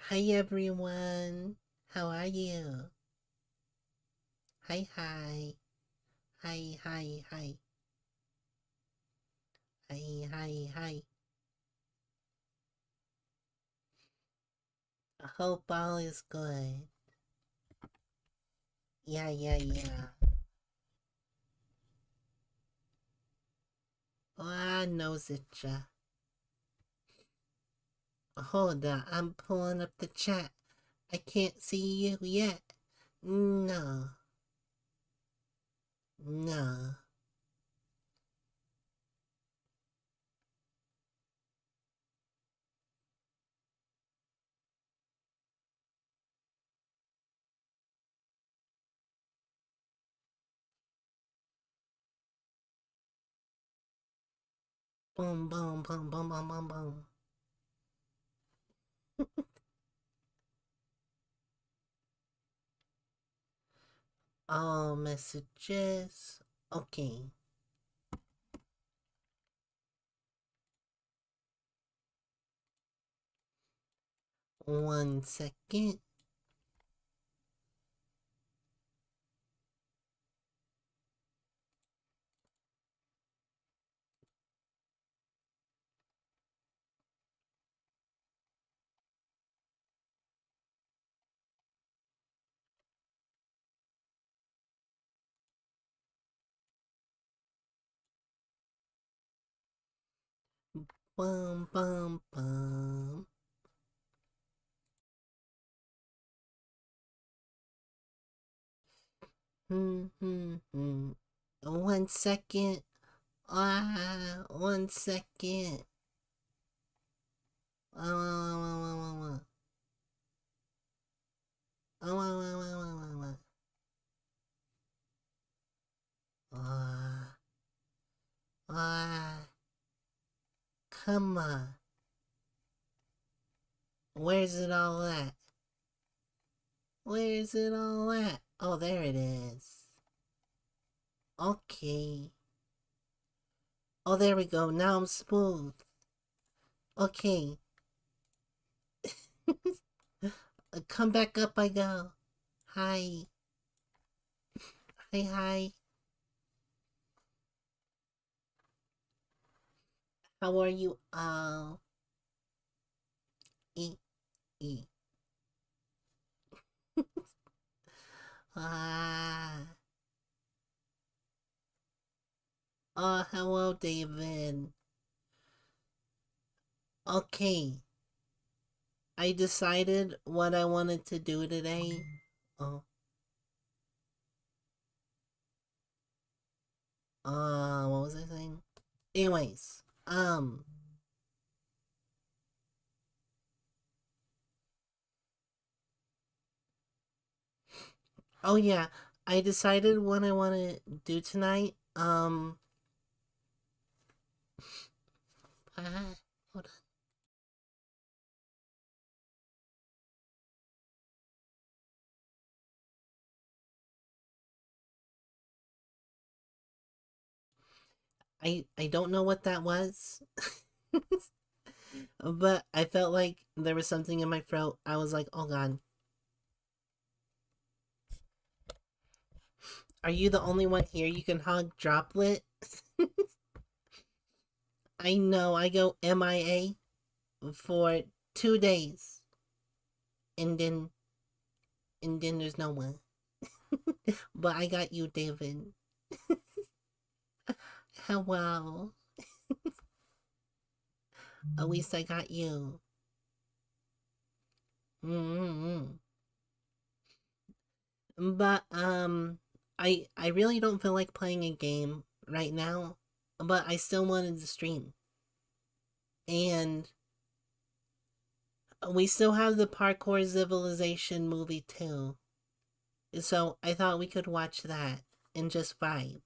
Hi everyone. How are you? Hi hi. Hi hi hi. Hi hi hi. I hope all is good. Yeah. Oh, I knows it, ya. Hold on, I'm pulling up the chat. I can't see you yet. No. No. Boom boom boom boom boom boom boom. All messages. Okay. 1 second. Bum bum bum. Hmm. 1 second. 1 second. Come on. Where's it all at? Where's it all at? Oh, there it is. Okay. Oh, there we go. Now I'm smooth. Okay. Come back up I go. Hi. Hi. How are you all? E. E. Ah. Oh, hello, David. Okay. I decided what I wanted to do today. Oh, what was I saying? Anyways, oh yeah, I decided what I want to do tonight. Hold on. I don't know what that was, but I felt like there was something in my throat. I was like, oh god, are you the only one here you can hug droplet? I know. I go MIA for 2 days, and then there's no one. But I got you, David. Hello. At least I got you. Mm-hmm. But I really don't feel like playing a game right now. But I still wanted to stream, and we still have the Parkour Civilization movie too. So I thought we could watch that and just vibe.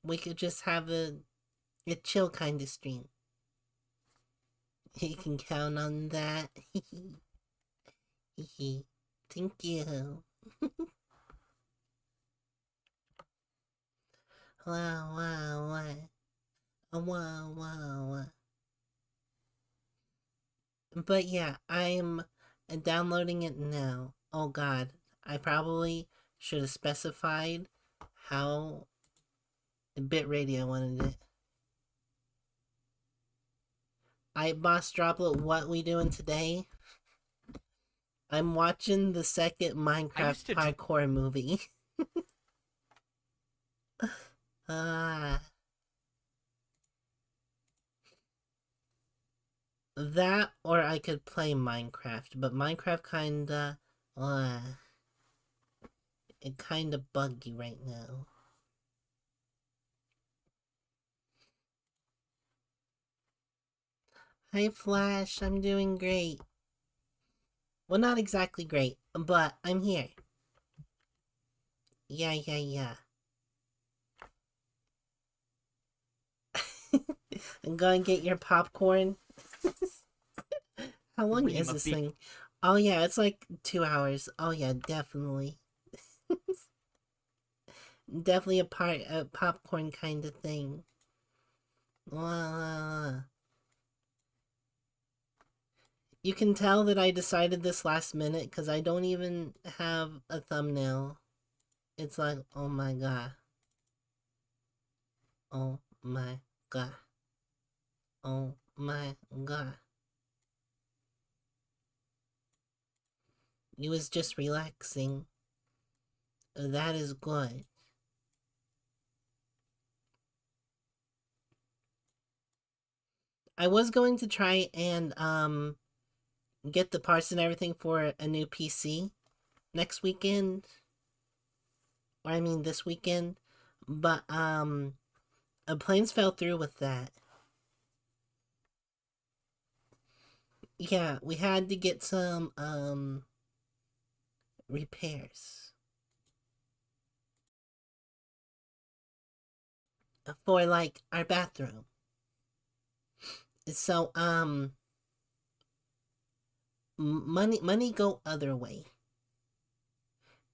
We could just have a chill kind of stream. You can count on that. Thank you. Wow. Wow. But yeah, I'm downloading it now. Oh god, I probably should have specified how bitrate I wanted it. Alright, Boss Droplet, what we doing today? I'm watching the second Minecraft parkour movie. Ah. That or I could play Minecraft, but Minecraft uh, it kinda buggy right now. Hi Flash, I'm doing great. Well, not exactly great, but I'm here. Yeah. And go and get your popcorn. How long is this thing? Oh yeah, it's like 2 hours. Oh yeah, definitely. Definitely a popcorn kind of thing. You can tell that I decided this last minute because I don't even have a thumbnail. It's like, oh my god. Oh my god. Oh my god. You was just relaxing. That is good. I was going to try and get the parts and everything for a new PC next weekend. Or I mean this weekend. But planes fell through with that. Yeah, we had to get some repairs for like our bathroom. So money go other way.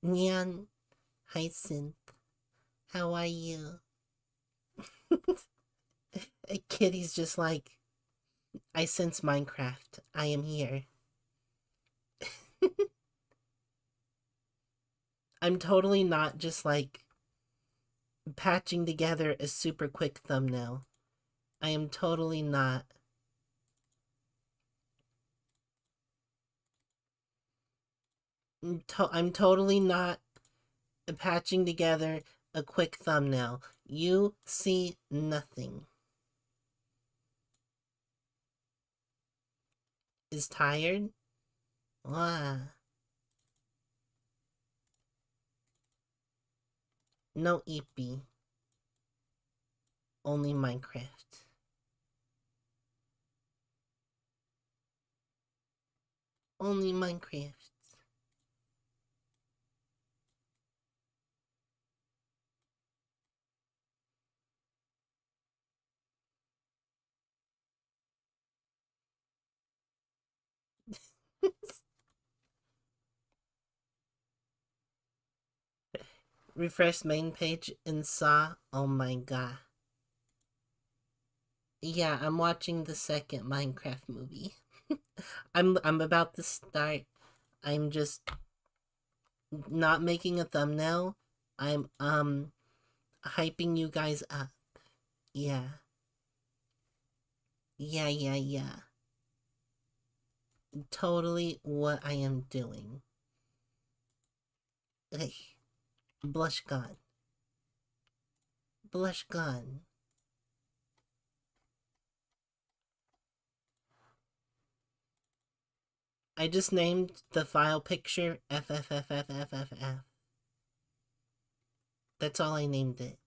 Nyan, Hyacinth, how are you? Kitty's just like, I sense Minecraft. I am here. I'm totally not just like patching together a super quick thumbnail. I am totally not. I'm totally not patching together a quick thumbnail. You see nothing. Is tired? Ah. No EP. Only Minecraft. Only Minecraft. Refresh main page and saw. Oh my god. Yeah, I'm watching the second Minecraft movie. I'm about to start. I'm just not making a thumbnail. I'm hyping you guys up. Yeah. Yeah. Totally what I am doing. Hey, blush gun. Blush gun. I just named the file picture FFFFFFF. That's all I named it.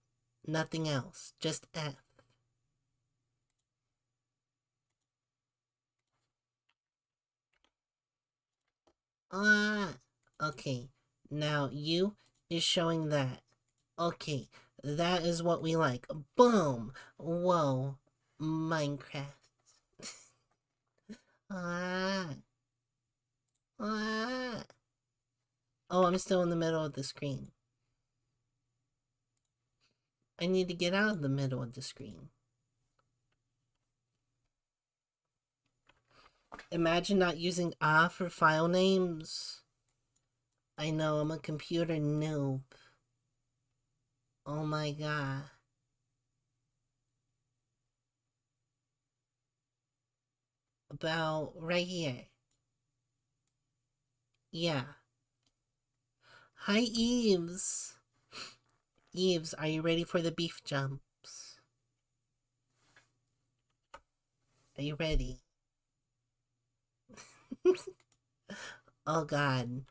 Nothing else. Just F. Ah. Okay. Now you is showing that. Okay. That is what we like. Boom. Whoa. Minecraft. Ah. Ah. Oh, I'm still in the middle of the screen. I need to get out of the middle of the screen. Imagine not using ah for file names. I know, I'm a computer noob. Oh my god. About right here. Yeah. Hi, Eves. Eves, are you ready for the beef jumps? Are you ready? Oh god.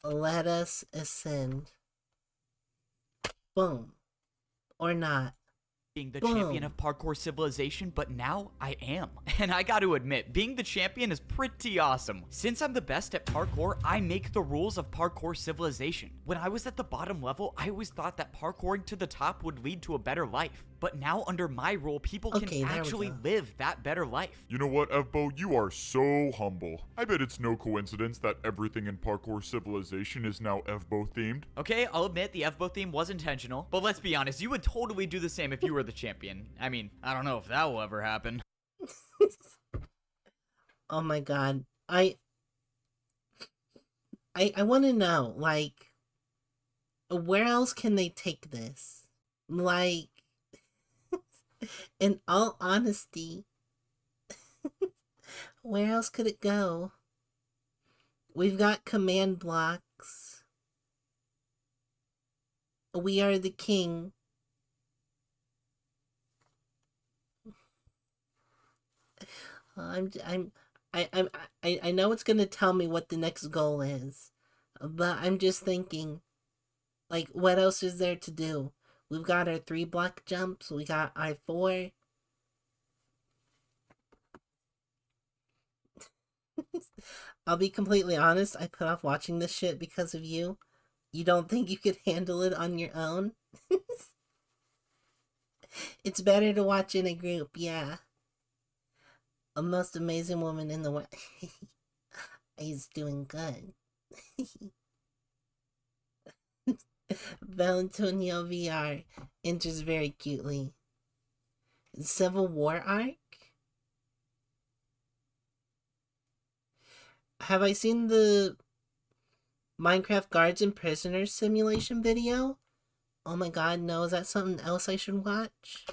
Let us ascend. Boom. Or not. Being the champion Boom. of Parkour Civilization, but now I am. And I gotta admit, being the champion is pretty awesome. Since I'm the best at parkour, I make the rules of Parkour Civilization. When I was at the bottom level, I always thought that parkouring to the top would lead to a better life. But now under my rule, people can actually live that better life. You know what, Evbo? You are so humble. I bet it's no coincidence that everything in Parkour Civilization is now Evbo themed. Okay, I'll admit the FBO theme was intentional, but let's be honest, you would totally do the same if you were the champion. I mean, I don't know if that will ever happen. Oh my god. I want to know, like, where else can they take this? Like, in all honesty, where else could it go? We've got command blocks. We are the king. I know it's gonna tell me what the next goal is, but I'm just thinking, like, what else is there to do? We've got our 3-block jumps. We got our 4. I'll be completely honest. I put off watching this shit because of you. You don't think you could handle it on your own? It's better to watch in a group, yeah. A most amazing woman in the world. He's doing good. Valentonio VR enters very cutely. Civil War arc? Have I seen the Minecraft Guards and Prisoners simulation video? Oh my god, no, is that something else I should watch?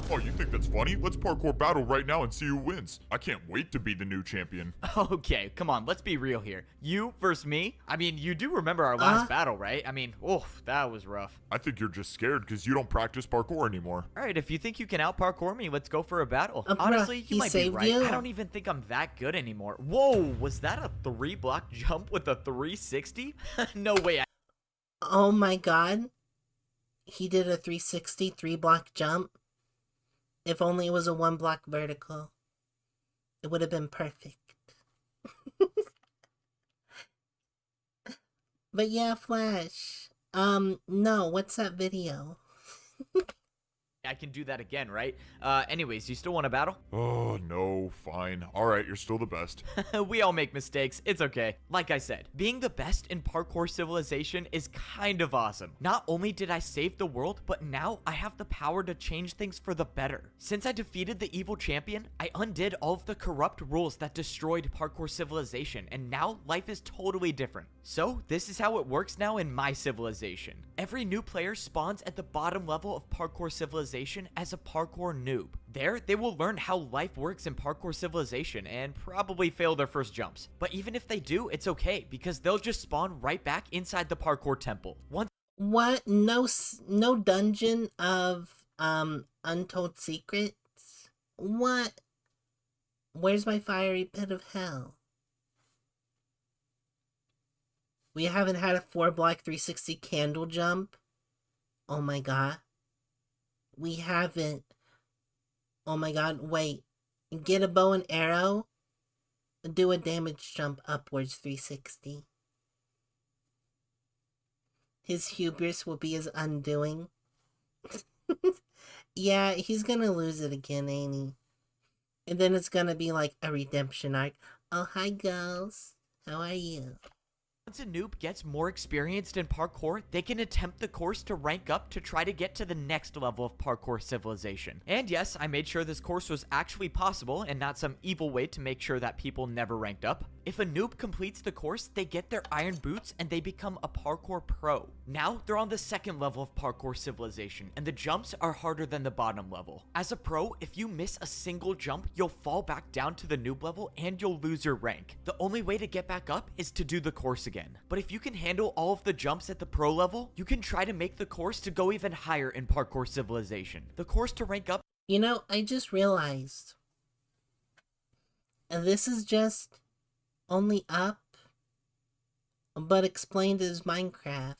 Oh, you think that's funny? Let's parkour battle right now and see who wins. I can't wait to be the new champion. Okay, come on, let's be real here. You versus me? I mean, you do remember our last battle, right? I mean, oof, that was rough. I think you're just scared because you don't practice parkour anymore. Alright, if you think you can out-parkour me, let's go for a battle. Bruh, Honestly, you might be right. you. I don't even think I'm that good anymore. Whoa, was that a 3-block jump with a 360? No way. Oh my god. He did a 360 3-block jump. If only it was a 1-block vertical. It would have been perfect. But yeah, Flash. No, what's that video? I can do that again, right? Anyways, you still want to battle? Oh, no, fine. Alright, you're still the best. We all make mistakes, it's okay. Like I said, being the best in Parkour Civilization is kind of awesome. Not only did I save the world, but now I have the power to change things for the better. Since I defeated the evil champion, I undid all of the corrupt rules that destroyed Parkour Civilization, and now life is totally different. So, this is how it works now in my civilization. Every new player spawns at the bottom level of Parkour Civilization as a parkour noob. There, they will learn how life works in Parkour Civilization and probably fail their first jumps. But even if they do, it's okay because they'll just spawn right back inside the parkour temple. What? No dungeon of untold secrets? What? Where's my fiery pit of hell? We haven't had a 4-block 360 candle jump? Oh my god. We haven't. Oh my god, wait. Get a bow and arrow. Do a damage jump upwards 360. His hubris will be his undoing. Yeah, he's gonna lose it again, ain't he? And then it's gonna be like a redemption arc. Oh, hi, girls. How are you? Once a noob gets more experienced in parkour, they can attempt the course to rank up to try to get to the next level of Parkour Civilization. And yes, I made sure this course was actually possible and not some evil way to make sure that people never ranked up. If a noob completes the course, they get their iron boots and they become a parkour pro. Now, they're on the second level of Parkour Civilization, and the jumps are harder than the bottom level. As a pro, if you miss a single jump, you'll fall back down to the noob level and you'll lose your rank. The only way to get back up is to do the course again. But if you can handle all of the jumps at the pro level, you can try to make the course to go even higher in Parkour Civilization. The course to rank up. You know, I just realized. And this is just only up, but explained as Minecraft.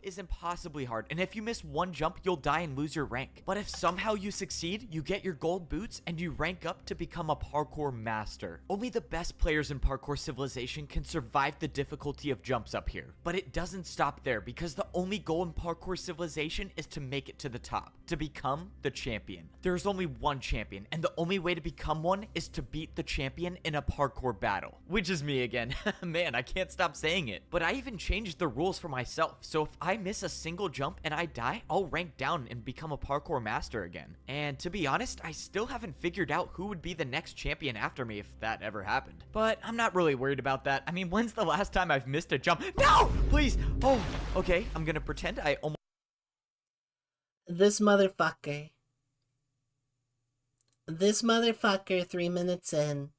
Is impossibly hard, and if you miss one jump, you'll die and lose your rank. But if somehow you succeed, you get your gold boots and you rank up to become a parkour master. Only the best players in Parkour Civilization can survive the difficulty of jumps up here. But it doesn't stop there, because the only goal in Parkour Civilization is to make it to the top, to become the champion. There's only one champion, and the only way to become one is to beat the champion in a parkour battle. Which is me again. Man, I can't stop saying it. But I even changed the rules for myself, so if I miss a single jump and I die, I'll rank down and become a parkour master again. And to be honest, I still haven't figured out who would be the next champion after me if that ever happened. But I'm not really worried about that. I mean, when's the last time I've missed a jump? No! Please! Oh, okay, I'm gonna pretend I almost... This motherfucker. This motherfucker 3 minutes in.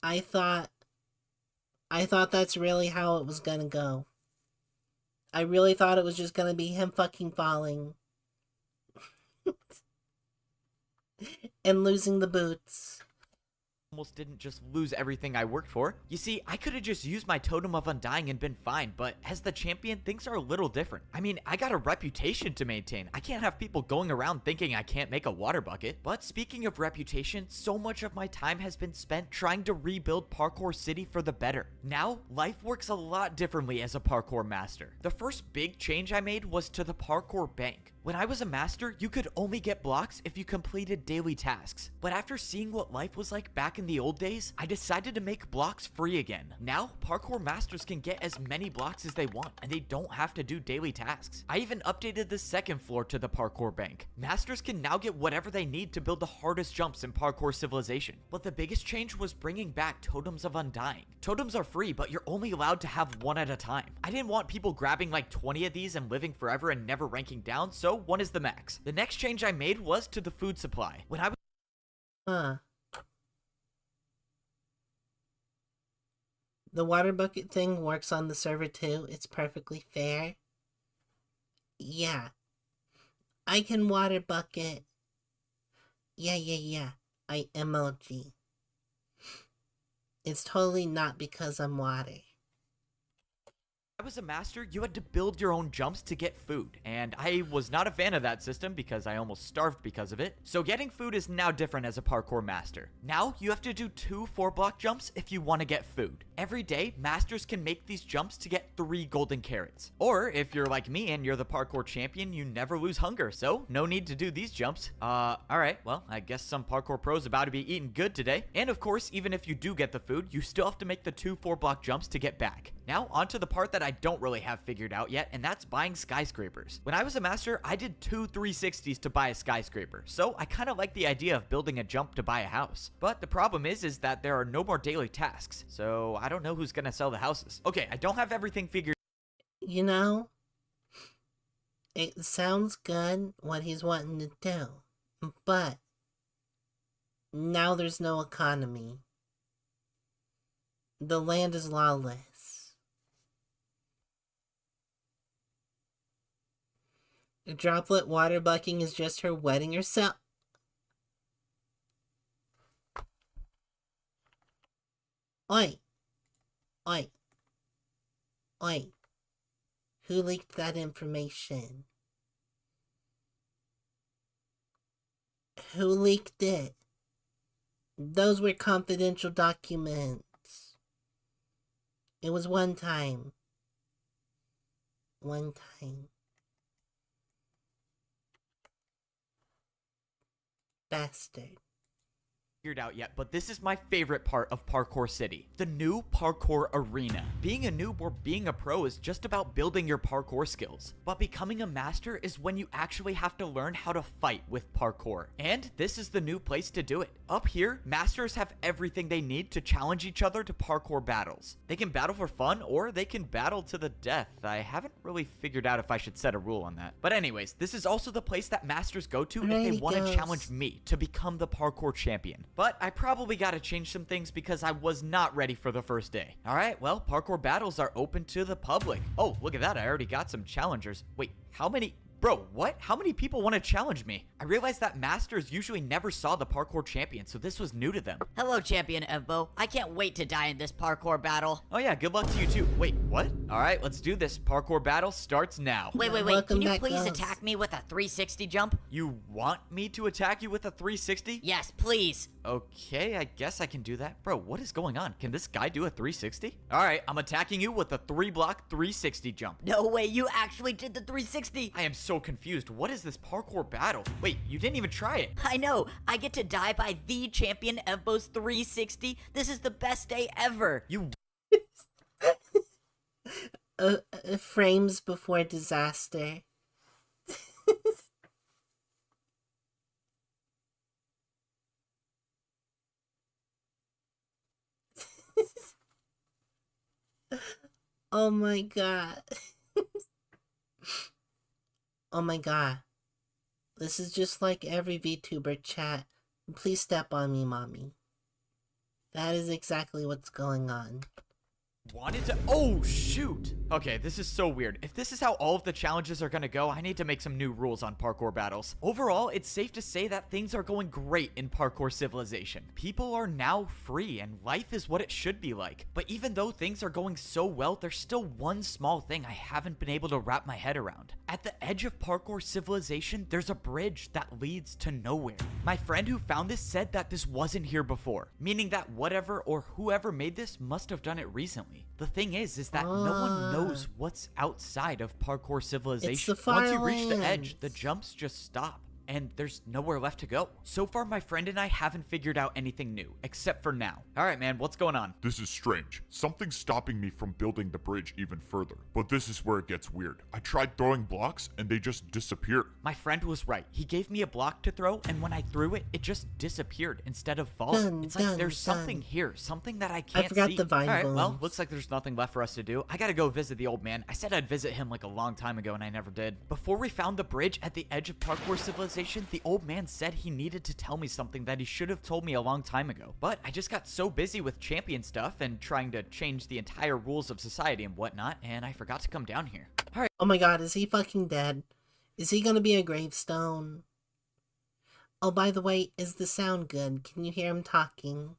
I thought that's really how it was gonna go. I really thought it was just gonna be him fucking falling. And losing the boots. Almost didn't just lose everything I worked for. You see, I could have just used my Totem of Undying and been fine, but as the champion, things are a little different. I mean, I got a reputation to maintain. I can't have people going around thinking I can't make a water bucket. But speaking of reputation, so much of my time has been spent trying to rebuild Parkour City for the better. Now, life works a lot differently as a parkour master. The first big change I made was to the parkour bank. When I was a master, you could only get blocks if you completed daily tasks. But after seeing what life was like back in the old days, I decided to make blocks free again. Now, parkour masters can get as many blocks as they want, and they don't have to do daily tasks. I even updated the second floor to the parkour bank. Masters can now get whatever they need to build the hardest jumps in Parkour Civilization. But the biggest change was bringing back Totems of Undying. Totems are free, but you're only allowed to have one at a time. I didn't want people grabbing like 20 of these and living forever and never ranking down, so one is the max. The next change I made was to the food supply. When I was... Huh. The water bucket thing works on the server too. It's perfectly fair. Yeah. I can water bucket. Yeah. I emoji. It's totally not because I'm water. I was a master, you had to build your own jumps to get food, and I was not a fan of that system because I almost starved because of it. So getting food is now different as a parkour master. Now you have to do 2 4-block jumps if you want to get food. Every day, masters can make these jumps to get 3 golden carrots. Or if you're like me and you're the parkour champion, you never lose hunger, so no need to do these jumps. Alright, well, I guess some parkour pros about to be eating good today. And of course, even if you do get the food, you still have to make the 2 4-block jumps to get back. Now, onto the part that I don't really have figured out yet, and that's buying skyscrapers. When I was a master, I did 2 360s to buy a skyscraper, so I kind of like the idea of building a jump to buy a house. But the problem is that there are no more daily tasks, so I don't know who's gonna sell the houses. Okay, I don't have everything figured. You know, it sounds good what he's wanting to do, but now there's no economy. The land is lawless. Droplet water bucking is just her wetting herself. Oi. Who leaked that information? Who leaked it? Those were confidential documents. It was one time. Bastard. figured out yet, but this is my favorite part of Parkour City, the new parkour arena. Being a noob or being a pro is just about building your parkour skills, but becoming a master is when you actually have to learn how to fight with parkour. And this is the new place to do it. Up here, masters have everything they need to challenge each other to parkour battles. They can battle for fun or they can battle to the death. I haven't really figured out if I should set a rule on that. But anyways, this is also the place that masters go to if they want to challenge me to become the parkour champion. But I probably gotta change some things because I was not ready for the first day. Alright, well, parkour battles are open to the public. Oh, look at that, I already got some challengers. Wait, how many? Bro, what? How many people want to challenge me? I realized that masters usually never saw the parkour champion, so this was new to them. Hello, Champion Evbo. I can't wait to die in this parkour battle. Oh yeah, good luck to you too. Wait, what? Alright, let's do this. Parkour battle starts now. Wait. Welcome Can you back, please girls. attack me with a 360 jump? You want me to attack you with a 360? Yes, please. Okay, I guess I can do that. Bro, what is going on? Can this guy do a 360? Alright, I'm attacking you with a 3-block 360 jump. No way, you actually did the 360. I am so confused. What is this parkour battle? Wait, you didn't even try it. I know. I get to die by the Champion Evbo's 360. This is the best day ever. You Frames before disaster. Oh my god. Oh my god. This is just like every VTuber chat. Please step on me, mommy. That is exactly what's going on. wanted to— oh, shoot. Okay, this is so weird. If this is how all of the challenges are gonna go, I need to make some new rules on parkour battles. Overall, it's safe to say that things are going great in Parkour Civilization. People are now free, and life is what it should be like. But even though things are going so well, there's still one small thing I haven't been able to wrap my head around. At the edge of Parkour Civilization, there's a bridge that leads to nowhere. My friend who found this said that this wasn't here before, meaning that whatever or whoever made this must have done it recently. The thing is that no one knows what's outside of Parkour Civilization. It's the Once you reach the Firelands. edge, the jumps just stop, and there's nowhere left to go. So far, my friend and I haven't figured out anything new, except for now. All right, man, what's going on? This is strange. Something's stopping me from building the bridge even further. But this is where it gets weird. I tried throwing blocks and they just disappeared. My friend was right. He gave me a block to throw, and when I threw it, it just disappeared instead of falling. It's like there's something here, something that I can't see. forgot the vine All right, well, balloons. looks like there's nothing left for us to do. I gotta go visit the old man. I said I'd visit him like a long time ago, and I never did. Before we found the bridge at the edge of Parkour Civilization, the old man said he needed to tell me something that he should have told me a long time ago. But I just got so busy with champion stuff and trying to change the entire rules of society and whatnot, and I forgot to come down here. All right. Oh my god, is he fucking dead? Is he gonna be a gravestone? Oh, by the way, is the sound good? Can you hear him talking?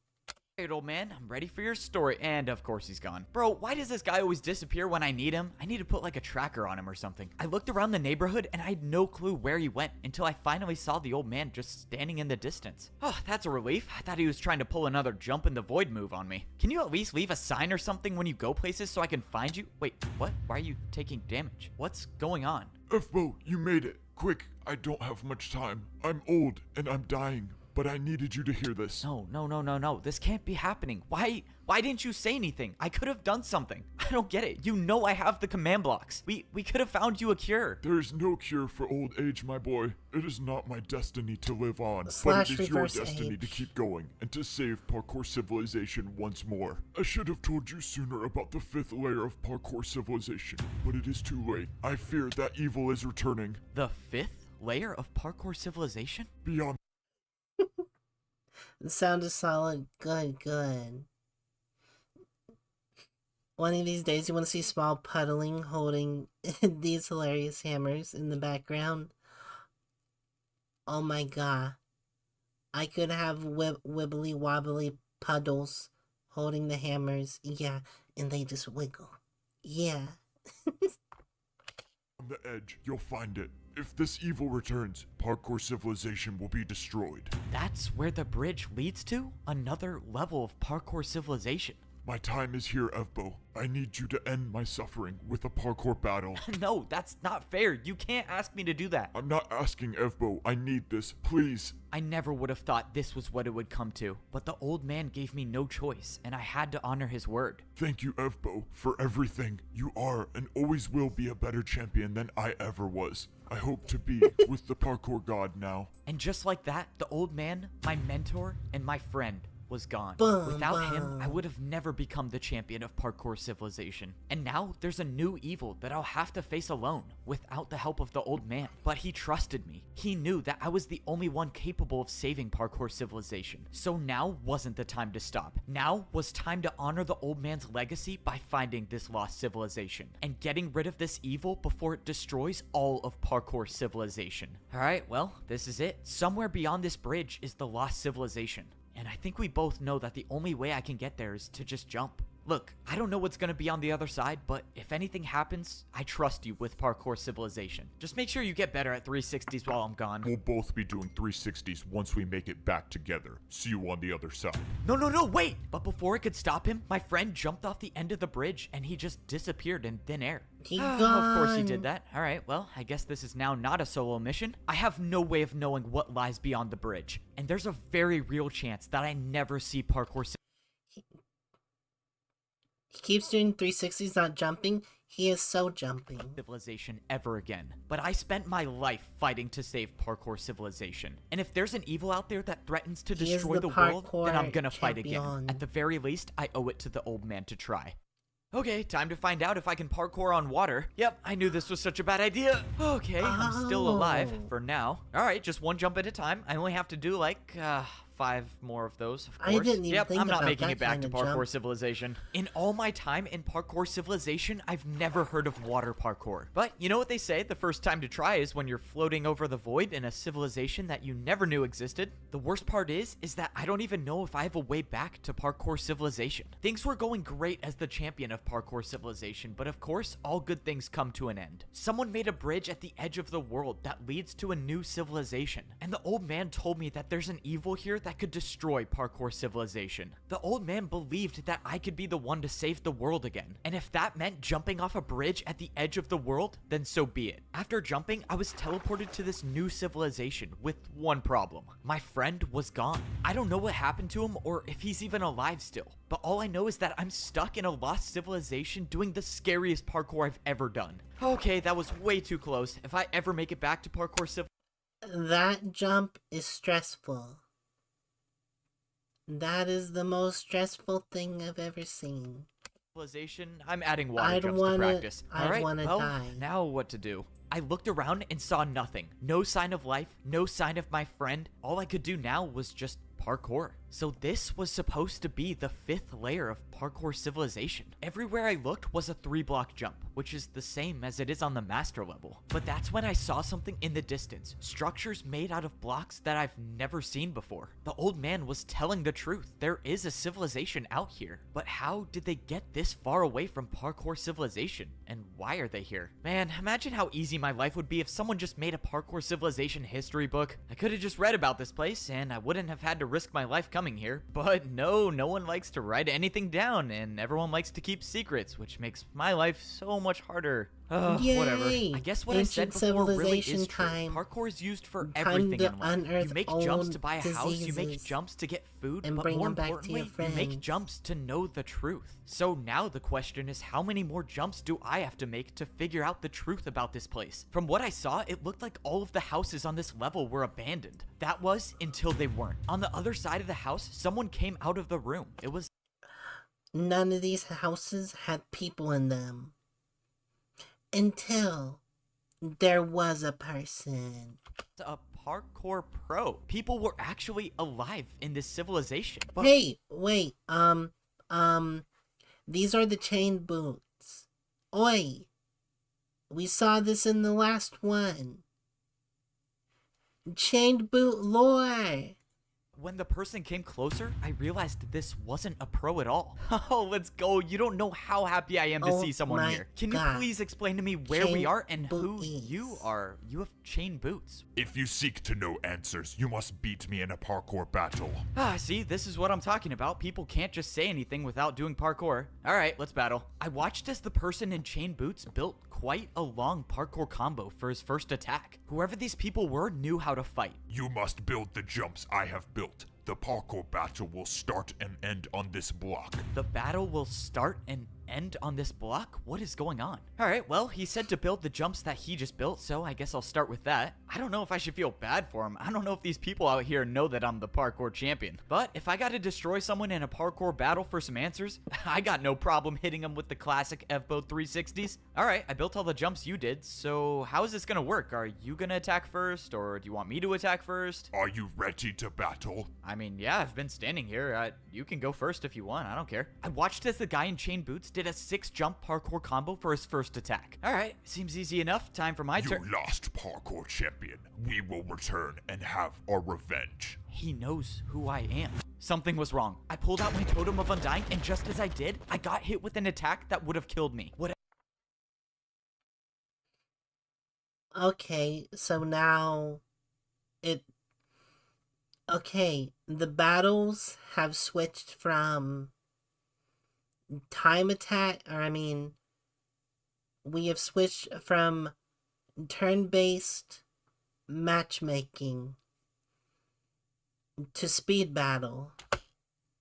Alright, old man, I'm ready for your story. And of course he's gone. Bro, why does this guy always disappear when I need him? I need to put like a tracker on him or something. I looked around the neighborhood and I had no clue where he went until I finally saw the old man just standing in the distance. Oh, that's a relief. I thought he was trying to pull another jump in the void move on me. Can you at least leave a sign or something when you go places so I can find you? Wait, what? Why are you taking damage? What's going on? FBO, you made it. Quick, I don't have much time. I'm old and I'm dying, but I needed you to hear this. No. This can't be happening. Why didn't you say anything? I could have done something. I don't get it. You know I have the command blocks. We could have found you a cure. There is no cure for old age, my boy. It is not my destiny to live on, Slash but it is your reverse destiny age. to keep going and to save Parkour Civilization once more. I should have told you sooner about the 5th layer of Parkour Civilization, but it is too late. I fear that evil is returning. The 5th layer of Parkour Civilization? Beyond The sound is solid. Good. One of these days, you want to see Small puddling holding these hilarious hammers in the background. Oh my god. I could have wibbly wobbly puddles holding the hammers. Yeah, and they just wiggle. Yeah. the edge, you'll find it. If this evil returns, Parkour Civilization will be destroyed. That's where the bridge leads to? Another level of Parkour Civilization. My time is here, Evbo. I need you to end my suffering with a parkour battle. No, that's not fair. You can't ask me to do that. I'm not asking, Evbo. I need this. Please. I never would have thought this was what it would come to, but the old man gave me no choice, and I had to honor his word. Thank you, Evbo, for everything. You are and always will be a better champion than I ever was. I hope to be with the parkour god now. And just like that, the old man, my mentor, and my friend was gone. Boom, Without him, boom. I would have never become the champion of Parkour Civilization. And now there's a new evil that I'll have to face alone, without the help of the old man. But he trusted me. He knew that I was the only one capable of saving Parkour Civilization. So now wasn't the time to stop. Now was time to honor the old man's legacy by finding this lost civilization and getting rid of this evil before it destroys all of Parkour Civilization. Alright, well, this is it. Somewhere beyond this bridge is the lost civilization. And I think we both know that the only way I can get there is to just jump. Look, I don't know what's gonna be on the other side, but if anything happens, I trust you with Parkour Civilization. Just make sure you get better at 360s while I'm gone. We'll both be doing 360s once we make it back together. See you on the other side. No, wait! But before I could stop him, my friend jumped off the end of the bridge and he just disappeared in thin air. He Of course he gone. did that. Alright, well, I guess this is now not a solo mission. I have no way of knowing what lies beyond the bridge. And there's a very real chance that I never see Parkour He keeps doing 360s, not jumping. He is so jumping. Civilization ever again. But I spent my life fighting to save Parkour Civilization. And if there's an evil out there that threatens to He is destroy the the world, parkour then I'm gonna fight again. champion. At the very least, I owe it to the old man to try. Okay, time to find out if I can parkour on water. Yep, I knew this was such a bad idea. Okay, I'm still alive Oh. for now. Alright, just one jump at a time. I only have to do like 5 more of those, of I course. didn't even Yep, think I'm not about making that it back kind to of Parkour jump. Civilization. In all my time in Parkour Civilization, I've never heard of water parkour. But you know what they say, the first time to try is when you're floating over the void in a civilization that you never knew existed. The worst part is that I don't even know if I have a way back to Parkour Civilization. Things were going great as the champion of Parkour Civilization, but of course, all good things come to an end. Someone made a bridge at the edge of the world that leads to a new civilization, and the old man told me that there's an evil here that could destroy Parkour Civilization. The old man believed that I could be the one to save the world again, and if that meant jumping off a bridge at the edge of the world, then so be it. After jumping, I was teleported to this new civilization with one problem. My friend was gone. I don't know what happened to him or if he's even alive still, but all I know is that I'm stuck in a lost civilization doing the scariest parkour I've ever done. Okay, that was way too close. If I ever make it back to Parkour That jump is stressful. That is the most stressful thing I've ever seen. Civilization, I'm adding water I'd jumps wanna- to practice. I'd Alright, wanna well, die. now what to do? I looked around and saw nothing. No sign of life, no sign of my friend. All I could do now was just parkour. So this was supposed to be the 5th layer of Parkour Civilization. Everywhere I looked was a 3-block jump, which is the same as it is on the master level. But that's when I saw something in the distance. Structures made out of blocks that I've never seen before. The old man was telling the truth. There is a civilization out here. But how did they get this far away from Parkour Civilization? And why are they here? Man, imagine how easy my life would be if someone just made a Parkour Civilization history book. I could have just read about this place and I wouldn't have had to risk my life coming here. But no one likes to write anything down and everyone likes to keep secrets, which makes my life so much harder. Whatever. Yay! I guess what I said Ancient before really is civilization true. time. Parkour is used for Time everything to in life. You unearth make jumps to old buy a house, you make diseases jumps to get food, and but bring more them back to your importantly, you make friends. jumps to know the truth. So now the question is, how many more jumps do I have to make to figure out the truth about this place? From what I saw, it looked like all of the houses on this level were abandoned. That was until they weren't. On the other side of the house, someone came out of the room. It was None of these houses had people in them. Until there was a person. a parkour pro. People were actually alive in this civilization. But Hey, wait, these are the chain boots. Oi! We saw this in the last one. Chained boot lore! When the person came closer, I realized this wasn't a pro at all. Oh, let's go. You don't know how happy I am to Oh see someone my here. Can you God. please explain to me where we Chain are and who booties. you are? You have chain boots. If you seek to know answers, you must beat me in a parkour battle. Ah, see, this is what I'm talking about. People can't just say anything without doing parkour. All right, let's battle. I watched as the person in chain boots built quite a long parkour combo for his first attack. Whoever these people were knew how to fight. You must build the jumps I have built. The parkour battle will start and end on this block. The battle will start and end on this block? What is going on? All right, well, he said to build the jumps that he just built, so I guess I'll start with that. I don't know if I should feel bad for him. I don't know if these people out here know that I'm the parkour champion. But if I got to destroy someone in a parkour battle for some answers, I got no problem hitting them with the classic FBO 360s. All right, I built all the jumps you did, so how is this gonna work? Are you gonna attack first, or do you want me to attack first? Are you ready to battle? I mean, yeah, I've been standing here. You can go first if you want. I don't care. I watched as the guy in chain boots did a 6-jump parkour combo for his first attack. All right, seems easy enough. Time for my You turn. lost, parkour champion. We will return and have our revenge. He knows who I am. Something was wrong. I pulled out my totem of undying, and just as I did, I got hit with an attack that would have killed me. Okay, so now okay, the battles have switched from time attack, we have switched from turn-based matchmaking to speed battle.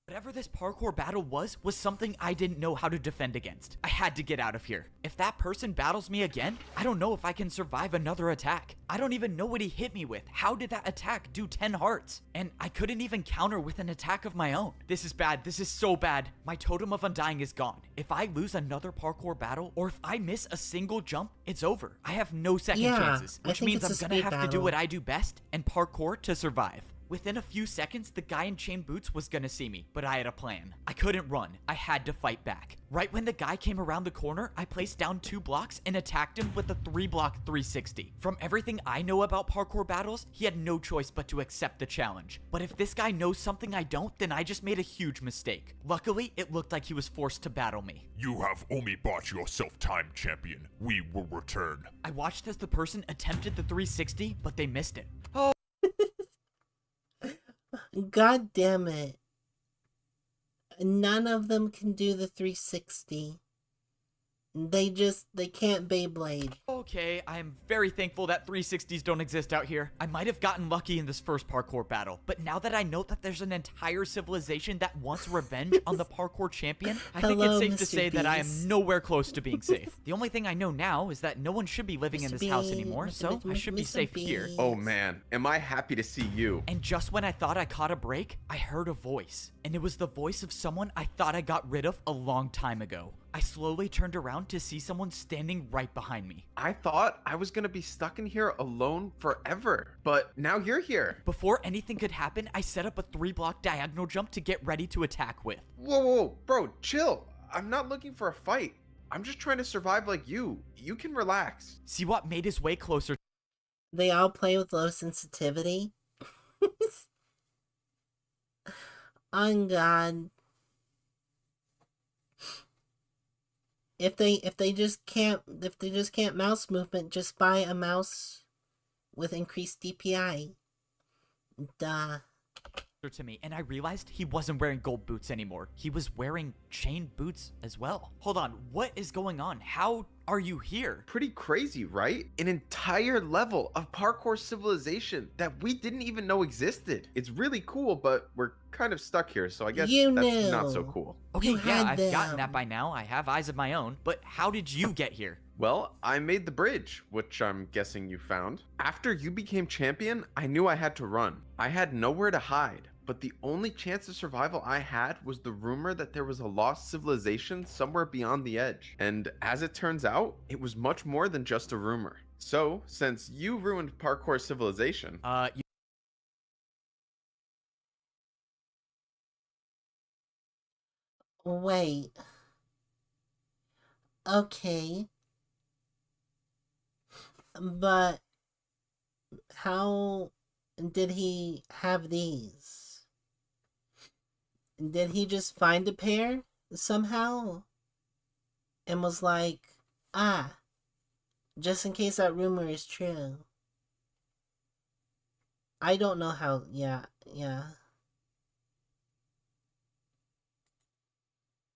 Whatever this parkour battle was something I didn't know how to defend against. I had to get out of here. If that person battles me again, I don't know if I can survive another attack. I don't even know what he hit me with. How did that attack do 10 hearts? And I couldn't even counter with an attack of my own. This is bad. This is so bad. My totem of undying is gone. If I lose another parkour battle, or if I miss a single jump, it's over. I have no second chances, I which think means it's I'm a gonna speed have to do battle. what I do best and parkour to survive. Within a few seconds, the guy in chain boots was gonna see me, but I had a plan. I couldn't run. I had to fight back. Right when the guy came around the corner, I placed down 2 blocks and attacked him with a 3-block 360. From everything I know about parkour battles, he had no choice but to accept the challenge. But if this guy knows something I don't, then I just made a huge mistake. Luckily, it looked like he was forced to battle me. You have only bought yourself time, champion. We will return. I watched as the person attempted the 360, but they missed it. God damn it. None of them can do the 360. They can't Beyblade. Okay, I'm very thankful that 360s don't exist out here. I might have gotten lucky in this first parkour battle, but now that I know that there's an entire civilization that wants revenge on the parkour champion, I think Hello, it's safe to Mr. say that I am Beast. nowhere close to being safe. The only thing I know now is that no one should be living in Mr. this house Beast, anymore, Mr. so Beast, I should be Mr. safe here. Beast. Oh man, am I happy to see you. And just when I thought I caught a break, I heard a voice. And it was the voice of someone I thought I got rid of a long time ago. I slowly turned around to see someone standing right behind me. I thought I was gonna be stuck in here alone forever, but now you're here. Before anything could happen, I set up a 3-block diagonal jump to get ready to attack with. Whoa, bro, chill. I'm not looking for a fight. I'm just trying to survive like you. You can relax. See what made his way closer. They all play with low sensitivity. On God. If they just can't mouse movement, just buy a mouse with increased DPI. Duh. To me, and I realized he wasn't wearing gold boots anymore. He was wearing chain boots as well. Hold on, what is going on? How are you here? Pretty crazy, right? An entire level of Parkour Civilization that we didn't even know existed. It's really cool, but we're kind of stuck here, so I guess that's not so cool. Okay, You yeah, had I've gotten them. that by now. I have eyes of my own, but how did you get here? Well, I made the bridge, which I'm guessing you found. After you became champion, I knew I had to run. I had nowhere to hide, but the only chance of survival I had was the rumor that there was a lost civilization somewhere beyond the edge. And as it turns out, it was much more than just a rumor. So, since you ruined Parkour Civilization, Wait. Okay. But how did he have these? Did he just find a pair somehow? And was like, ah, just in case that rumor is true. I don't know how, yeah.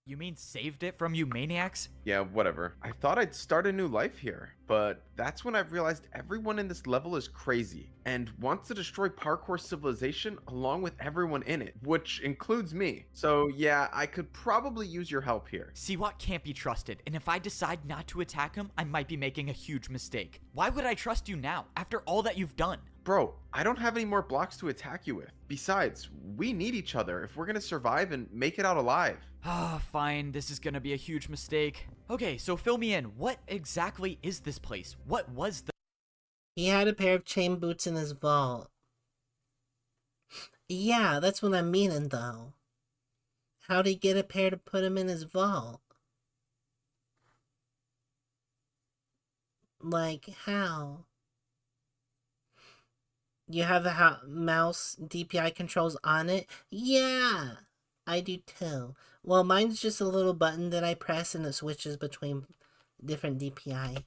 You mean saved it from you maniacs? Yeah, whatever. I thought I'd start a new life here, but that's when I realized everyone in this level is crazy and wants to destroy Parkour Civilization along with everyone in it, which includes me. So yeah, I could probably use your help here. Siwat can't be trusted, and if I decide not to attack him, I might be making a huge mistake. Why would I trust you now, after all that you've done? Bro, I don't have any more blocks to attack you with. Besides, we need each other if we're gonna survive and make it out alive. Ah, fine, this is gonna be a huge mistake. Okay, so fill me in. What exactly is this place? What was the— He had a pair of chain boots in his vault. Yeah, that's what I'm meaning, though. How'd he get a pair to put him in his vault? Like, how? You have the mouse DPI controls on it? Yeah, I do too. Well, mine's just a little button that I press and it switches between different DPI.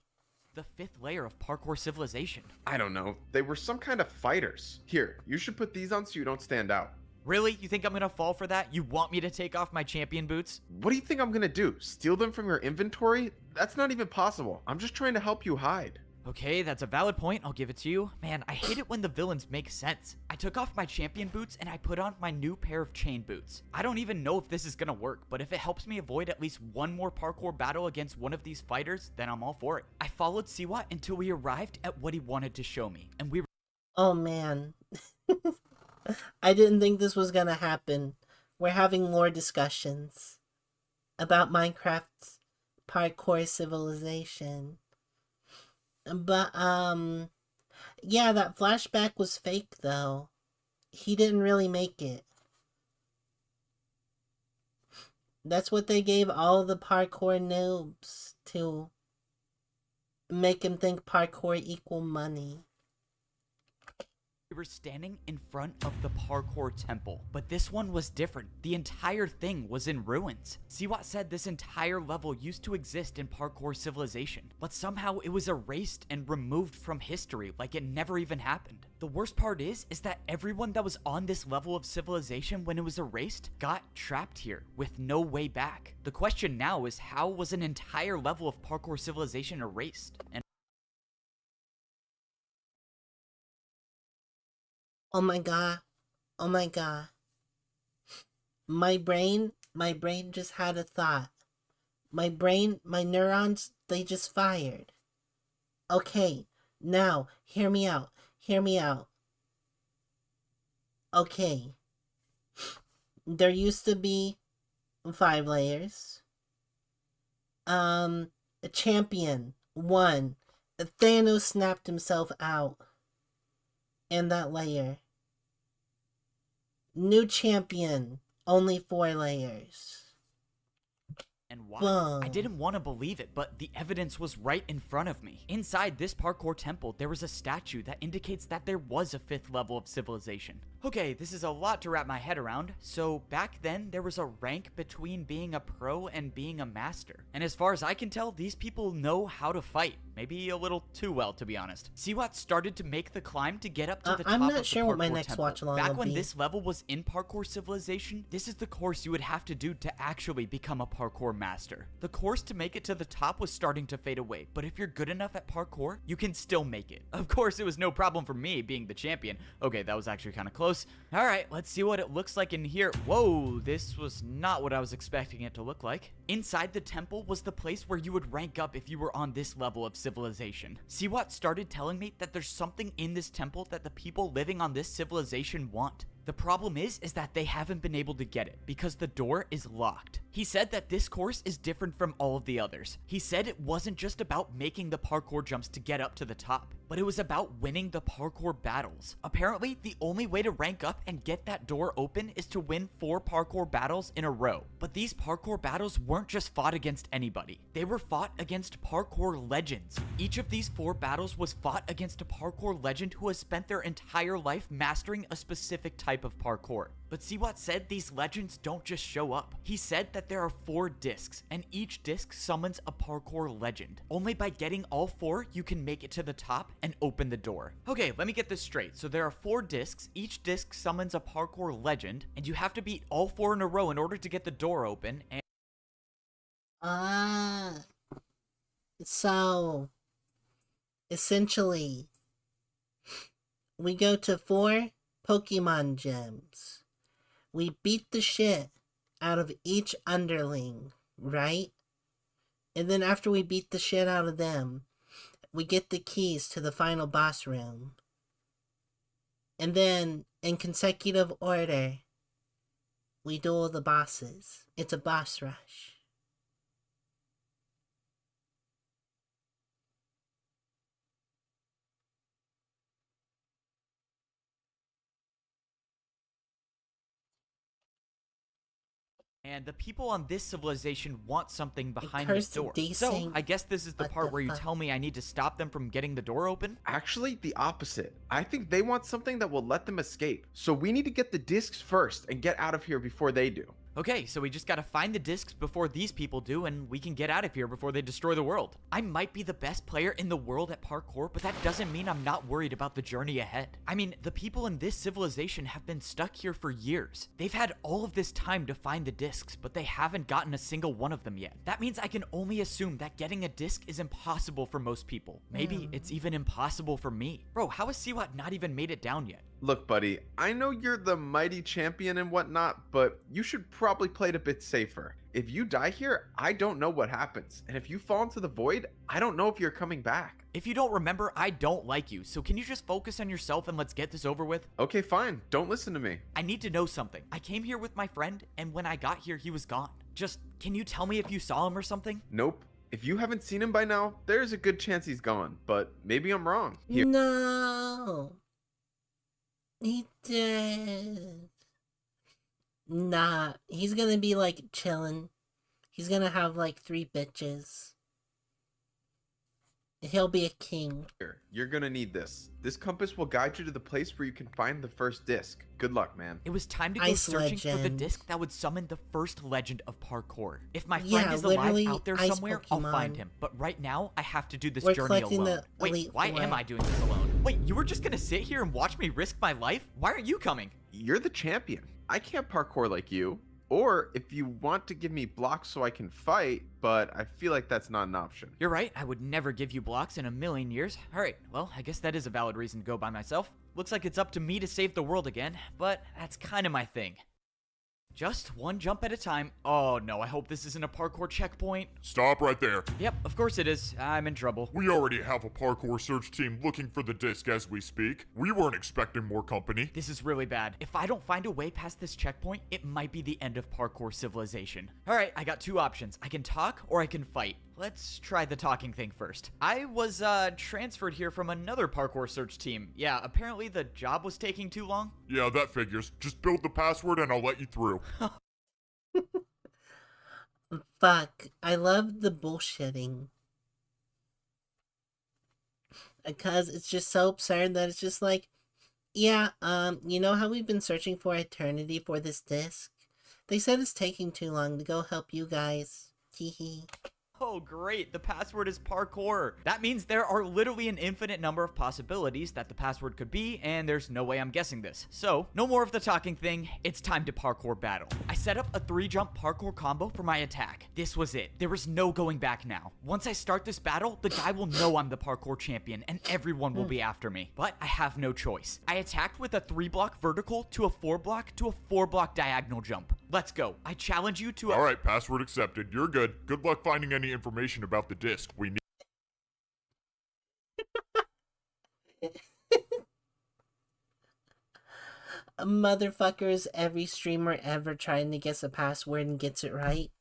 the 5th layer of Parkour Civilization? I don't know. They were some kind of fighters. Here, you should put these on so you don't stand out. Really? You think I'm gonna fall for that? You want me to take off my champion boots? What do you think I'm gonna do? Steal them from your inventory? That's not even possible. I'm just trying to help you hide. Okay, that's a valid point. I'll give it to you. Man, I hate it when the villains make sense. I took off my champion boots and I put on my new pair of chain boots. I don't even know if this is gonna work, but if it helps me avoid at least one more parkour battle against one of these fighters, then I'm all for it. I followed Siwat until we arrived at what he wanted to show me, and we— Oh man. I didn't think this was gonna happen. We're having lore discussions about Minecraft's Parkour Civilization. But, yeah, that flashback was fake, though. He didn't really make it. That's what they gave all the parkour noobs to make him think parkour equal money. We were standing in front of the parkour temple, but this one was different. The entire thing was in ruins. Siwat said this entire level used to exist in Parkour Civilization, but somehow it was erased and removed from history like it never even happened. The worst part is that everyone that was on this level of civilization when it was erased got trapped here with no way back. The question now is, how was an entire level of Parkour Civilization erased? And Oh my god. Oh my god. My brain just had a thought. My neurons, they just fired. Okay, now, hear me out. Okay. There used to be 5 layers. A champion, 1. Thanos snapped himself out in that layer. New champion, only 4 layers. why? Boom. I didn't want to believe it, but the evidence was right in front of me. Inside this parkour temple, there was a statue that indicates that there was a 5th level of civilization. Okay, this is a lot to wrap my head around. So back then, there was a rank between being a pro and being a master. And as far as I can tell, these people know how to fight. Maybe a little too well, to be honest. Siwat started to make the climb to get up to the top I'm of not the sure what my parkour next temple. watch along Back will when be. this level was in Parkour Civilization, this is the course you would have to do to actually become a parkour master. The course to make it to the top was starting to fade away, but if you're good enough at parkour, you can still make it. Of course, it was no problem for me being the champion. Okay, that was actually kind of close. All right, let's see what it looks like in here. Whoa, this was not what I was expecting it to look like. Inside the temple was the place where you would rank up if you were on this level of civilization. Siwat started telling me that there's something in this temple that the people living on this civilization want. The problem is that they haven't been able to get it because the door is locked. He said that this course is different from all of the others. He said it wasn't just about making the parkour jumps to get up to the top, but it was about winning the parkour battles. Apparently, the only way to rank up and get that door open is to win 4 parkour battles in a row. But these parkour battles weren't just fought against anybody. They were fought against parkour legends. Each of these 4 battles was fought against a parkour legend who has spent their entire life mastering a specific type of parkour. But see what said these legends don't just show up. He said that there are 4 discs, and each disc summons a parkour legend. Only by getting all 4, you can make it to the top and open the door. Okay, let me get this straight. So there are 4 discs, each disc summons a parkour legend, and you have to beat all 4 in a row in order to get the door open, and So, essentially, we go to 4 Pokemon gems. We beat the shit out of each underling, right? And then after we beat the shit out of them, we get the keys to the final boss room. And then, in consecutive order, we duel the bosses. It's a boss rush. the people on this civilization want something behind curse the door. desync. So, I guess this is the What part the where you fuck? tell me I need to stop them from getting the door open? Actually, the opposite. I think they want something that will let them escape. So we need to get the discs first and get out of here before they do. Okay, so we just gotta find the discs before these people do, and we can get out of here before they destroy the world. I might be the best player in the world at parkour, but that doesn't mean I'm not worried about the journey ahead. I mean, the people in this civilization have been stuck here for years. They've had all of this time to find the discs, but they haven't gotten a single one of them yet. That means I can only assume that getting a disc is impossible for most people. Maybe it's even impossible for me. Bro, how has Siwat not even made it down yet? Look, buddy, I know you're the mighty champion and whatnot, but you should probably play it a bit safer. If you die here, I don't know what happens. And if you fall into the void, I don't know if you're coming back. If you don't remember, I don't like you, so can you just focus on yourself and let's get this over with? Okay, fine. Don't listen to me. I need to know something. I came here with my friend, and when I got here, he was gone. Just, can you tell me if you saw him or something? Nope. If you haven't seen him by now, there's a good chance he's gone, but maybe I'm wrong. Here. No. He did. Nah, he's gonna be like chilling. He's gonna have like 3 bitches. He'll be a king. You're gonna need this. This compass will guide you to the place where you can find the first disc. Good luck, man. It was time to go Ice searching for the legend. disc that would summon the first legend of parkour. If my friend Yeah, is alive literally out there ice somewhere, I'll find Pokemon. him. But right now, I have to do this We're journey collecting alone. the Wait, Elite why am Four. I doing this alone? Wait, you were just gonna sit here and watch me risk my life? Why aren't you coming? You're the champion. I can't parkour like you. Or if you want to give me blocks so I can fight, but I feel like that's not an option. You're right, I would never give you blocks in a million years. Alright, well, I guess that is a valid reason to go by myself. Looks like it's up to me to save the world again, but that's kind of my thing. Just one jump at a time. Oh no, I hope this isn't a parkour checkpoint. Stop right there. Yep, of course it is. I'm in trouble. We already have a parkour search team looking for the disc as we speak. We weren't expecting more company. This is really bad. If I don't find a way past this checkpoint, it might be the end of parkour civilization. Alright, I got 2 options. I can talk or I can fight. Let's try the talking thing first. I was transferred here from another parkour search team. Yeah, apparently the job was taking too long. Yeah, that figures. Just build the password and I'll let you through. Fuck, I love the bullshitting. Because it's just so absurd that it's just like, yeah, you know how we've been searching for eternity for this disc? They said it's taking too long to go help you guys. Teehee. Oh great, the password is parkour. That means there are literally an infinite number of possibilities that the password could be, and there's no way I'm guessing this. So, no more of the talking thing, it's time to parkour battle. I set up a 3-jump parkour combo for my attack. This was it. There was no going back now. Once I start this battle, the guy will know I'm the parkour champion, and everyone will be after me. But I have no choice. I attacked with a 3-block vertical to a 4-block to a 4-block diagonal jump. Let's go. I challenge you to a- Alright, password accepted. You're good. Good luck finding any information about the disc. We need. Motherfuckers, every streamer ever trying to guess a password and gets it right.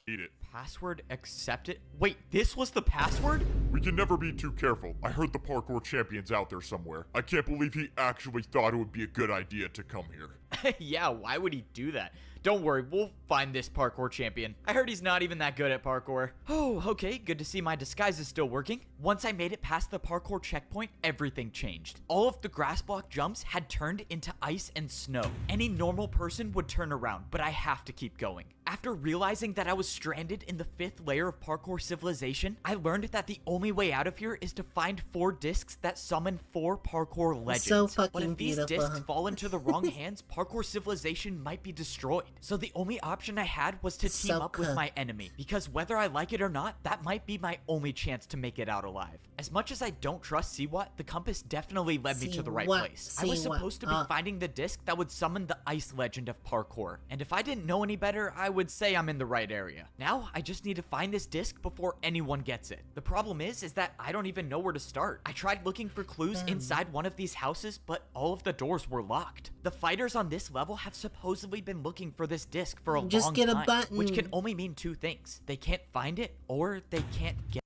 it. Password accepted? Wait, this was the password? We can never be too careful. I heard the parkour champion's out there somewhere. I can't believe he actually thought it would be a good idea to come here. Yeah, why would he do that? Don't worry, we'll find this parkour champion. I heard he's not even that good at parkour. Oh, okay, good to see my disguise is still working. Once I made it past the parkour checkpoint, everything changed. All of the grass block jumps had turned into ice and snow. Any normal person would turn around, but I have to keep going. After realizing that I was stranded in the 5th layer of Parkour Civilization, I learned that the only way out of here is to find 4 discs that summon 4 parkour legends. So fucking but if these beautiful. discs fall into the wrong hands, Parkour Civilization might be destroyed. So the only option I had was to team So up with cooked. my enemy, because whether I like it or not, that might be my only chance to make it out alive. As much as I don't trust Siwat, the compass definitely led me to the right Siwat, place. I was Siwat, supposed to be finding the disc that would summon the ice legend of parkour, and if I didn't know any better, I would say I'm in the right area. Now, I just need to find this disc before anyone gets it. The problem is that I don't even know where to start. I tried looking for clues inside one of these houses, but all of the doors were locked. The fighters on this level have supposedly been looking for this disc for a Just long get a time, button. which can only mean 2 things. They can't find it, or they can't get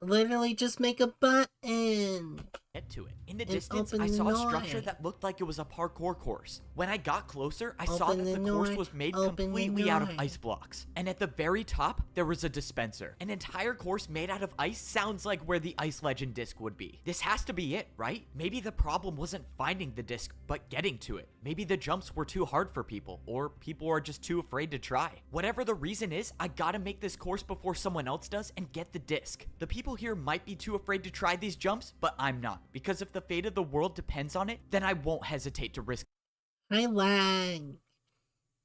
Literally just make a button. to it. In the And distance, open I the saw a door. structure that looked like it was a parkour course. When I got closer, I saw Open that the the course door. was made Open the completely out of door. ice blocks. And at the very top, there was a dispenser. An entire course made out of ice sounds like where the Ice Legend disc would be. This has to be it, right? Maybe the problem wasn't finding the disc, but getting to it. Maybe the jumps were too hard for people, or people are just too afraid to try. Whatever the reason is, I gotta make this course before someone else does and get the disc. The people here might be too afraid to try these jumps, but I'm not, because if the fate of the world depends on it, then I won't hesitate to risk. Hi, lag.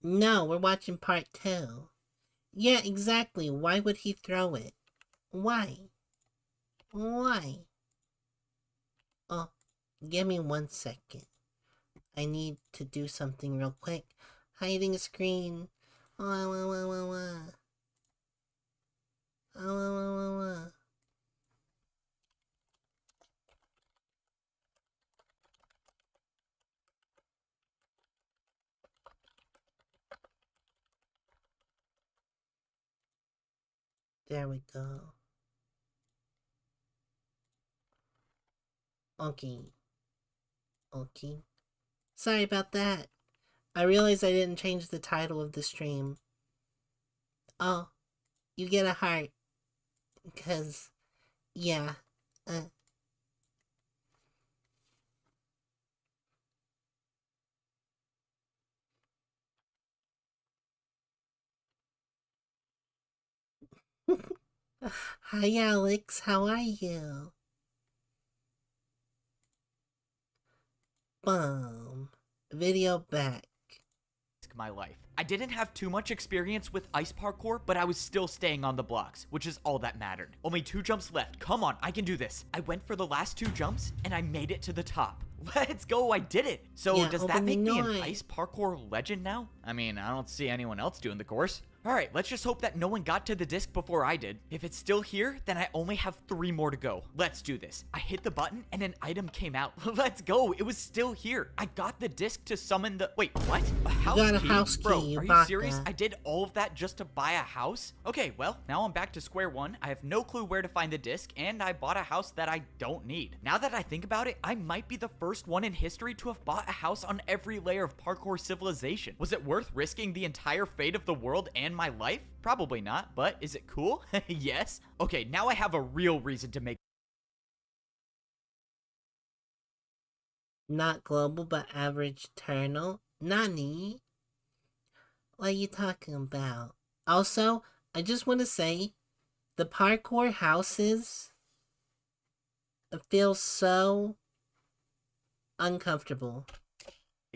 No, we're watching part 2. Yeah, exactly. Why would he throw it? Why? Why? Oh, give me 1 second. I need to do something real quick. Hiding screen. Oh. There we go. Okay. Okay. Sorry about that. I realized I didn't change the title of the stream. Oh, you get a heart. Because, yeah. Hi, Alex. How are you? Boom. Video back. My life. I didn't have too much experience with ice parkour, but I was still staying on the blocks, which is all that mattered. Only 2 jumps left. Come on, I can do this. I went for the last 2 jumps, and I made it to the top. Let's go, I did it. So Yeah, does that open make the me an door. ice parkour legend now? I mean, I don't see anyone else doing the course. Alright, let's just hope that no one got to the disc before I did. If it's still here, then I only have 3 more to go. Let's do this. I hit the button and an item came out. Let's go, it was still here. I got the disc to summon the— wait, what? A house got a key? house Bro, key, you are you bought serious? that. I did all of that just to buy a house? Okay, well, now I'm back to square one. I have no clue where to find the disc, and I bought a house that I don't need. Now that I think about it, I might be the first one in history to have bought a house on every layer of Parkour Civilization. Was it worth risking the entire fate of the world and my life? Probably not, but is it cool? Yes. Okay, now I have a real reason to make— Not global, but average eternal. Nani? What are you talking about? Also, I just want to say, the parkour houses feel so uncomfortable.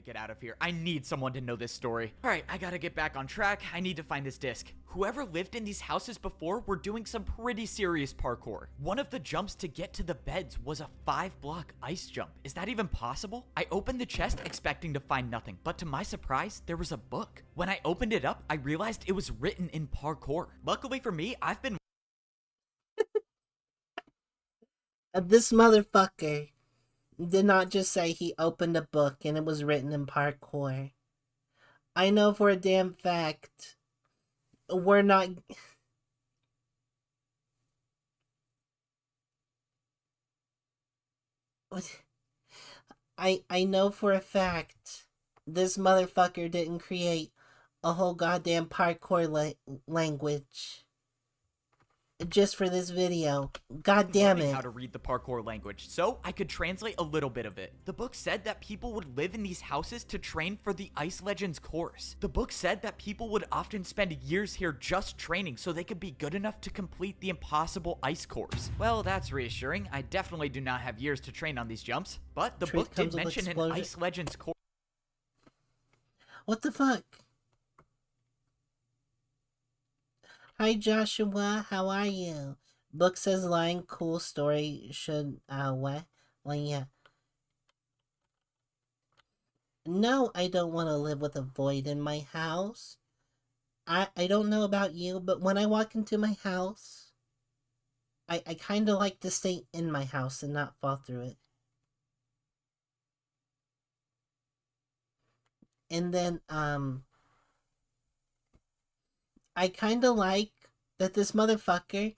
get out of here. I need someone to know this story. All right, I gotta get back on track. I need to find this disc. Whoever lived in these houses before were doing some pretty serious parkour. One of the jumps to get to the beds was a 5-block ice jump. Is that even possible? I opened the chest expecting to find nothing, but to my surprise, there was a book. When I opened it up, I realized it was written in parkour. Luckily for me, I've been— This motherfucker did not just say he opened a book and it was written in parkour. I know for a damn fact we're not... I know for a fact this motherfucker didn't create a whole goddamn parkour language just for this video. God damn learning it. how to read the parkour language, so I could translate a little bit of it. The book said that people would live in these houses to train for the Ice Legends course. The book said that people would often spend years here just training so they could be good enough to complete the impossible ice course. Well, that's reassuring. I definitely do not have years to train on these jumps, but the book did mention an Ice Legends course. What the fuck? Hi Joshua, how are you? Book says lying cool story should, what? Well, yeah. No, I don't want to live with a void in my house. I don't know about you, but when I walk into my house, I kind of like to stay in my house and not fall through it. And then, I kind of like that this motherfucker,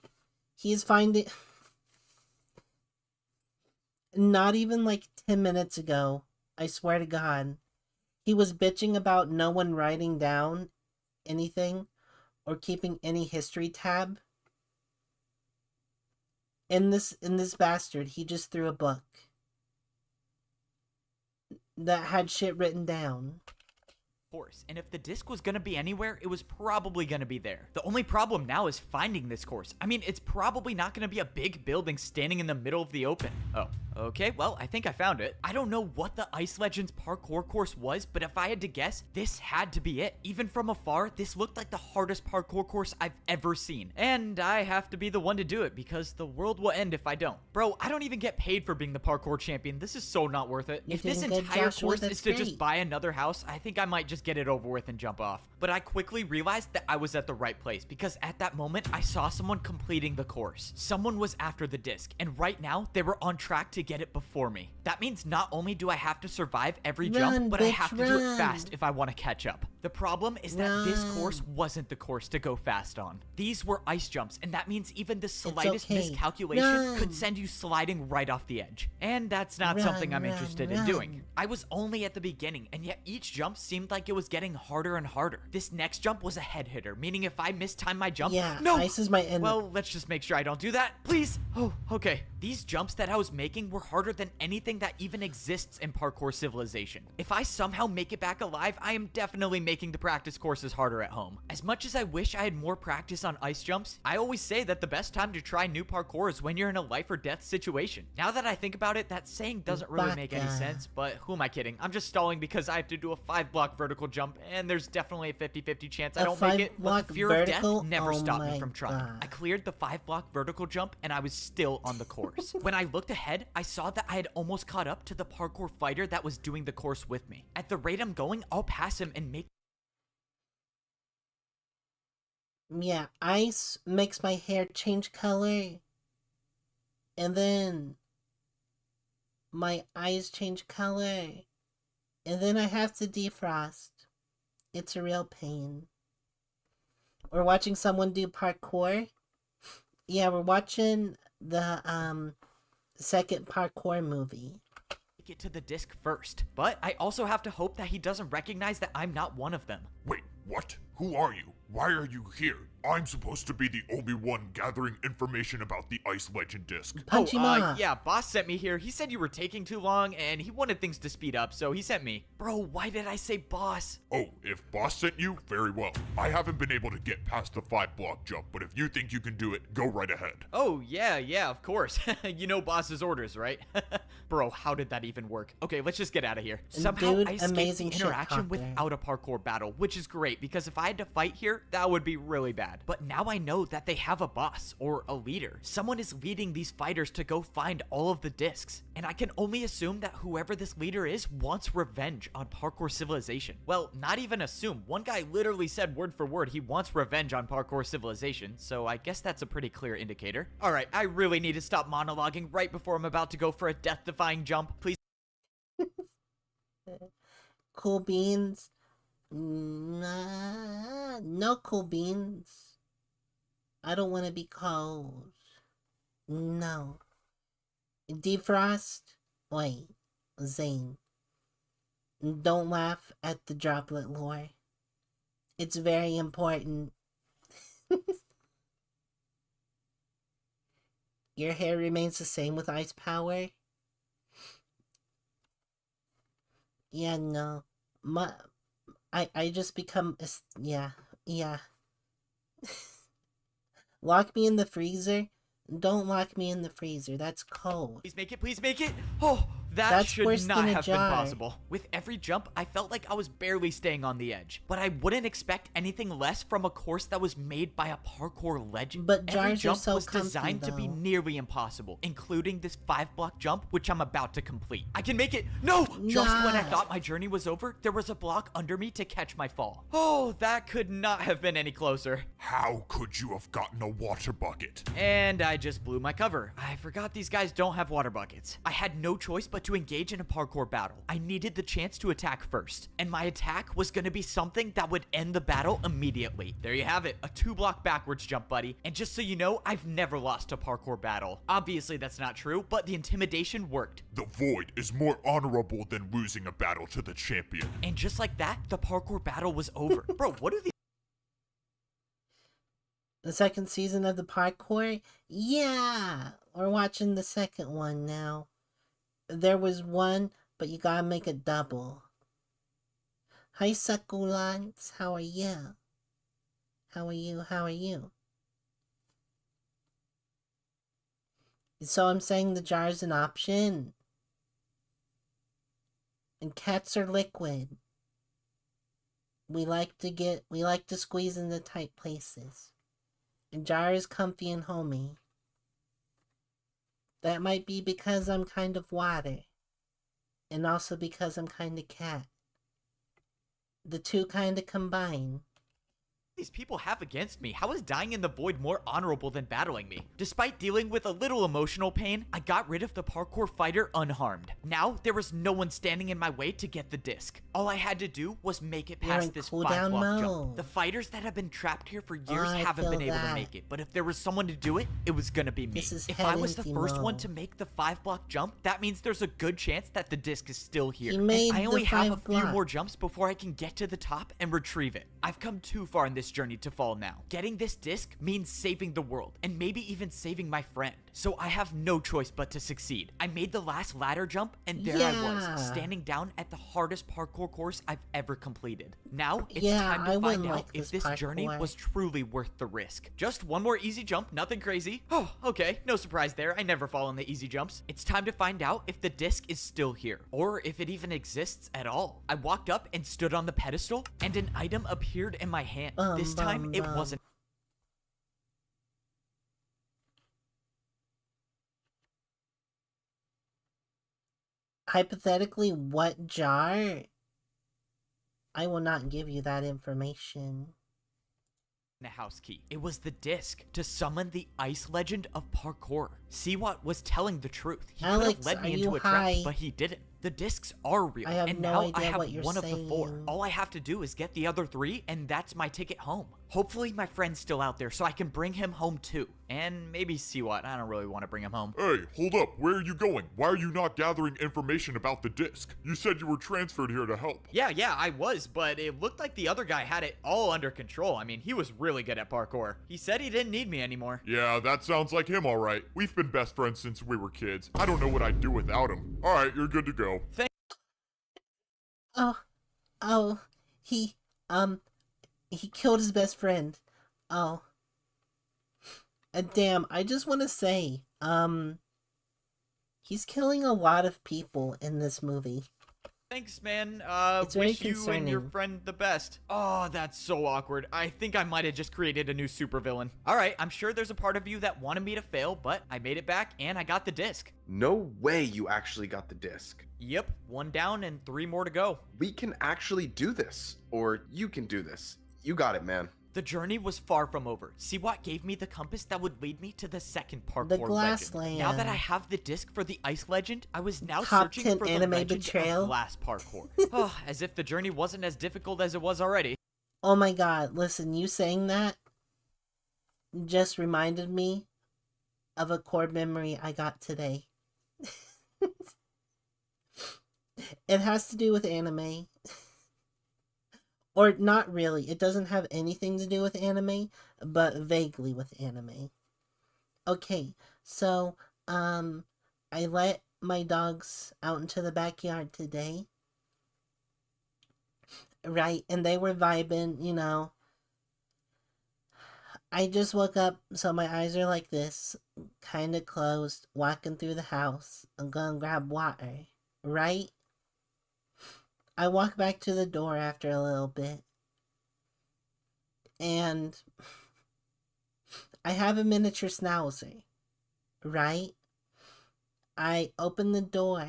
he's finding... Not even like 10 minutes ago, I swear to God, he was bitching about no one writing down anything or keeping any history tab. In this bastard, he just threw a book that had shit written down. Course, and if the disc was gonna be anywhere, it was probably gonna be there. The only problem now is finding this course. I mean, it's probably not gonna be a big building standing in the middle of the open. Oh, okay, well, I think I found it. I don't know what the Ice Legends parkour course was, but if I had to guess, this had to be it. Even from afar, this looked like the hardest parkour course I've ever seen. And I have to be the one to do it because the world will end if I don't. Bro, I don't even get paid for being the parkour champion. This is so not worth it. If this entire course is to just buy another house, I think I might just get it over with and jump off. But I quickly realized that I was at the right place because at that moment I saw someone completing the course. Someone was after the disc, and right now they were on track to get it before me. That means not only do I have to survive every jump, but I have to do it fast if I want to catch up. The problem is that this course wasn't the course to go fast on. These were ice jumps, and that means even the slightest miscalculation could send you sliding right off the edge. And that's not something I'm interested in doing. I was only at the beginning, and yet each jump seemed like it was getting harder and harder. This next jump was a head hitter, meaning if I mistimed my jump, ice is my end. Well, let's just make sure I don't do that, please. Oh, okay. These jumps that I was making were harder than anything that even exists in Parkour Civilization. If I somehow make it back alive, I am definitely making the practice courses harder at home. As much as I wish I had more practice on ice jumps, I always say that the best time to try new parkour is when you're in a life or death situation. Now that I think about it, that saying doesn't really make any sense, but who am I kidding? I'm just stalling because I have to do a 5-block vertical jump, and there's definitely a 50-50 chance I don't make it, but the fear of death never stopped me from trying. I cleared the 5-block vertical jump, and I was still on the course. When I looked ahead, I saw that I had almost caught up to the parkour fighter that was doing the course with me. At the rate I'm going, I'll pass him and make... Yeah, ice makes my hair change color. And then my eyes change color. And then I have to defrost. It's a real pain. We're watching someone do parkour. Yeah, we're watching the second parkour movie. Get to the disc first, but I also have to hope that he doesn't recognize that I'm not one of them. Wait, what? Who are you? Why are you here? I'm supposed to be the only one gathering information about the Ice Legend disc. Punch him off. Yeah, boss sent me here. He said you were taking too long and he wanted things to speed up, so he sent me. Bro, why did I say boss? Oh, if boss sent you, very well. I haven't been able to get past the 5-block jump, but if you think you can do it, go right ahead. Oh, yeah, of course. You know boss's orders, right? Bro, how did that even work? Okay, let's just get out of here. Somehow I escaped the interaction without a parkour battle, which is great because if I had to fight here, that would be really bad. But now I know that they have a boss or a leader. Someone is leading these fighters to go find all of the discs. And I can only assume that whoever this leader is wants revenge on Parkour Civilization. Well, not even assume. One guy literally said word for word he wants revenge on Parkour Civilization, so I guess that's a pretty clear indicator. Alright, I really need to stop monologuing right before I'm about to go for a death-defying jump. Please. Cool beans. Nah, no cool beans. I don't want to be cold. No. Defrost? Wait. Zane. Don't laugh at the droplet lore. It's very important. Your hair remains the same with ice power? Yeah, no. I just become... Yeah. Lock me in the freezer? Don't lock me in the freezer. That's cold. Please make it. Oh, that That's should worse not than a have been jar. possible. With every jump, I felt like I was barely staying on the edge. But I wouldn't expect anything less from a course that was made by a parkour legend. But Every jars are jump so was comfy, designed to be though. nearly impossible, including this 5-block jump, which I'm about to complete. I can make it. No! Just when I Nah. thought my journey was over, there was a block under me to catch my fall. Oh, that could not have been any closer. How could you have gotten a water bucket? And I just blew my cover. I forgot these guys don't have water buckets. I had no choice but to engage in a parkour battle. I needed the chance to attack first, and my attack was going to be something that would end the battle immediately. There you have it, a 2-block backwards jump, buddy. And just so you know, I've never lost a parkour battle. Obviously that's not true, but the intimidation worked. The void is more honorable than losing a battle to the champion. And just like that, the parkour battle was over. Bro, what are these? The second season of the parkour? Yeah! We're watching the second one now. There was one, but you gotta make it double. Hi, succulents. How are you? How are you? So I'm saying the jar's an option. And cats are liquid. We like to squeeze into tight places. And jar is comfy and homey. That might be because I'm kind of water. And also because I'm kind of cat. The two kind of combine. These people have against me? How is dying in the void more honorable than battling me? Despite dealing with a little emotional pain, I got rid of the parkour fighter unharmed. Now, there was no one standing in my way to get the disc. All I had to do was make it You're in past this cooldown 5-block jump. mode. The fighters that have been trapped here for years I haven't feel been able to that. make it, but if there was someone to do it, it was gonna be me. This is If I was the head first one empty to mode. make the 5-block jump, that means there's a good chance that the disc is still here. He And made I the only have a 5 few more blocks. jumps before I can get to the top and retrieve it. I've come too far in this journey to fall now. Getting this disc means saving the world, and maybe even saving my friend. So I have no choice but to succeed. I made the last ladder jump, and there I Yeah. was, standing down at the hardest parkour course I've ever completed. Now, it's Yeah, time I to wouldn't find out like if this this journey parkour. was truly worth the risk. Just one more easy jump, nothing crazy. Oh, okay, no surprise there. I never fall on the easy jumps. It's time to find out if the disc is still here, or if it even exists at all. I walked up and stood on the pedestal, and an item appeared in my hand. This time, it wasn't. Hypothetically, what jar? I will not give you that information. A house key. It was the disc to summon the ice legend of parkour. Siwat was telling the truth. He could Alex, have led are me you into a trap, high? but he didn't. The discs are real, I have and no now I idea have what you're one of the 4. saying. All I have to do is get the other 3, and that's my ticket home. Hopefully my friend's still out there so I can bring him home too. And maybe Siwat. I don't really want to bring him home. Hey, hold up. Where are you going? Why are you not gathering information about the disc? You said you were transferred here to help. Yeah, I was, but it looked like the other guy had it all under control. I mean, he was really good at parkour. He said he didn't need me anymore. Yeah, that sounds like him, all right. We've been best friends since we were kids. I don't know what I'd do without him. All right, you're good to go. He killed his best friend. Oh. And damn, I just want to say, he's killing a lot of people in this movie. Thanks, man. It's very Wish you and your concerning. friend the best. Oh, that's so awkward. I think I might have just created a new supervillain. All right, I'm sure there's a part of you that wanted me to fail, but I made it back and I got the disc. No way you actually got the disc. Yep, 1 down and 3 more to go. We can actually do this. Or you can do this. You got it, man. The journey was far from over. Siwat gave me the compass that would lead me to the second parkour The glass legend. Now that land. I have the disc for the ice legend, I was now Top searching 10 for the anime legend betrayal. of glass parkour. Oh, as if the journey wasn't as difficult as it was already. Oh my god, listen, you saying that just reminded me of a core memory I got today. It has to do with anime. Or not really. It doesn't have anything to do with anime, but vaguely with anime. Okay, so, I let my dogs out into the backyard today. Right, and they were vibing, you know. I just woke up, so my eyes are like this, kind of closed, walking through the house. I'm gonna grab water, right? I walk back to the door after a little bit, and I have a miniature schnauzer, right? I open the door.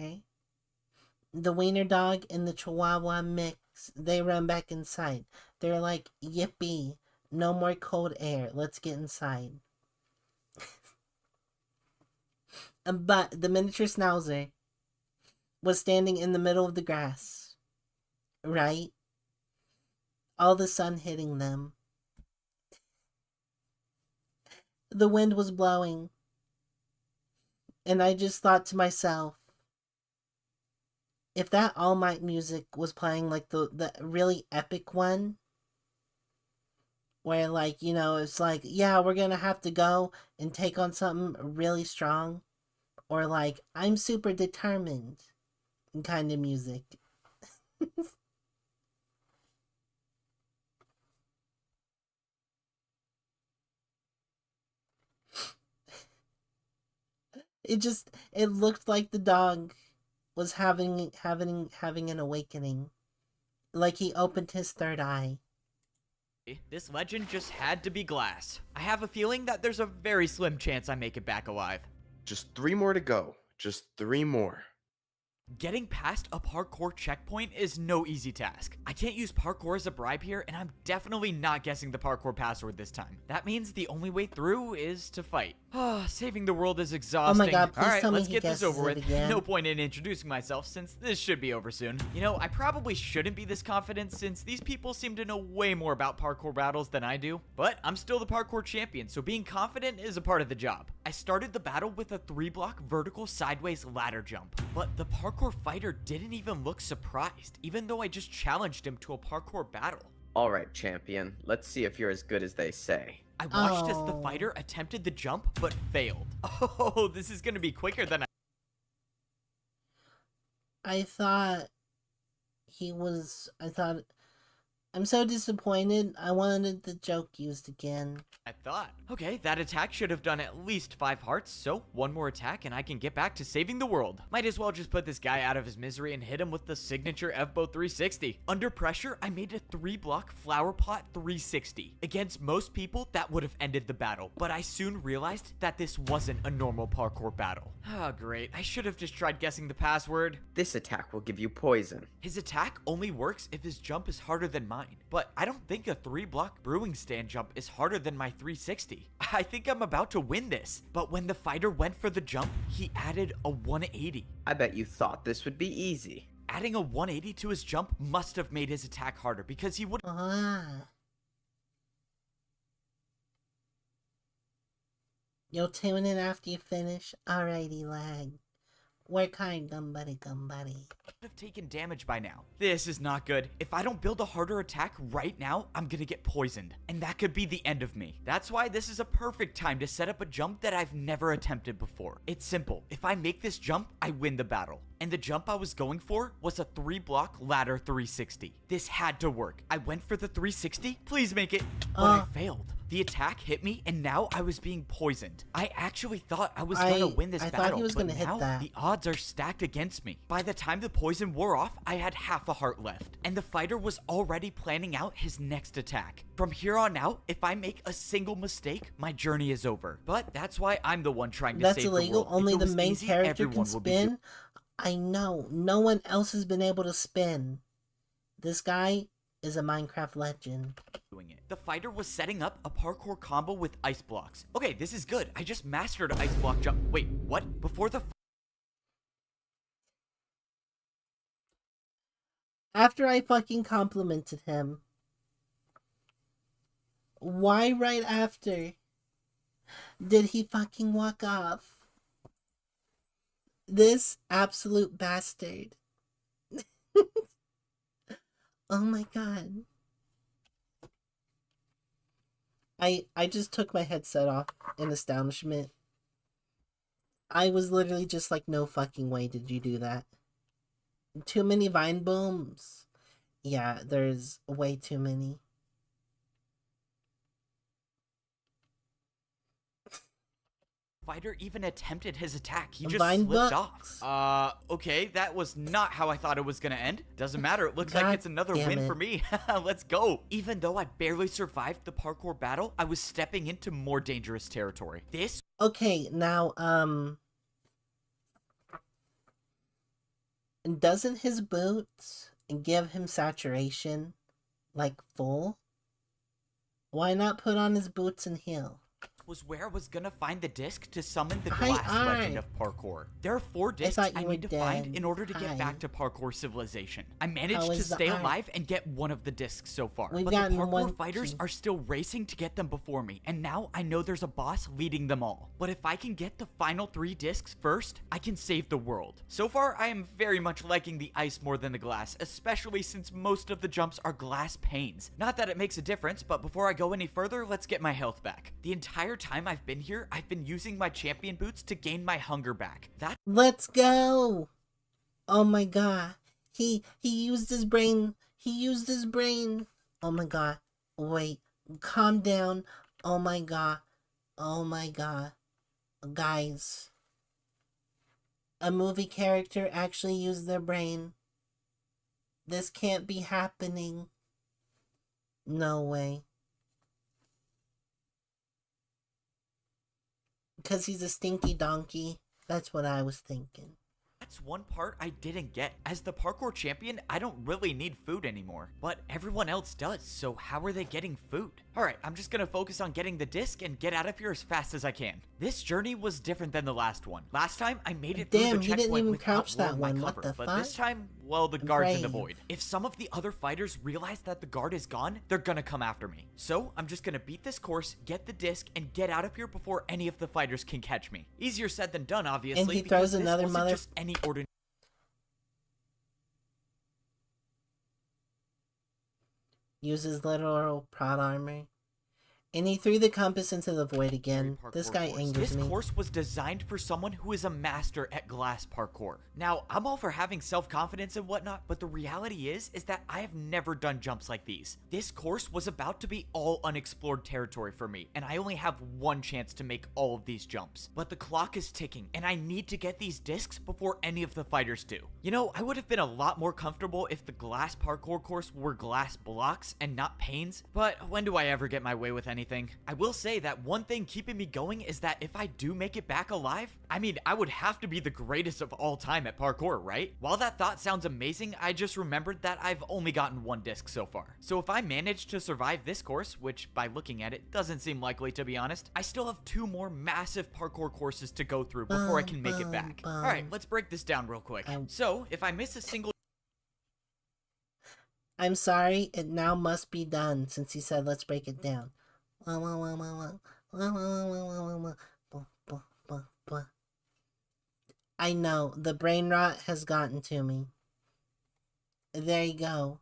The wiener dog and the chihuahua mix. They run back inside. They're like, yippee, no more cold air. Let's get inside. But the miniature schnauzer was standing in the middle of the grass, right? All the sun hitting them. The wind was blowing. And I just thought to myself, if that All Might music was playing, like the really epic one, where, like, you know, it's like, yeah, we're gonna have to go and take on something really strong, or like, I'm super determined kind of music. It looked like the dog was having an awakening, like he opened his third eye. This legend just had to be glass. I have a feeling that there's a very slim chance I make it back alive. Just 3 more to go. Just 3 more. Getting past a parkour checkpoint is no easy task. I can't use parkour as a bribe here, and I'm definitely not guessing the parkour password this time. That means the only way through is to fight. Saving the world is exhausting. Oh my god, please Alright, tell me let's he get this over guesses it with. again. No point in introducing myself since this should be over soon. You know, I probably shouldn't be this confident since these people seem to know way more about parkour battles than I do, but I'm still the parkour champion, so being confident is a part of the job. I started the battle with a 3-block vertical sideways ladder jump, but the parkour fighter didn't even look surprised, even though I just challenged him to a parkour battle. Alright, champion. Let's see if you're as good as they say. I watched as the Oh. fighter attempted the jump, but failed. Oh, this is gonna be quicker than I thought I'm so disappointed. I wanted the joke used again. I thought. Okay, that attack should have done at least 5 hearts, so one more attack and I can get back to saving the world. Might as well just put this guy out of his misery and hit him with the signature F-Bow 360. Under pressure, I made a 3-block flower pot 360. Against most people, that would have ended the battle, but I soon realized that this wasn't a normal parkour battle. Oh, great. I should have just tried guessing the password. This attack will give you poison. His attack only works if his jump is harder than mine, but I don't think a 3-block brewing stand jump is harder than my 360. I think I'm about to win this, but when the fighter went for the jump, he added a 180. I bet you thought this would be easy. Adding a 180 to his jump must have made his attack harder because he would. You'll tune in after you finish? Alrighty, lag. Work hard, gumbuddy. have taken damage by now. This is not good. If I don't build a harder attack right now, I'm gonna get poisoned, and that could be the end of me. That's why this is a perfect time to set up a jump that I've never attempted before. It's simple. If I make this jump, I win the battle. And the jump I was going for was a 3-block ladder 360. This had to work. I went for the 360. Please make it. But I failed. The attack hit me, and now I was being poisoned. I actually thought I was gonna win this I battle, thought he was but gonna hit now that. the odds are stacked against me. By the time the poison wore off, I had half a heart left, and the fighter was already planning out his next attack. From here on out, if I make a single mistake, my journey is over. But that's why I'm the one trying to That's save illegal. the world. Only If it the was main easy, character everyone can would be spin. I know. No one else has been able to spin. This guy is a Minecraft legend. doing it. The fighter was setting up a parkour combo with ice blocks. Okay, this is good. I just mastered ice block jump. Wait, what? Before the After I fucking complimented him, why right after did he fucking walk off? This absolute bastard. Oh my god. I just took my headset off in astonishment. I was literally just like, no fucking way did you do that. Too many vine booms. Yeah, there's way too many. Fighter even attempted his attack. He just Vine slipped books. off. Okay, that was not how I thought it was gonna end. Doesn't matter, it looks God like it's another damn win it. for me. Let's go. Even though I barely survived the parkour battle, I was stepping into more dangerous territory. This Okay, now, doesn't his boots give him saturation, like, full? Why not put on his boots and heal? was where I was gonna find the disc to summon the Hi, glass hi. legend of parkour. There are 4 discs thought I you were need to find dead. in order to Hi. get back to Parkour Civilization. I managed How to is the stay eye? alive and get one of the discs so far. We've But the gotten parkour one- fighters are still racing to get them before me, and now I know there's a boss leading them all. But if I can get the final 3 discs first, I can save the world. So far, I am very much liking the ice more than the glass, especially since most of the jumps are glass panes. Not that it makes a difference, but before I go any further, let's get my health back. The entire time I've been here, I've been using my champion boots to gain my hunger back. That Let's go! Oh my god. He used his brain. He used his brain. Oh my god. Wait. Calm down. Oh my god. Oh my god. Guys. A movie character actually used their brain. This can't be happening. No way. Because he's a stinky donkey. That's what I was thinking. That's one part I didn't get. As the parkour champion, I don't really need food anymore, but everyone else does, so how are they getting food? Alright, I'm just gonna focus on getting the disc and get out of here as fast as I can. This journey was different than the last one. Last time, I made it through Damn, the he didn't checkpoint even without crouch that blowing my one. What cover, the but this fuck? time, well, the guard's in the Brave. void. If some of the other fighters realize that the guard is gone, they're gonna come after me. So, I'm just gonna beat this course, get the disc, and get out of here before any of the fighters can catch me. Easier said than done, obviously, And he because throws this another wasn't mother- just any ordinary Uses literal prod armor. And he threw the compass into the void again. This parkour guy course. angers This me. course was designed for someone who is a master at glass parkour. Now, I'm all for having self-confidence and whatnot, but the reality is that I have never done jumps like these. This course was about to be all unexplored territory for me, and I only have one chance to make all of these jumps. But the clock is ticking, and I need to get these discs before any of the fighters do. You know, I would have been a lot more comfortable if the glass parkour course were glass blocks and not panes, but when do I ever get my way with anything? I will say that one thing keeping me going is that if I do make it back alive, I mean, I would have to be the greatest of all time at parkour, right? While that thought sounds amazing, I just remembered that I've only gotten one disc so far. So if I manage to survive this course, which by looking at it doesn't seem likely to be honest, I still have 2 more massive parkour courses to go through before I can make it back. Alright, let's break this down real quick. So, if I miss a single I'm sorry, it now must be done since he said let's break it down. I know, the brain rot has gotten to me. There you go.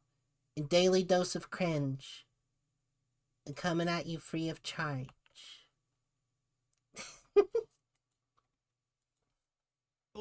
A daily dose of cringe. Coming at you free of charge.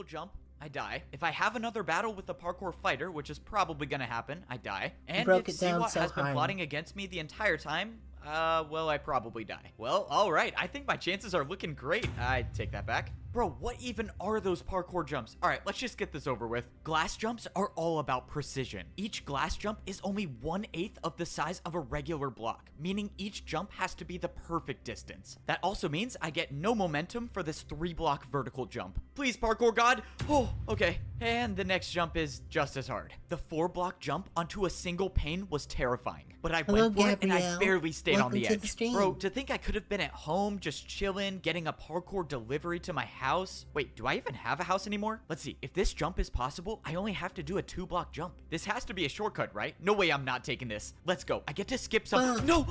jump, I die. If I have another battle with the parkour fighter, which is probably gonna happen, I die. And broke if it down Siwa so has been hard. plotting against me the entire time, well, I probably die. Well, alright, I think my chances are looking great. I take that back. Bro, what even are those parkour jumps? Alright, let's just get this over with. Glass jumps are all about precision. Each glass jump is only 1/8 of the size of a regular block, meaning each jump has to be the perfect distance. That also means I get no momentum for this 3-block vertical jump. Please, parkour god! Oh, okay. And the next jump is just as hard. The 4-block jump onto a single pane was terrifying, but I Hello, went for it and I Gabrielle. barely stayed on Welcome the to the edge. stream. Bro, to think I could have been at home just chilling, getting a parkour delivery to my house. Wait, do I even have a house anymore? Let's see. If this jump is possible, I only have to do a 2-block jump. This has to be a shortcut, right? No way I'm not taking this. Let's go. I get to skip some. No!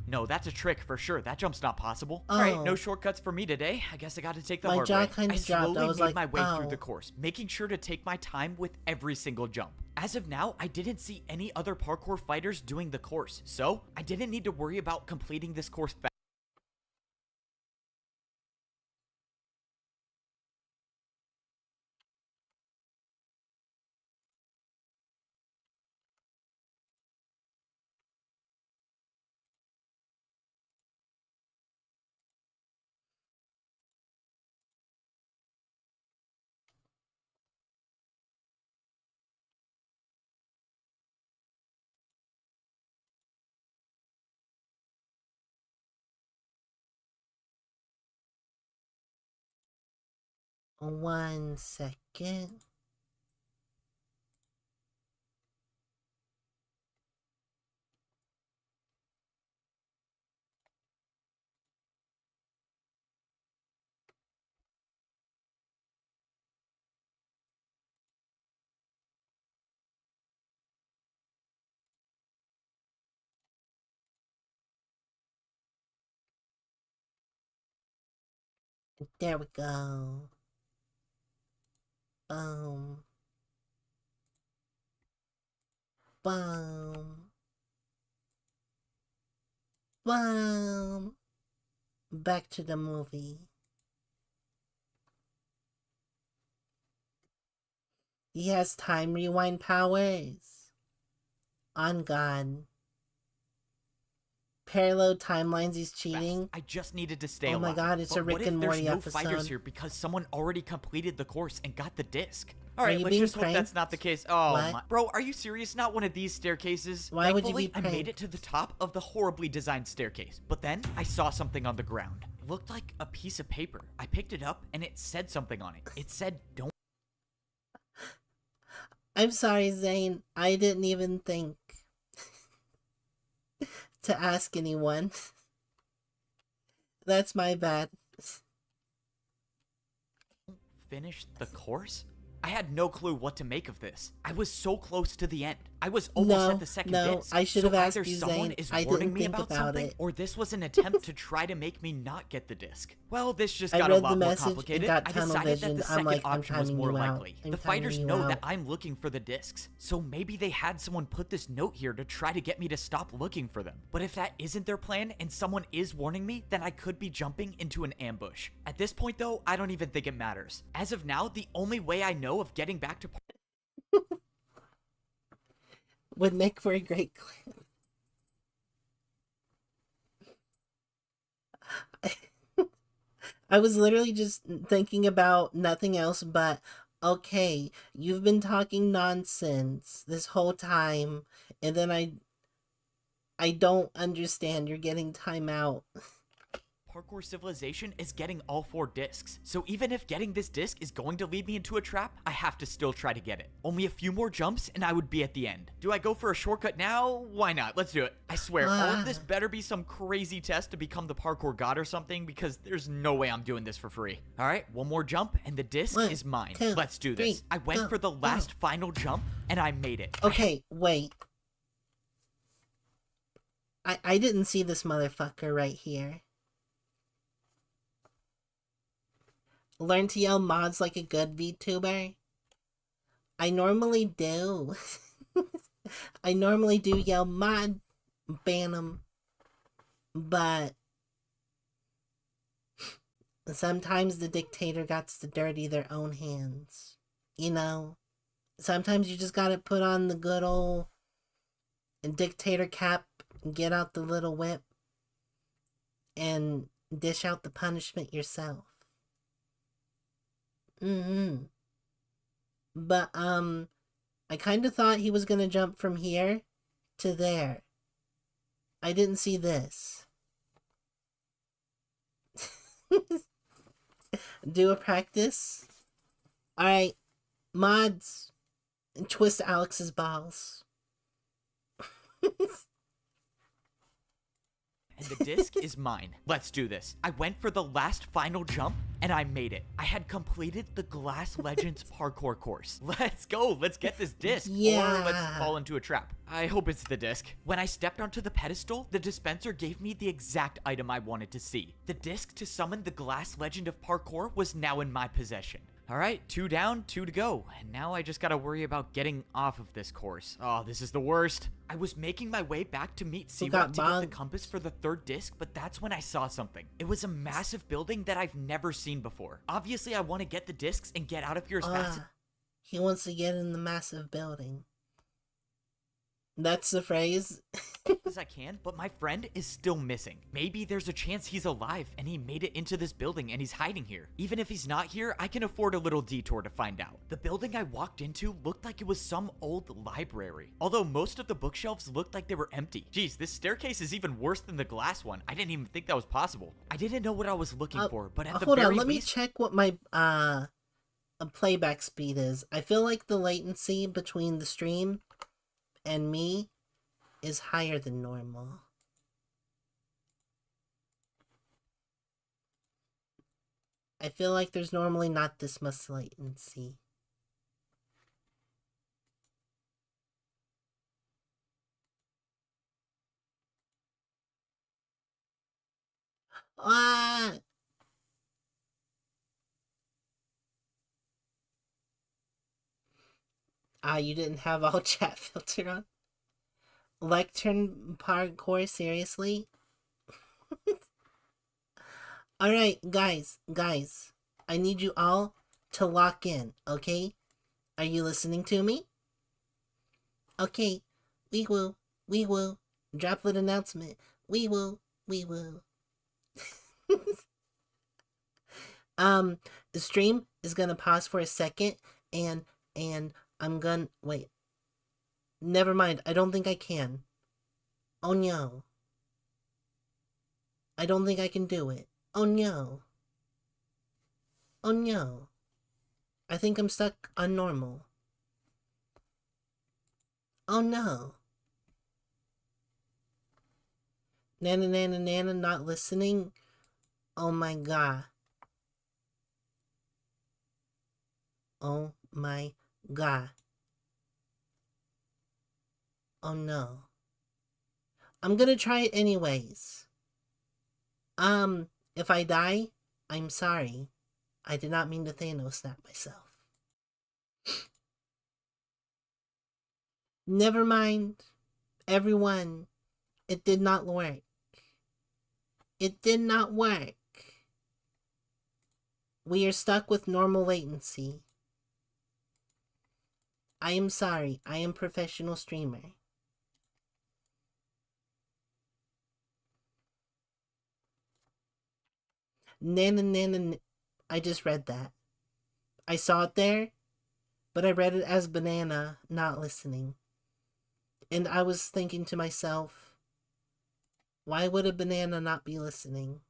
No, that's a trick for sure. That jump's not possible. Oh. Alright, no shortcuts for me today. I guess I gotta take the My hard jaw way. kinda I dropped. slowly I was made like, my way through oh. the course, making sure to take my time with every single jump. As of now, I didn't see any other parkour fighters doing the course, so I didn't need to worry about completing this course fast. One second. There we go. Boom. Boom. Boom. Back to the movie. He has time rewind powers. On God. Parallel timelines, he's cheating. I just needed to stay Oh alive. my God, it's But a Rick what if and there's Morty no episode. fighters here because someone already completed the course and got the disc? Are Alright, you let's being just hope that's not the case. Oh What? my. Bro, are you serious? Not one of these staircases? Why would you be Thankfully, I made pranked? it to the top of the horribly designed staircase. But then, I saw something on the ground. It looked like a piece of paper. I picked it up and it said something on it. It said, don't. I'm sorry, Zane. I didn't even think to ask anyone. That's my bad. Finish the course? I had no clue what to make of this. I was so close to the end. I was almost at the second disc. I should have so asked either you, someone Zane. is I warning didn't me think about about something, it. or this was an attempt to try to make me not get the disc. Well, this just I got a read the lot more message and complicated. got I tunnel decided vision. that the I'm second like, I'm option was timing more you out. likely. I'm The fighters timing you know that out. I'm looking for the discs, so maybe they had someone put this note here to try to get me to stop looking for them. But if that isn't their plan and someone is warning me, then I could be jumping into an ambush. At this point though, I don't even think it matters. As of now, the only way I know of getting back to Would make for a great clip. I was literally just thinking about nothing else but, okay, you've been talking nonsense this whole time, and then I don't understand. You're getting time out. Parkour Civilization is getting all 4 discs, so even if getting this disc is going to lead me into a trap, I have to still try to get it. Only a few more jumps and I would be at the end. Do I go for a shortcut now? Why not? Let's do it. I swear, all of this better be some crazy test to become the parkour god or something, because there's no way I'm doing this for free. Alright, one more jump and the disc 1, is mine. 2, Let's do 3, this. I went go, for the go. last final jump and I made it. Okay, wait. I didn't see this motherfucker right here. Learn to yell mods like a good VTuber? I normally do. I normally do yell mod, ban 'em. But sometimes the dictator gots to dirty their own hands. You know? Sometimes you just gotta put on the good old dictator cap and get out the little whip and dish out the punishment yourself. But, I kind of thought he was gonna jump from here to there. I didn't see this. Do a practice? Alright, mods, twist Alex's balls. the disc is mine. Let's do this. I went for the last final jump, and I made it. I had completed the Glass Legends parkour course. Let's go. Let's get this disc. Yeah. Or let's fall into a trap. I hope it's the disc. When I stepped onto the pedestal, the dispenser gave me the exact item I wanted to see. The disc to summon the Glass Legend of Parkour was now in my possession. Alright, 2 down, 2 to go. And now I just gotta worry about getting off of this course. Oh, this is the worst. I was making my way back to meet Searock to get the compass for the 3rd disc, but that's when I saw something. It was a massive building that I've never seen before. Obviously, I want to get the discs and get out of here as fast He wants to get in the massive building. That's the phrase. as I can, but my friend is still missing. Maybe there's a chance he's alive and he made it into this building and he's hiding here. Even if he's not here, I can afford a little detour to find out. The building I walked into looked like it was some old library, although most of the bookshelves looked like they were empty. Geez, this staircase is even worse than the glass one. I didn't even think that was possible. I didn't know what I was looking for, but at the hold very on, let me least... check what my playback speed is. I feel like the latency between the stream and me is higher than normal. I feel like there's normally not this much latency. You didn't have all chat filtered on? Lectern parkour, seriously? Alright, guys, I need you all to lock in, okay? Are you listening to me? Okay, we will. Droplet announcement. We will. The stream is gonna pause for a second, and I'm gonna, wait. Never mind, I don't think I can. Oh no. I don't think I can do it. Oh no. Oh no. I think I'm stuck on normal. Oh no. Nana, not listening? Oh my god. Oh my god. Oh no. I'm gonna try it anyways. If I die, I'm sorry. I did not mean to Thanos that myself. Never mind. Everyone, it did not work. It did not work. We are stuck with normal latency. I am sorry. I am professional streamer. Nana, I just read that. I saw it there, but I read it as banana, not listening. And I was thinking to myself, why would a banana not be listening?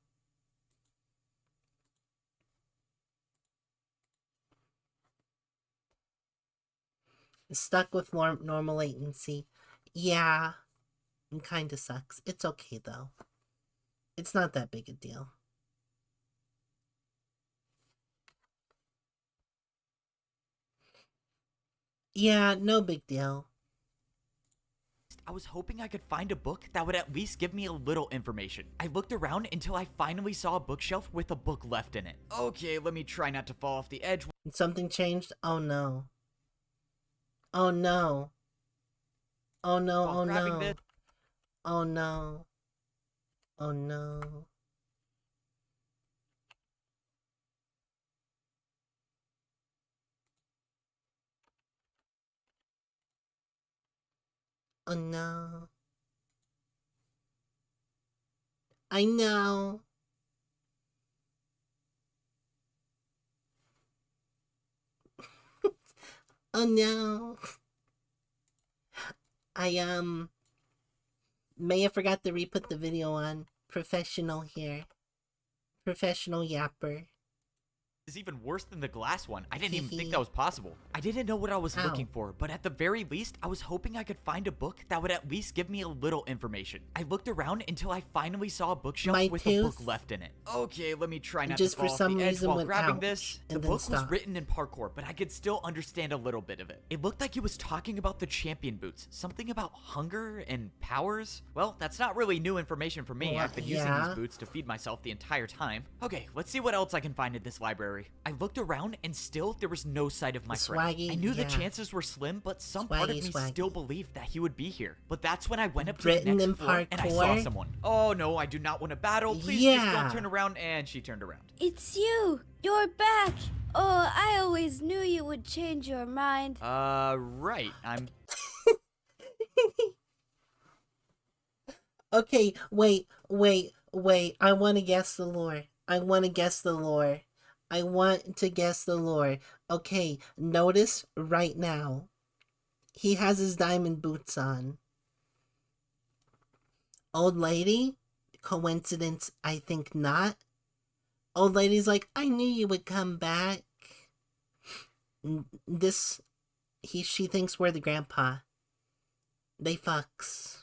Stuck with normal latency. Yeah, it kinda sucks. It's okay though. It's not that big a deal. Yeah, no big deal. I was hoping I could find a book that would at least give me a little information. I looked around until I finally saw a bookshelf with a book left in it. Okay, let me try not to fall off the edge. Something changed? Oh no. Oh no. Oh no, oh no. Oh no. Oh no. Oh no. I know. Oh no. I may have forgot to re-put the video on. Professional here. Professional yapper. is even worse than the glass one. I didn't even think that was possible. I didn't know what I was looking for, but at the very least, I was hoping I could find a book that would at least give me a little information. I looked around until I finally saw a bookshelf with a book left in it. Okay, let me try not to fall off the edge while grabbing this. The book was written in parkour, but I could still understand a little bit of it. It looked like it was talking about the champion boots, something about hunger and powers. Well, that's not really new information for me. I've been using these boots to feed myself the entire time. Okay, let's see what else I can find in this library. I looked around and still there was no sight of my friend. I knew the chances were slim, but some part of me still believed that he would be here. But that's when I went up to the next floor and I saw someone. Oh no, I do not want to battle. Please just don't turn around. And she turned around. It's you. You're back. Oh, I always knew you would change your mind. Right. I'm... Okay, wait. I want to guess the lore. I want to guess the lore. Okay, notice right now. He has his diamond boots on. Old lady? Coincidence? I think not. Old lady's like, I knew you would come back. She thinks we're the grandpa. They fucks.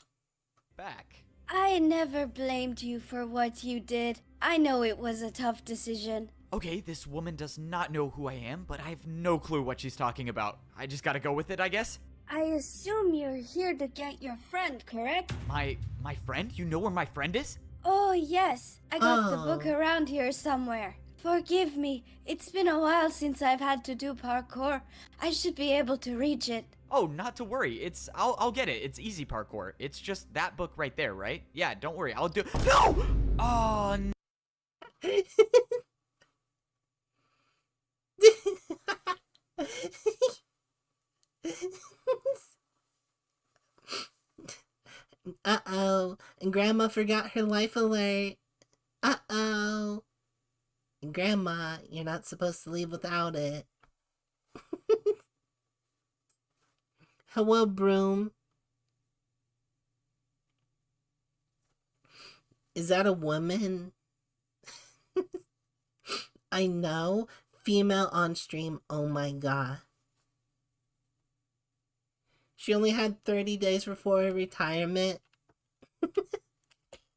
Back. I never blamed you for what you did. I know it was a tough decision. Okay, this woman does not know who I am, but I have no clue what she's talking about. I just gotta go with it, I guess? I assume you're here to get your friend, correct? My friend? You know where my friend is? Oh, yes. I got the book around here somewhere. Forgive me. It's been a while since I've had to do parkour. I should be able to reach it. Oh, not to worry. I'll get it. It's easy parkour. It's just that book right there, right? Yeah, don't worry. I'll do. No! Oh, no. Uh-oh. And Grandma forgot her life alert. Uh-oh. Grandma, you're not supposed to leave without it. Hello, broom. Is that a woman? I know. Female on stream. Oh my god. She only had 30 days before her retirement.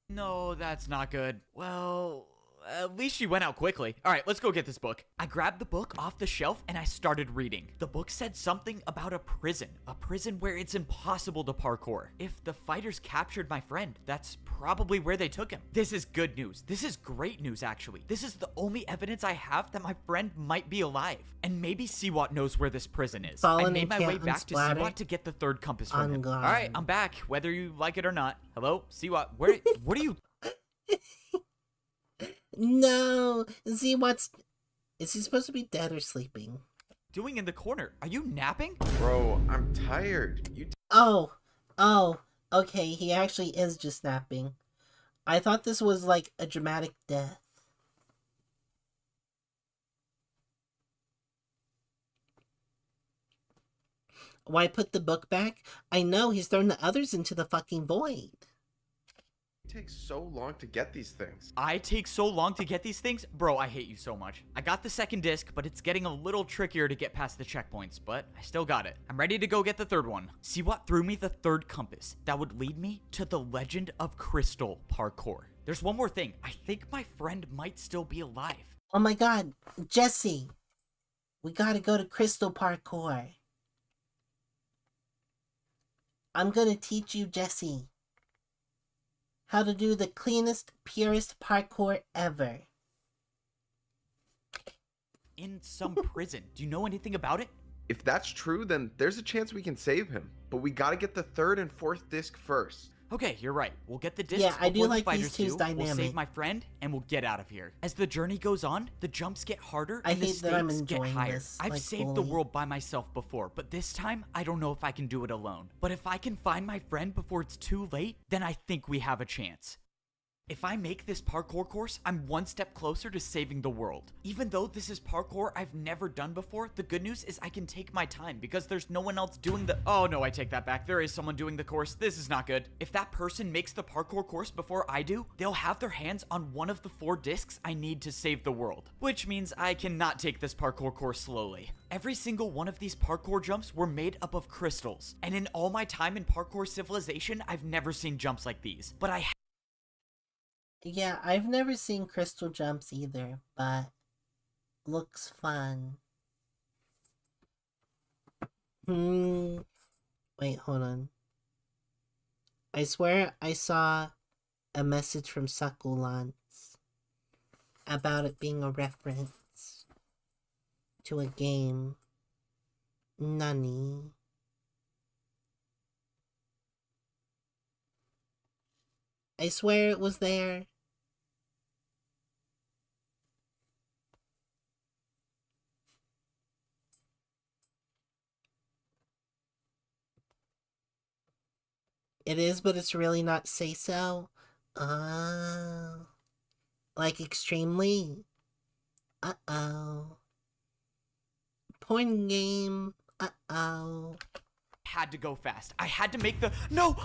No, that's not good. Well, at least she went out quickly. All right, let's go get this book. I grabbed the book off the shelf and I started reading. The book said something about a prison where it's impossible to parkour. If the fighters captured my friend, that's probably where they took him. This is good news. This is great news, actually. This is the only evidence I have that my friend might be alive. And maybe Siwat knows where this prison is. I made my way back to Siwat to get the third compass from him. All right, I'm back, whether you like it or not. Hello, Siwat, what are you... No, is he supposed to be dead or sleeping? Doing in the corner? Are you napping? Bro, I'm tired. Oh, okay, he actually is just napping. I thought this was like a dramatic death. Why put the book back? I know, he's thrown the others into the fucking void. It takes so long to get these things. I take so long to get these things? Bro, I hate you so much. I got the second disc, but it's getting a little trickier to get past the checkpoints, but I still got it. I'm ready to go get the third one. See what threw me the third compass that would lead me to the Legend of Crystal parkour. There's one more thing. I think my friend might still be alive. Oh my god, Jesse. We gotta go to Crystal parkour. I'm gonna teach you, Jesse, how to do the cleanest, purest parkour ever. In some prison. Do you know anything about it? If that's true, then there's a chance we can save him. But we gotta get the third and fourth disc first. Okay, you're right. We'll get the discs I do before like the fighters these two's do. dynamic. We'll save my friend, and we'll get out of here. As the journey goes on, the jumps get harder I and the hate that I'm stakes get enjoying higher. this, I've like, saved the fully. world by myself before, but this time, I don't know if I can do it alone. But if I can find my friend before it's too late, then I think we have a chance. If I make this parkour course, I'm one step closer to saving the world. Even though this is parkour I've never done before, the good news is I can take my time because there's no one else doing the— oh no, I take that back. There is someone doing the course. This is not good. If that person makes the parkour course before I do, they'll have their hands on one of the 4 discs I need to save the world, which means I cannot take this parkour course slowly. Every single one of these parkour jumps were made up of crystals, and in all my time in Parkour Civilization, I've never seen jumps like these, but Yeah, I've never seen crystal jumps either, but looks fun. Wait, hold on. I swear I saw a message from Succulents about it being a reference to a game. Nani? I swear it was there. It is, but it's really not say so. Like extremely. Uh-oh. Point game. Uh-oh. had to go fast. I had to make the— no!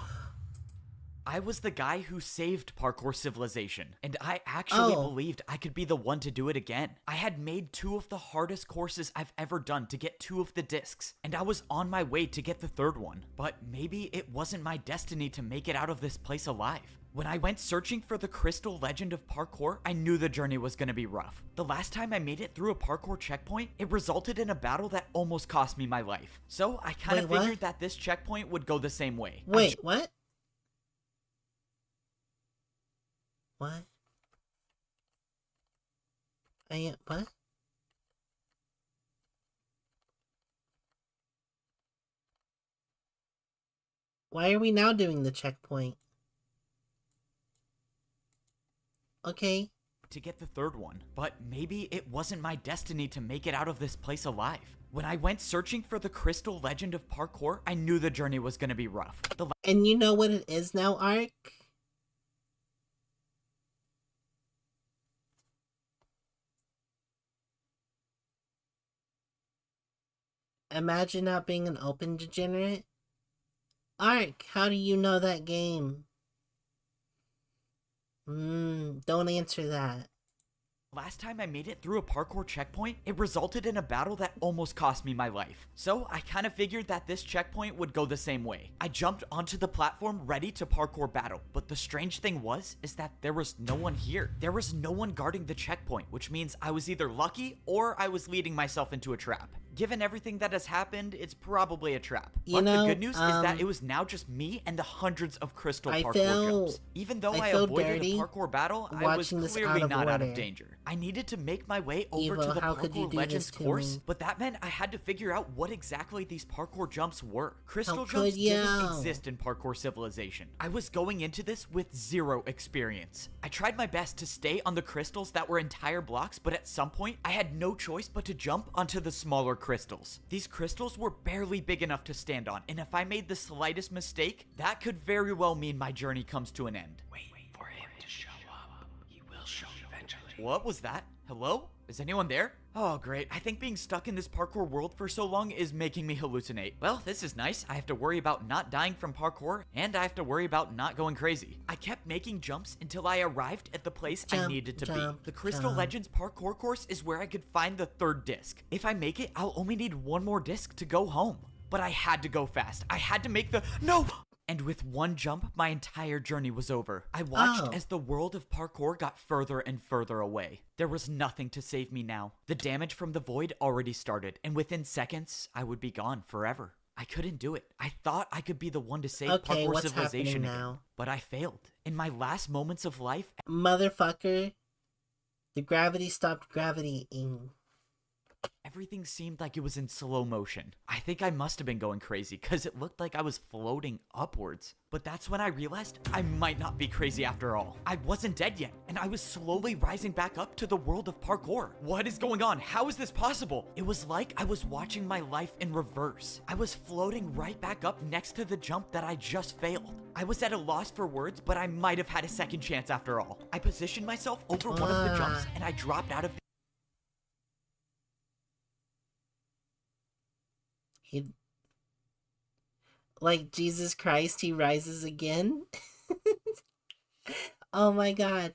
I was the guy who saved Parkour Civilization, and I actually believed I could be the one to do it again. I had made 2 of the hardest courses I've ever done to get 2 of the discs, and I was on my way to get the 3rd one. But maybe it wasn't my destiny to make it out of this place alive. When I went searching for the Crystal Legend of Parkour, I knew the journey was gonna be rough. The last time I made it through a parkour checkpoint, it resulted in a battle that almost cost me my life. So I kind of figured that this checkpoint would go the same way. Wait, what? What? What? Why are we now doing the checkpoint? Okay. To get the 3rd one, but maybe it wasn't my destiny to make it out of this place alive. When I went searching for the Crystal Legend of Parkour, I knew the journey was gonna be rough. And you know what it is now, Ark? Imagine not being an open degenerate. Ark, how do you know that game? Don't answer that. Last time I made it through a parkour checkpoint, it resulted in a battle that almost cost me my life. So I kind of figured that this checkpoint would go the same way. I jumped onto the platform ready to parkour battle, but the strange thing is that there was no one here. There was no one guarding the checkpoint, which means I was either lucky or I was leading myself into a trap. Given everything that has happened, it's probably a trap. But the good news is that it was now just me and the hundreds of crystal parkour jumps. Even though I avoided a parkour battle, I was clearly not out of danger. I needed to make my way over to the Parkour Legends course, but that meant I had to figure out what exactly these parkour jumps were. Crystal jumps didn't exist in Parkour Civilization. I was going into this with 0 experience. I tried my best to stay on the crystals that were entire blocks, but at some point, I had no choice but to jump onto the smaller crystals. These crystals were barely big enough to stand on, and if I made the slightest mistake, that could very well mean my journey comes to an end. Wait for him to show up. He will show eventually. What was that? Hello? Is anyone there? Oh great, I think being stuck in this parkour world for so long is making me hallucinate. Well, this is nice. I have to worry about not dying from parkour, and I have to worry about not going crazy. I kept making jumps until I arrived at the place I needed to be. The Crystal Legends parkour course is where I could find the 3rd disc. If I make it, I'll only need 1 more disc to go home. But I had to go fast. I had to make the— no! And with 1 jump, my entire journey was over. I watched as the world of parkour got further and further away. There was nothing to save me now. The damage from the void already started, and within seconds, I would be gone forever. I couldn't do it. I thought I could be the one to save Parkour Civilization again, but I failed. In my last moments of life— motherfucker, the gravity stopped gravitying. everything seemed like it was in slow motion. I think I must have been going crazy because it looked like I was floating upwards. But that's when I realized I might not be crazy after all. I wasn't dead yet, and I was slowly rising back up to the world of parkour. What is going on? How is this possible? It was like I was watching my life in reverse. I was floating right back up next to the jump that I just failed. I was at a loss for words, but I might have had a second chance after all. I positioned myself over one of the jumps, and I dropped out of the He, like Jesus Christ, he rises again. Oh my god.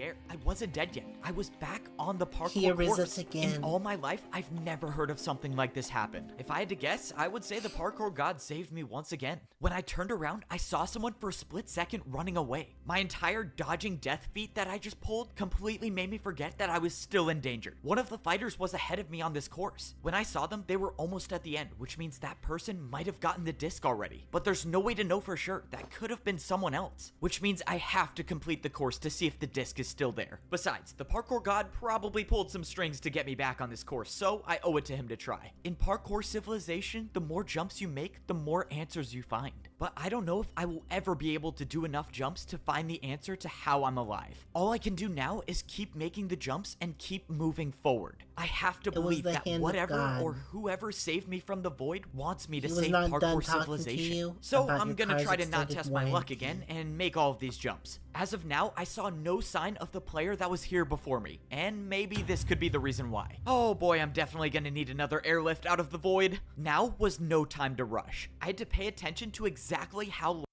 air. I wasn't dead yet. I was back on the parkour He course. rises again. In all my life, I've never heard of something like this happen. If I had to guess, I would say the parkour god saved me once again. When I turned around, I saw someone for a split second running away. My entire dodging death feat that I just pulled completely made me forget that I was still in danger. One of the fighters was ahead of me on this course. When I saw them, they were almost at the end, which means that person might have gotten the disc already. But there's no way to know for sure. That could have been someone else, which means I have to complete the course to see if the disc is still there. Besides, the parkour god probably pulled some strings to get me back on this course, so I owe it to him to try. In Parkour Civilization, the more jumps you make, the more answers you find. But I don't know if I will ever be able to do enough jumps to find the answer to how I'm alive. All I can do now is keep making the jumps and keep moving forward. I have to believe that whatever or whoever saved me from the void wants me to save Parkour Civilization. So I'm gonna try to not test my luck again and make all of these jumps. As of now, I saw no sign of the player that was here before me, and maybe this could be the reason why. Oh boy, I'm definitely gonna need another airlift out of the void. Now was no time to rush. I had to pay attention to exactly how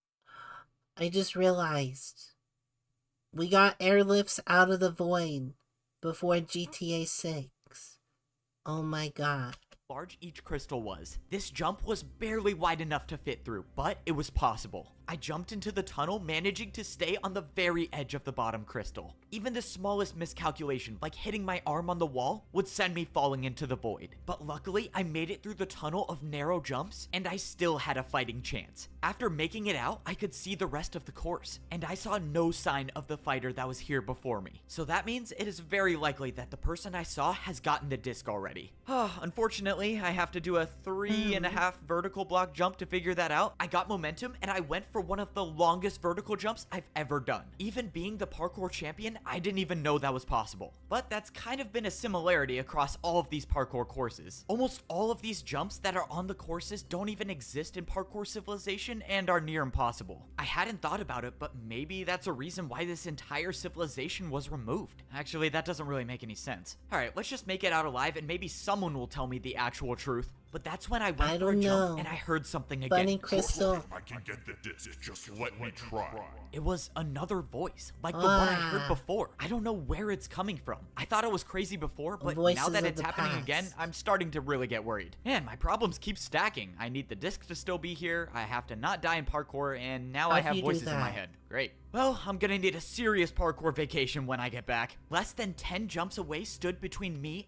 I just realized we got airlifts out of the void before GTA 6. Oh my god. large each crystal was. This jump was barely wide enough to fit through, but it was possible. I jumped into the tunnel, managing to stay on the very edge of the bottom crystal. Even the smallest miscalculation, like hitting my arm on the wall, would send me falling into the void. But luckily, I made it through the tunnel of narrow jumps, and I still had a fighting chance. After making it out, I could see the rest of the course, and I saw no sign of the fighter that was here before me. So that means it is very likely that the person I saw has gotten the disc already. Unfortunately, I have to do a 3.5 vertical block jump to figure that out. I got momentum, and I went for one of the longest vertical jumps I've ever done. Even being the parkour champion, I didn't even know that was possible. But that's kind of been a similarity across all of these parkour courses. Almost all of these jumps that are on the courses don't even exist in Parkour Civilization and are near impossible. I hadn't thought about it, but maybe that's a reason why this entire civilization was removed. Actually, that doesn't really make any sense. Alright, let's just make it out alive and maybe someone will tell me the actual truth. But that's when I went for a jump and I heard something again. Bunny Crystal. I can get the disc, just let me try. It was another voice, like the one I heard before. I don't know where it's coming from. I thought it was crazy before, but now that it's happening again, I'm starting to really get worried. Man, my problems keep stacking. I need the disc to still be here, I have to not die in parkour, and now I have voices in my head. Great. Well, I'm gonna need a serious parkour vacation when I get back. Less than 10 jumps away stood between me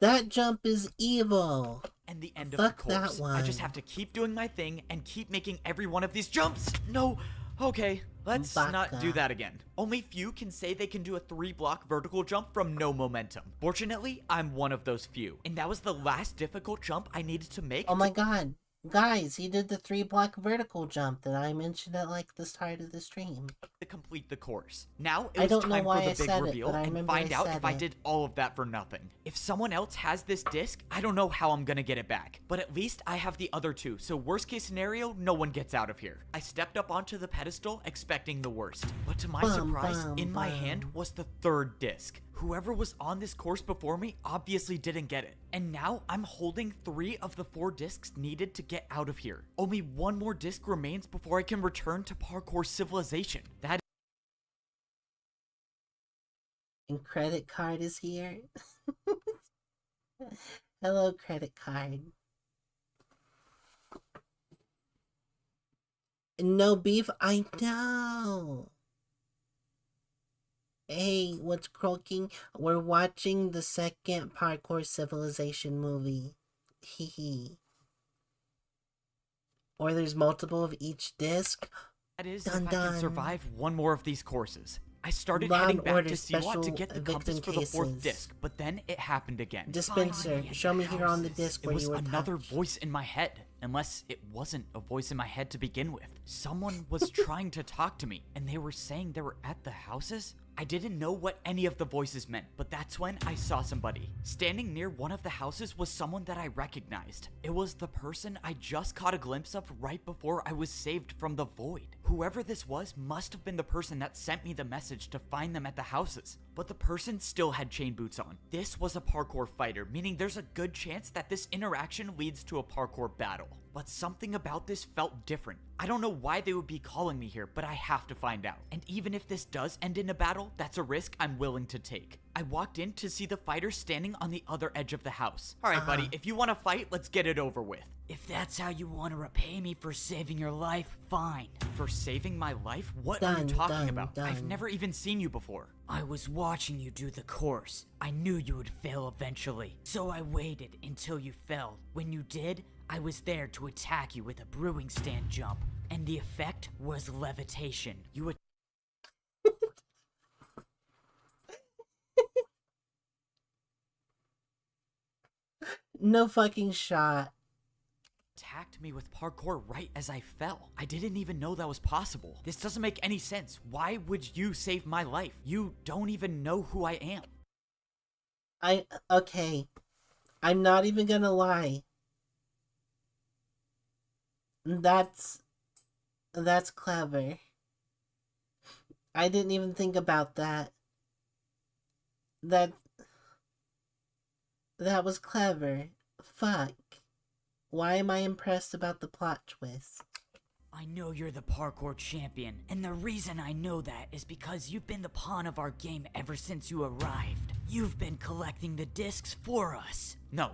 That jump is evil. and the end of the course. That one. I just have to keep doing my thing and keep making every one of these jumps. No. Okay, let's not do that again. Only few can say they can do a 3-block vertical jump from no momentum. Fortunately, I'm one of those few. And that was the last difficult jump I needed to make. Oh my god. Guys, he did the 3-block vertical jump that I mentioned at like the start of the stream. To complete the course. Now it was time for the big reveal and find out if I did all of that for nothing. If someone else has this disc, I don't know how I'm gonna get it back. But at least I have the other two, so worst case scenario, no one gets out of here. I stepped up onto the pedestal expecting the worst. But to my surprise, in my hand was the 3rd disc. Whoever was on this course before me obviously didn't get it. And now I'm holding 3 of the 4 discs needed to get out of here. Only 1 more disc remains before I can return to Parkour Civilization. That And credit card is here. Hello, credit card. No beef, I know. Hey, what's croaking? We're watching the 2nd Parkour Civilization movie. Hee. Or there's multiple of each disc. is if I can survive one more of these courses. I started Law heading and back Order to Siwat to get the special compass for victim the fourth cases. disc, but then it happened again. Dispenser, Finally, show me here on the houses. disc It where was you were another touched. voice in my head, unless it wasn't a voice in my head to begin with. Someone was trying to talk to me, and they were saying they were at the houses? I didn't know what any of the voices meant, but that's when I saw somebody. Standing near one of the houses was someone that I recognized. It was the person I just caught a glimpse of right before I was saved from the void. Whoever this was must have been the person that sent me the message to find them at the houses. But the person still had chain boots on. This was a parkour fighter, meaning there's a good chance that this interaction leads to a parkour battle. But something about this felt different. I don't know why they would be calling me here, but I have to find out. And even if this does end in a battle, that's a risk I'm willing to take. I walked in to see the fighter standing on the other edge of the house. Alright, buddy, if you want to fight, let's get it over with. If that's how you want to repay me for saving your life, fine. For saving my life? What are you Done, talking done, about? I've done. never even seen you before. I was watching you do the course. I knew you would fail eventually, so I waited until you fell. When you did, I was there to attack you with a brewing stand jump, and the effect was levitation. You No fucking shot. attacked me with parkour right as I fell. I didn't even know that was possible. This doesn't make any sense. Why would you save my life? You don't even know who I am. Okay. I'm not even gonna lie. That's clever. I didn't even think about that. That was clever. Fuck. Why am I impressed about the plot twist? I know you're the parkour champion, and the reason I know that is because you've been the pawn of our game ever since you arrived. You've been collecting the discs for us. No,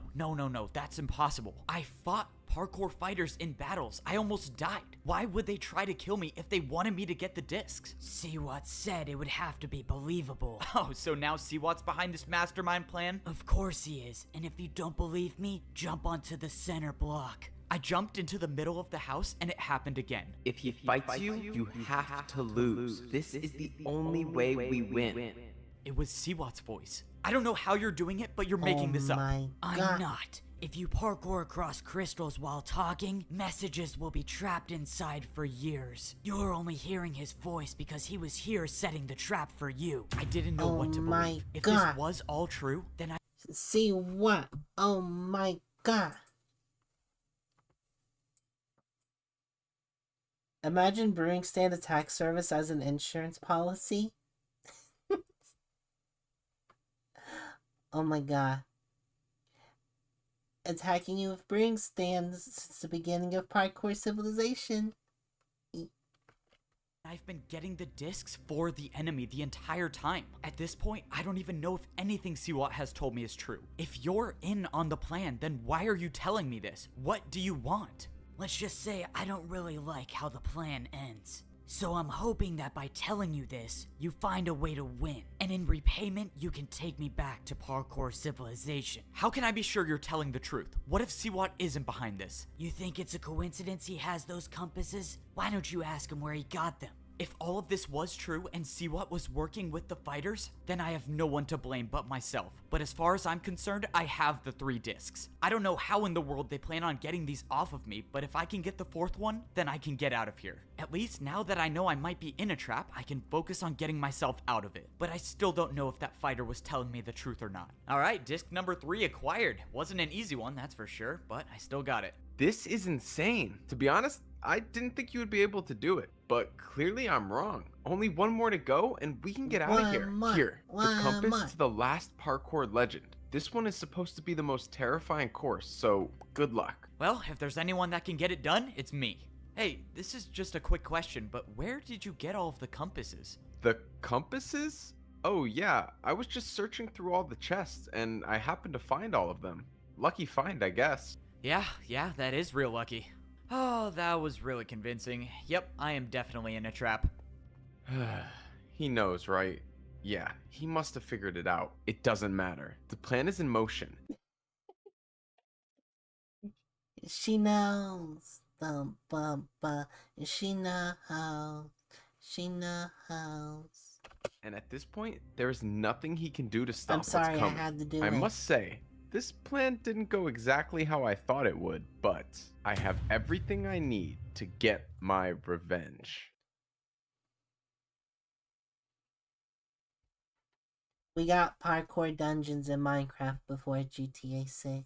that's impossible. I fought parkour fighters in battles. I almost died. Why would they try to kill me if they wanted me to get the discs? Siwat said it would have to be believable. Oh, so now Siwat's behind this mastermind plan? Of course he is, and if you don't believe me, jump onto the center block. I jumped into the middle of the house and it happened again. If he fights you, you have to lose. This is the only way we win. It was Siwat's voice. I don't know how you're doing it, but you're making this up. My I'm God. not. If you parkour across crystals while talking, messages will be trapped inside for years. You're only hearing his voice because he was here setting the trap for you. I didn't know Oh what to my believe. If God. this was all true, then I See what? Oh my God. Imagine brewing stand attack service as an insurance policy. Oh my God. Attacking you with brewing stands since the beginning of Parkour Civilization. I've been getting the discs for the enemy the entire time. At this point, I don't even know if anything Siwat has told me is true. If you're in on the plan, then why are you telling me this? What do you want? Let's just say I don't really like how the plan ends. So I'm hoping that by telling you this, you find a way to win. And in repayment, you can take me back to Parkour Civilization. How can I be sure you're telling the truth? What if Siwat isn't behind this? You think it's a coincidence he has those compasses? Why don't you ask him where he got them? If all of this was true and Siwat was working with the fighters, then I have no one to blame but myself. But as far as I'm concerned, I have the 3 discs. I don't know how in the world they plan on getting these off of me, but if I can get the 4th one, then I can get out of here. At least now that I know I might be in a trap, I can focus on getting myself out of it. But I still don't know if that fighter was telling me the truth or not. Alright, disc number 3 acquired. Wasn't an easy one, that's for sure, but I still got it. This is insane. To be honest, I didn't think you would be able to do it, but clearly I'm wrong. Only one more to go and we can get out of here. Here, the compass to the last parkour legend. This one is supposed to be the most terrifying course, so good luck. Well, if there's anyone that can get it done, it's me. Hey, this is just a quick question, but where did you get all of the compasses? The compasses? Oh yeah, I was just searching through all the chests and I happened to find all of them. Lucky find, I guess. Yeah, that is real lucky. Oh, that was really convincing. Yep, I am definitely in a trap. He knows, right? Yeah, he must have figured it out. It doesn't matter. The plan is in motion. She knows. Bum, bum, bum. She knows. She knows. And at this point, there is nothing he can do to stop I'm sorry what's I coming. had to do I it. must say, this plan didn't go exactly how I thought it would, but I have everything I need to get my revenge. We got parkour dungeons in Minecraft before GTA 6.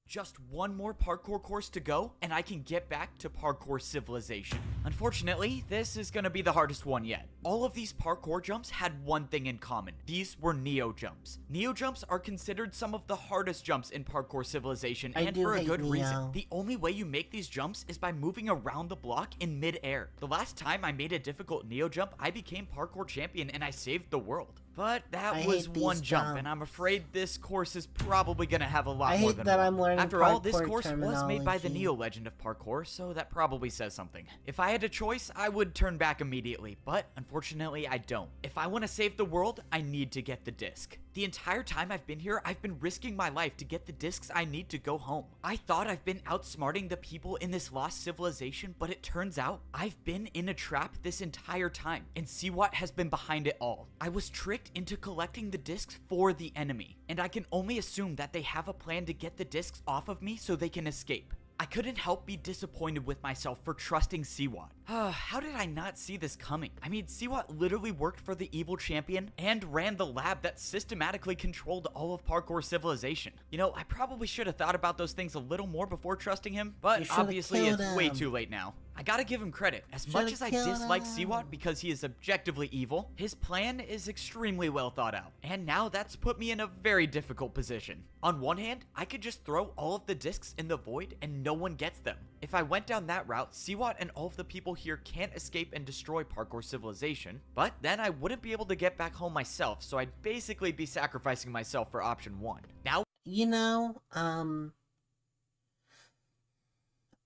Just one more parkour course to go, and I can get back to Parkour Civilization. Unfortunately, this is gonna be the hardest one yet. All of these parkour jumps had one thing in common. These were Neo jumps. Neo jumps are considered some of the hardest jumps in Parkour Civilization, I and do for a hate good Neo. reason. The only way you make these jumps is by moving around the block in mid-air. The last time I made a difficult Neo jump, I became parkour champion and I saved the world. But that I was hate these one jump, and jumps. I'm afraid this course is probably gonna have a lot I more hate than that one. I'm learning After all, this parkour course was made by the terminology. Neo Legend of Parkour, so that probably says something. If I had a choice, I would turn back immediately, but unfortunately I don't. If I want to save the world, I need to get the disc. The entire time I've been here, I've been risking my life to get the discs I need to go home. I thought I've been outsmarting the people in this lost civilization, but it turns out I've been in a trap this entire time, and Siwat has been behind it all. I was tricked into collecting the discs for the enemy, and I can only assume that they have a plan to get the discs off of me so they can escape. I couldn't help be disappointed with myself for trusting Siwat. How did I not see this coming? I mean, Siwat literally worked for the evil champion and ran the lab that systematically controlled all of Parkour Civilization. You know, I probably should have thought about those things a little more before trusting him, You but should've obviously killed it's way him. too late now. I gotta give him credit. As much Should've as I killed dislike him. Siwat because he is objectively evil, his plan is extremely well thought out. And now that's put me in a very difficult position. On one hand, I could just throw all of the discs in the void and no one gets them. If I went down that route, Siwat and all of the people here can't escape and destroy Parkour Civilization, but then I wouldn't be able to get back home myself, so I'd basically be sacrificing myself for option one. Now, You know,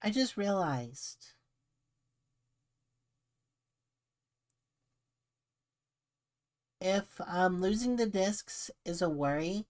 I just realized. If losing the discs is a worry,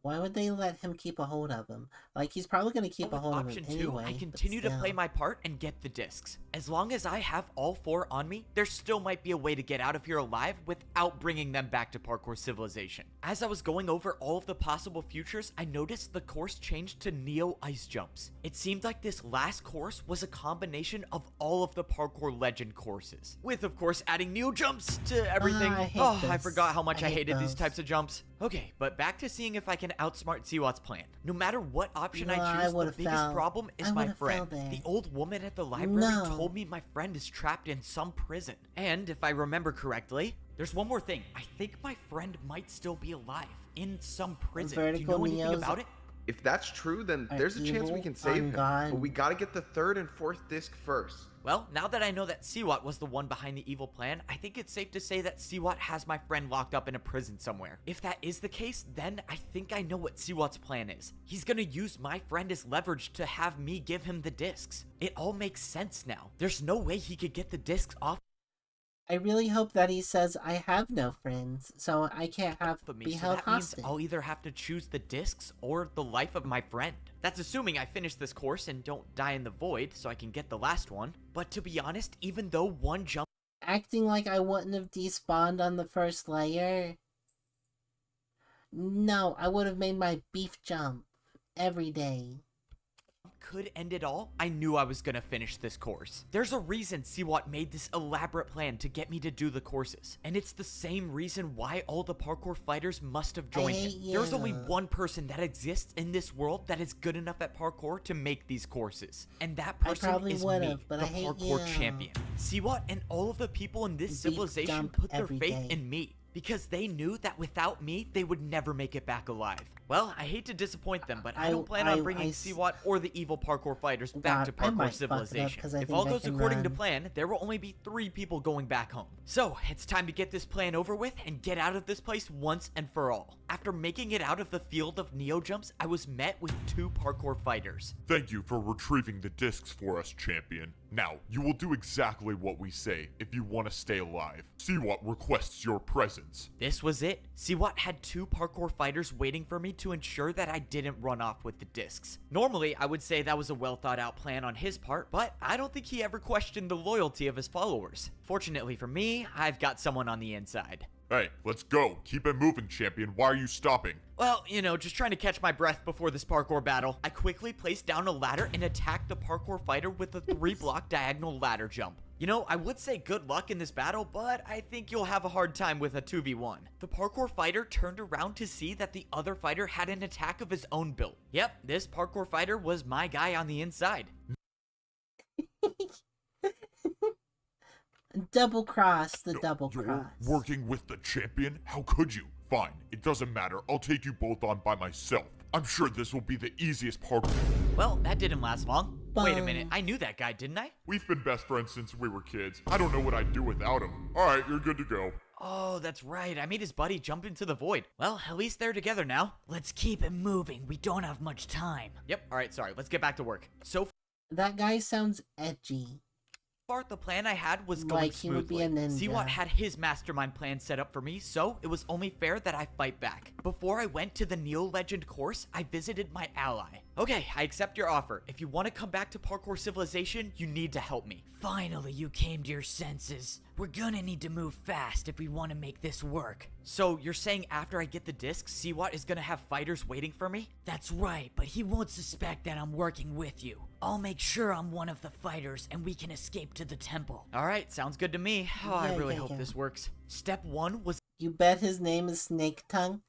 why would they let him keep a hold of them? Like, he's probably going to keep a with hold of option them 2, anyway. I but continue to play still. my part and get the discs. As long as I have all 4 on me, there still might be a way to get out of here alive without bringing them back to Parkour Civilization. As I was going over all of the possible futures, I noticed the course changed to Neo Ice Jumps. It seemed like this last course was a combination of all of the Parkour Legend courses, with of course adding Neo Jumps to everything. I hate I this. forgot how much I I hate hated these those. types of jumps. Okay, but back to seeing if I can outsmart Siwat's plan. No matter what option No, I I choose, the would've biggest fell. problem is I my would've friend. fell there. The old woman at the library No. told me my friend is trapped in some prison. And if I remember correctly, there's one more thing. I think my friend might still be alive in some prison. Do you Vertical know anything Neos about it? If that's true, then Are there's a chance we evil can save on him. God. But we gotta get the 3rd and 4th disc first. Well, now that I know that Siwat was the one behind the evil plan, I think it's safe to say that Siwat has my friend locked up in a prison somewhere. If that is the case, then I think I know what Siwat's plan is. He's gonna use my friend as leverage to have me give him the discs. It all makes sense now. There's no way he could get the discs off I really hope that he says, I have no friends, so I can't of me, be so held that means hostage. I'll either have to choose the discs or the life of my friend. That's assuming I finish this course and don't die in the void so I can get the last one. But to be honest, even though one jump Acting like I wouldn't have despawned on the first layer. No, I would have made my beef jump every day. could end it all, I knew I was gonna finish this course. There's a reason Siwat made this elaborate plan to get me to do the courses, and it's the same reason why all the parkour fighters must have joined him. hate There's only you. one person that exists in this world that is good enough at parkour to make these courses, and that person probably is would've, me, but the I hate parkour you. champion. Siwat and all of the people in this Beef civilization jump put their every faith day. in me, because they knew that without me, they would never make it back alive. Well, I hate to disappoint them, but I don't plan on bringing Siwat or the evil parkour fighters back to God, I Parkour might fuck it up Civilization. 'cause I If think all I goes can according to run. plan, there will only be 3 people going back home. So, it's time to get this plan over with and get out of this place once and for all. After making it out of the field of Neo Jumps, I was met with 2 parkour fighters. Thank you for retrieving the discs for us, champion. Now, you will do exactly what we say if you want to stay alive. Siwat requests your presence. This was it. Siwat had 2 parkour fighters waiting for me wanted to ensure that I didn't run off with the discs. Normally, I would say that was a well thought out plan on his part, but I don't think he ever questioned the loyalty of his followers. Fortunately for me, I've got someone on the inside. Hey, let's go. Keep it moving, champion. Why are you stopping? Well, you know, just trying to catch my breath before this parkour battle. I quickly placed down a ladder and attacked the parkour fighter with a 3-block diagonal ladder jump. You know, I would say good luck in this battle, but I think you'll have a hard time with a 2v1. The parkour fighter turned around to see that the other fighter had an attack of his own build. Yep, this parkour fighter was my guy on the inside. Double cross the double You're cross. working with the champion? How could you? Fine, it doesn't matter. I'll take you both on by myself. I'm sure this will be the easiest parkour. Well, that didn't last long. Wait a Bum. minute, I knew that guy, didn't I? We've been best friends since we were kids. I don't know what I'd do without him. Alright, you're good to go. Oh, that's right. I made his buddy jump into the void. Well, at least they're together now. Let's keep it moving. We don't have much time. Yep, alright, sorry. Let's get back to work. So That guy sounds edgy. far, the plan I had was going Like he would be smoothly. a ninja. Siwat had his mastermind plan set up for me, so it was only fair that I fight back. Before I went to the Neo Legend course, I visited my ally. Okay, I accept your offer. If you want to come back to Parkour Civilization, you need to help me. Finally, you came to your senses. We're gonna need to move fast if we want to make this work. So, you're saying after I get the disc, Siwat is gonna have fighters waiting for me? That's right, but he won't suspect that I'm working with you. I'll make sure I'm one of the fighters and we can escape to the temple. Alright, sounds good to me. Oh, I Yeah, really yeah, hope yeah. this works. Step 1 was You bet his name is Snake Tongue?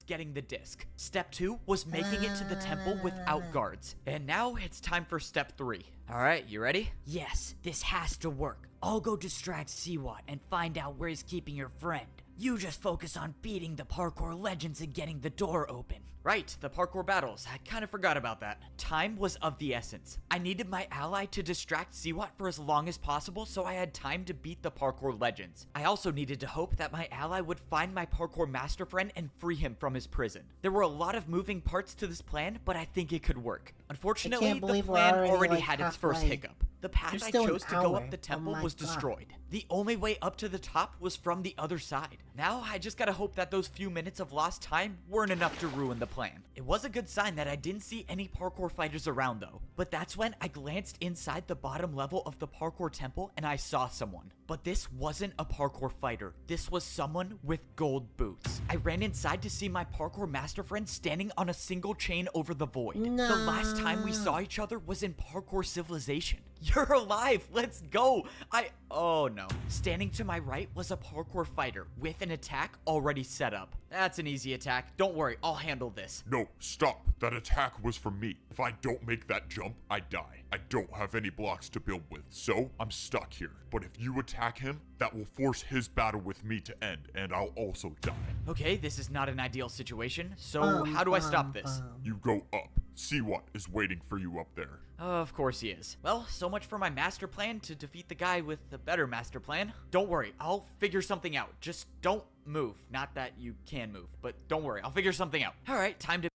getting the disc. Step 2 was making it to the temple without guards. And now it's time for step 3. Alright, you ready? Yes, this has to work. I'll go distract Siwat and find out where he's keeping your friend. You just focus on beating the parkour legends and getting the door open. Right, the parkour battles. I kind of forgot about that. Time was of the essence. I needed my ally to distract Siwat for as long as possible so I had time to beat the parkour legends. I also needed to hope that my ally would find my parkour master friend and free him from his prison. There were a lot of moving parts to this plan, but I think it could work. Unfortunately, the believe we're plan already, already like, had its first halfway. hiccup. The path There's I still an chose to go hour. up the Oh temple my was God. destroyed. The only way up to the top was from the other side. Now I just gotta hope that those few minutes of lost time weren't enough to ruin the plan. It was a good sign that I didn't see any parkour fighters around though. But that's when I glanced inside the bottom level of the parkour temple and I saw someone. But this wasn't a parkour fighter. This was someone with gold boots. I ran inside to see my parkour master friend standing on a single chain over the void. No. The last time we saw each other was in Parkour Civilization. You're alive! Let's go! Oh no. Standing to my right was a parkour fighter with an attack already set up. That's an easy attack. Don't worry, I'll handle this. No, stop. That attack was from me. If I don't make that jump, I die. I don't have any blocks to build with, so I'm stuck here. But if you attack him, that will force his battle with me to end, and I'll also die. Okay, this is not an ideal situation, so how do I stop this? You go up. See what is waiting for you up there. Of course he is. Well, so much for my master plan to defeat the guy with the better master plan. Don't worry, I'll figure something out. Just don't move. Not that you can move, but don't worry, I'll figure something out. Alright, time to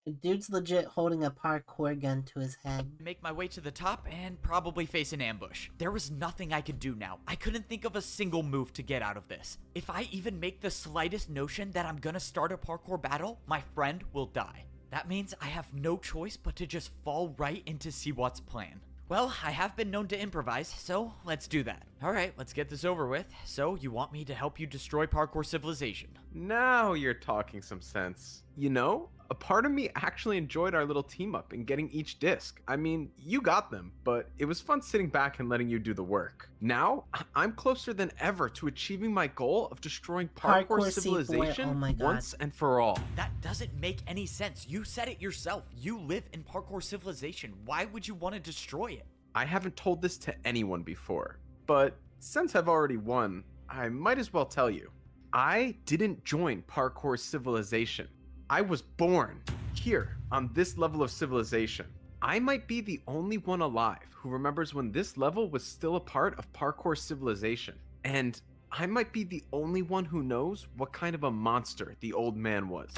The dude's legit holding a parkour gun to his head. make my way to the top and probably face an ambush. There was nothing I could do now. I couldn't think of a single move to get out of this. If I even make the slightest notion that I'm gonna start a parkour battle, my friend will die. That means I have no choice but to just fall right into Siwat's plan. Well, I have been known to improvise, so let's do that. Alright, let's get this over with. So, you want me to help you destroy Parkour Civilization? Now you're talking some sense. You know, a part of me actually enjoyed our little team up in getting each disc. I mean, you got them, but it was fun sitting back and letting you do the work. Now, I'm closer than ever to achieving my goal of destroying Parkour Parkour C4, Civilization oh my God. once and for all. That doesn't make any sense. You said it yourself. You live in Parkour Civilization. Why would you want to destroy it? I haven't told this to anyone before, but since I've already won, I might as well tell you. I didn't join Parkour Civilization. I was born here on this level of civilization. I might be the only one alive who remembers when this level was still a part of Parkour Civilization. And I might be the only one who knows what kind of a monster the old man was.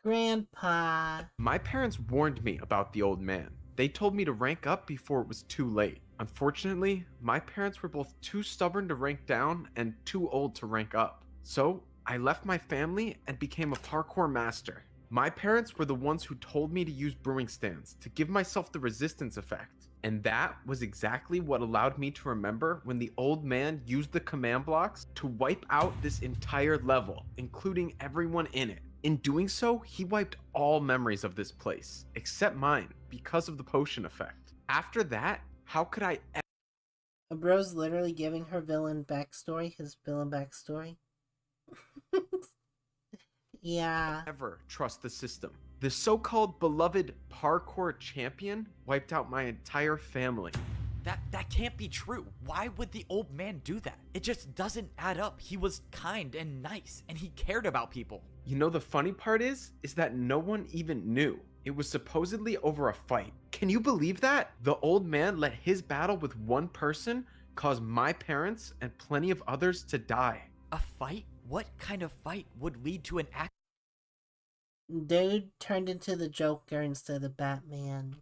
Grandpa. My parents warned me about the old man. They told me to rank up before it was too late. Unfortunately, my parents were both too stubborn to rank down and too old to rank up. So, I left my family and became a parkour master. My parents were the ones who told me to use brewing stands to give myself the resistance effect. And that was exactly what allowed me to remember when the old man used the command blocks to wipe out this entire level, including everyone in it. In doing so, he wiped all memories of this place, except mine, because of the potion effect. After that, how could I A bro's literally giving her villain backstory, his villain backstory. Yeah. ever trust the system? The so-called beloved parkour champion wiped out my entire family. That can't be true. Why would the old man do that? It just doesn't add up. He was kind and nice, and he cared about people. You know, the funny part is that no one even knew. It was supposedly over a fight. Can you believe that? The old man let his battle with one person cause my parents and plenty of others to die. A fight? What kind of fight would lead to an Dude turned into the Joker instead of Batman.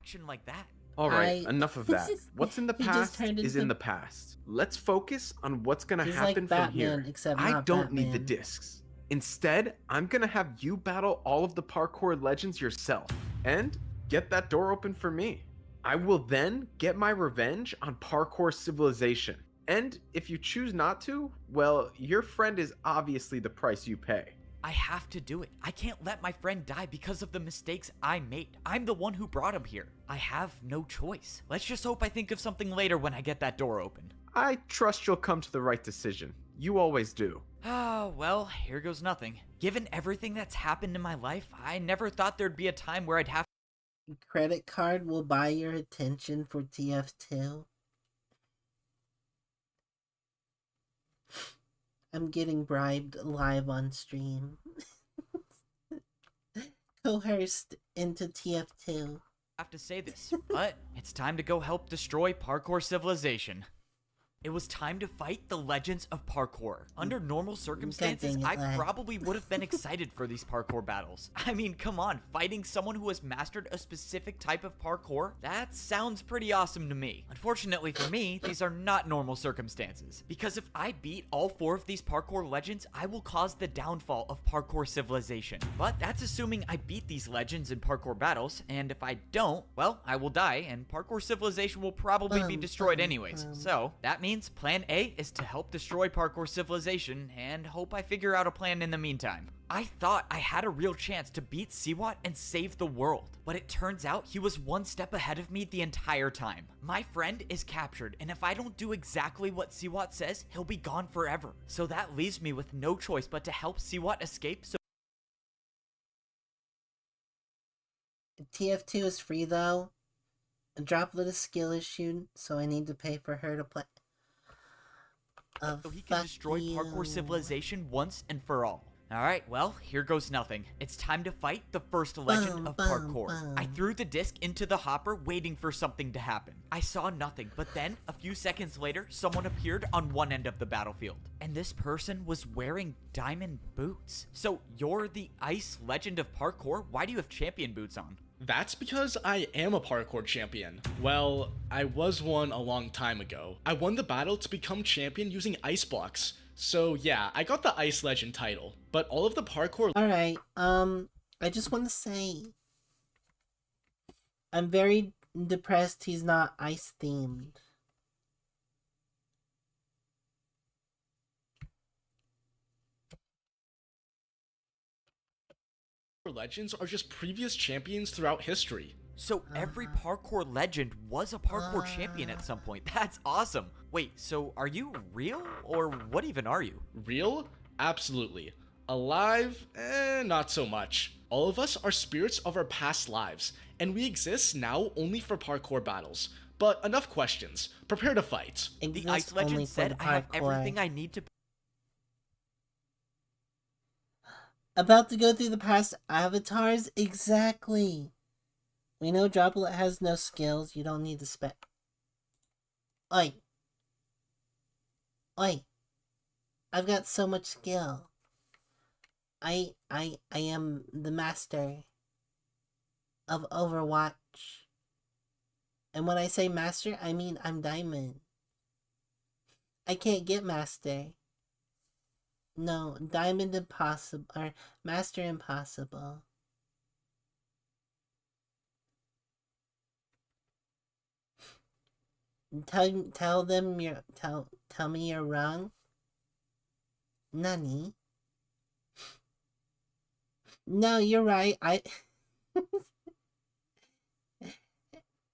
action like that? Alright, enough of that. What's in the He just past turned is into- in the past. Let's focus on what's gonna He's happen like from Batman, here. except I not don't need the Batman. discs. Instead, I'm gonna have you battle all of the parkour legends yourself, and get that door open for me. I will then get my revenge on Parkour Civilization. And if you choose not to, well, your friend is obviously the price you pay. I have to do it. I can't let my friend die because of the mistakes I made. I'm the one who brought him here. I have no choice. Let's just hope I think of something later when I get that door open. I trust you'll come to the right decision. You always do. Oh, well, here goes nothing. Given everything that's happened in my life, I never thought there'd be a time where I'd have Credit card will buy your attention for TF2. I'm getting bribed live on stream. Coerced into TF2. to say this, but it's time to go help destroy Parkour Civilization. It was time to fight the legends of parkour. Under normal circumstances, dang it, I lad. probably would have been excited for these parkour battles. I mean, come on, fighting someone who has mastered a specific type of parkour? That sounds pretty awesome to me. Unfortunately for me, these are not normal circumstances. Because if I beat all 4 of these parkour legends, I will cause the downfall of Parkour Civilization. But that's assuming I beat these legends in parkour battles, and if I don't, well, I will die, and Parkour Civilization will probably be destroyed anyways. So, that means plan A is to help destroy Parkour Civilization, and hope I figure out a plan in the meantime. I thought I had a real chance to beat Siwat and save the world, but it turns out he was one step ahead of me the entire time. My friend is captured, and if I don't do exactly what Siwat says, he'll be gone forever. So that leaves me with no choice but to help Siwat escape so TF2 is free though. A droplet of skill issued, so I need to pay for her to play. he can destroy Parkour Civilization once and for all. Alright, well, here goes nothing. It's time to fight the first legend of parkour. I threw the disc into the hopper, waiting for something to happen. I saw nothing, but then, a few seconds later, someone appeared on one end of the battlefield. And this person was wearing diamond boots. So, you're the ice legend of parkour? Why do you have champion boots on? That's because I am a parkour champion. Well, I was one a long time ago. I won the battle to become champion using ice blocks. So yeah, I got the ice legend title. But all of the parkour... Alright, I just want to say... I'm very depressed he's not ice themed. legends are just previous champions throughout history. So every parkour legend was a parkour champion at some point. That's awesome. Wait, so are you real? Or what even are you? Real? Absolutely. Alive? Not so much. All of us are spirits of our past lives, and we exist now only for parkour battles. But enough questions. Prepare to fight. The ice legend said I have everything I need to... About to go through the past avatars? Exactly. We know Droplet has no skills. You don't need to spec. Oi. Oi. I've got so much skill. I am the master of Overwatch. And when I say master, I mean I'm diamond. I can't get master. No, Diamond Impossible, or Master Impossible. Tell them tell me you're wrong. Nani? No, you're right.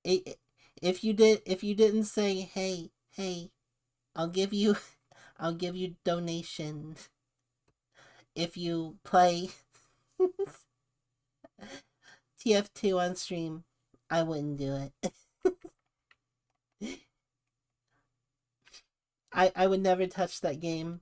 If you didn't say hey, I'll give you donation if you play TF2 on stream, I wouldn't do it. I would never touch that game.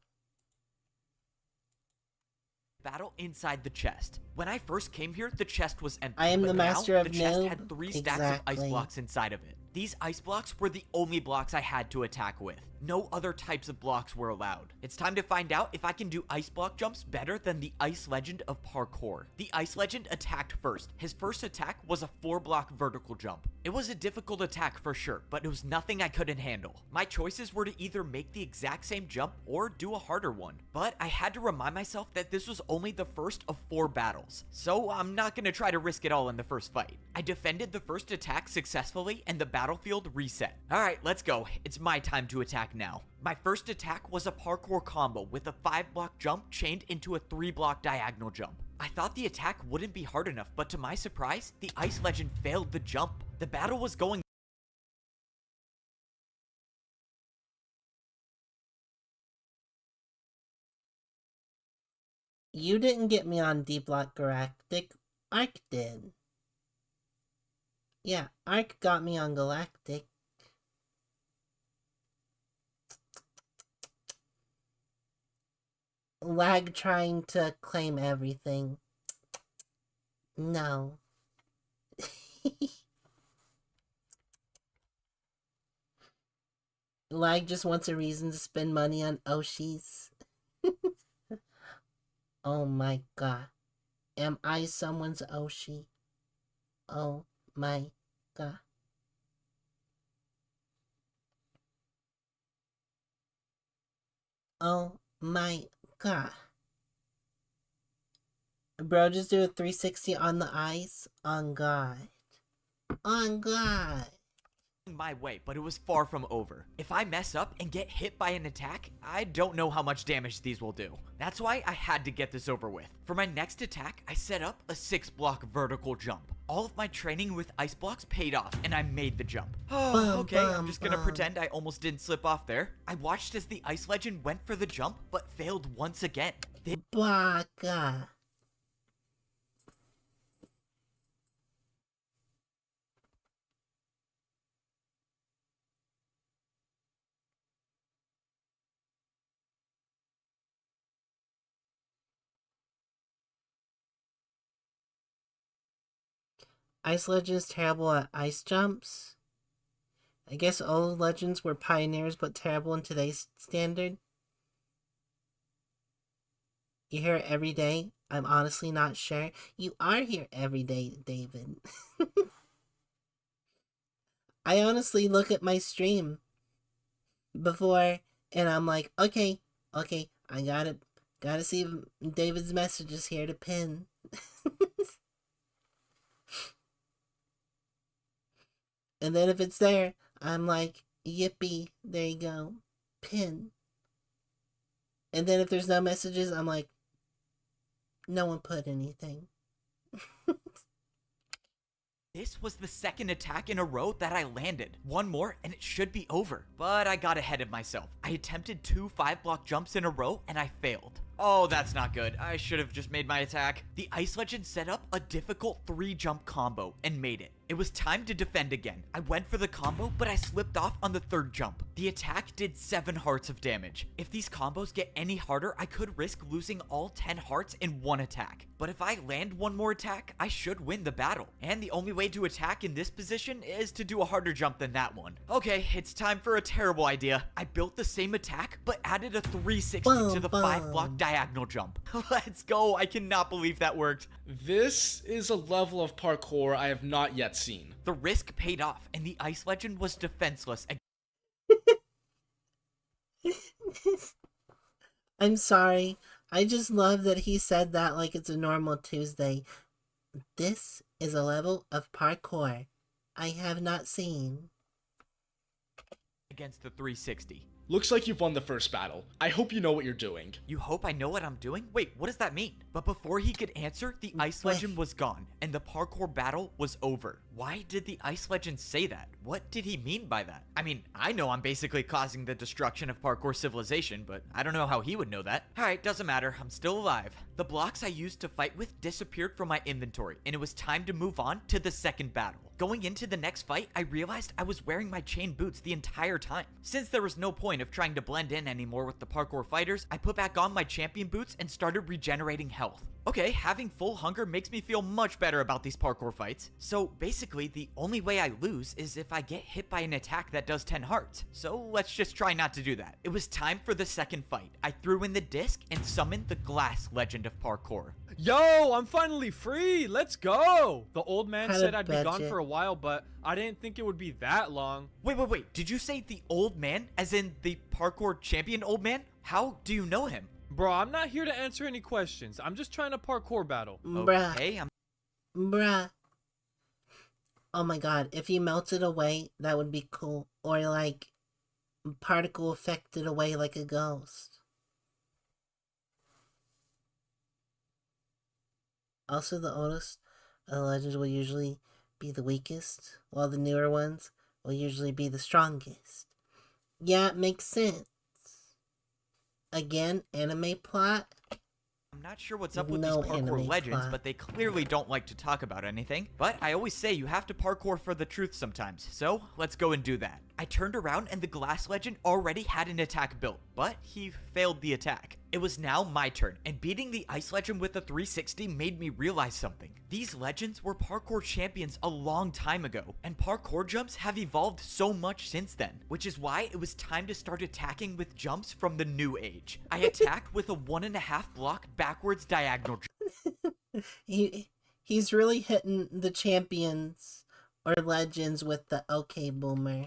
Battle inside the chest. When I first came here, the chest was empty. I am but the master now, of the chest noob. had 3 stacks of ice Exactly. blocks inside of it. These ice blocks were the only blocks I had to attack with. No other types of blocks were allowed. It's time to find out if I can do ice block jumps better than the Ice Legend of Parkour. The Ice Legend attacked first. His first attack was a 4-block vertical jump. It was a difficult attack for sure, but it was nothing I couldn't handle. My choices were to either make the exact same jump or do a harder one. But I had to remind myself that this was only the first of 4 battles, so I'm not gonna try to risk it all in the first fight. I defended the first attack successfully and the battlefield reset. Alright, let's go. It's my time to attack now. My first attack was a parkour combo with a 5-block jump chained into a 3-block diagonal jump. I thought the attack wouldn't be hard enough, but to my surprise, the Ice Legend failed the jump. The battle was going You didn't get me on D-Block Galactic. Ark did. Yeah, Ark got me on Galactic. Lag trying to claim everything. No. Lag just wants a reason to spend money on Oshis. Oh my god. Am I someone's Oshi? Oh my god. Oh my god. Bro, just do a 360 on the ice? On God. On God. my way, but it was far from over. If I mess up and get hit by an attack, I don't know how much damage these will do. That's why I had to get this over with. For my next attack, I set up a 6-block vertical jump. All of my training with ice blocks paid off, and I made the jump. Oh, okay, I'm just gonna pretend I almost didn't slip off there. I watched as the Ice Legend went for the jump, but failed once again. Baka. Ice Legends terrible at ice jumps? I guess old legends were pioneers but terrible in today's standard. You hear it every day? I'm honestly not sure. You are here every day, David. I honestly look at my stream before and I'm like, okay, I gotta see if David's message is here to pin. And then if it's there, I'm like, yippee, there you go, pin. And then if there's no messages, I'm like, no one put anything. This was the second attack in a row that I landed. One more and it should be over. But I got ahead of myself. I attempted 2 5-block jumps in a row and I failed. Oh, that's not good. I should have just made my attack. The Ice Legend set up a difficult 3-jump combo and made it. It was time to defend again. I went for the combo, but I slipped off on the 3rd jump. The attack did 7 hearts of damage. If these combos get any harder, I could risk losing all 10 hearts in one attack. But if I land one more attack, I should win the battle. And the only way to attack in this position is to do a harder jump than that one. Okay, it's time for a terrible idea. I built the same attack, but added a 360 to the 5-block diagonal jump. Let's go. I cannot believe that worked. This is a level of parkour I have not yet seen. The risk paid off, and the Ice Legend was defenseless. I'm sorry. I just love that he said that like it's a normal Tuesday. This is a level of parkour I have not seen. Against the 360. Looks like you've won the first battle. I hope you know what you're doing. You hope I know what I'm doing? Wait, what does that mean? But before he could answer, the ice legend was gone, and the parkour battle was over. Why did the ice legend say that? What did he mean by that? I mean, I know I'm basically causing the destruction of Parkour Civilization, but I don't know how he would know that. Alright, doesn't matter, I'm still alive. The blocks I used to fight with disappeared from my inventory, and it was time to move on to the second battle. Going into the next fight, I realized I was wearing my chain boots the entire time. Since there was no point of trying to blend in anymore with the parkour fighters, I put back on my champion boots and started regenerating health. Okay, having full hunger makes me feel much better about these parkour fights. So basically, the only way I lose is if I get hit by an attack that does 10 hearts. So let's just try not to do that. It was time for the second fight. I threw in the disc and summoned the glass legend of parkour. Yo, I'm finally free. Let's go. The old man Had a said I'd be gone budget. for a while, but I didn't think it would be that long. Wait. Did you say the old man, as in the parkour champion old man? How do you know him? Bro, I'm not here to answer any questions. I'm just trying to parkour battle. Bruh. Okay, Bruh. Oh my god, if he melted away, that would be cool. Or like, particle affected away like a ghost. Also, the oldest of the legends will usually be the weakest, while the newer ones will usually be the strongest. Yeah, it makes sense. Again, anime plot. I'm not sure what's up with No these parkour anime legends, plot. but they clearly don't like to talk about anything. But I always say you have to parkour for the truth sometimes, so let's go and do that. I turned around and the glass legend already had an attack built, but he failed the attack. It was now my turn, and beating the ice legend with a 360 made me realize something. These legends were parkour champions a long time ago, and parkour jumps have evolved so much since then, which is why it was time to start attacking with jumps from the new age. I attacked with a 1.5 block backwards diagonal jump. He's really hitting the champions or legends with the okay boomer.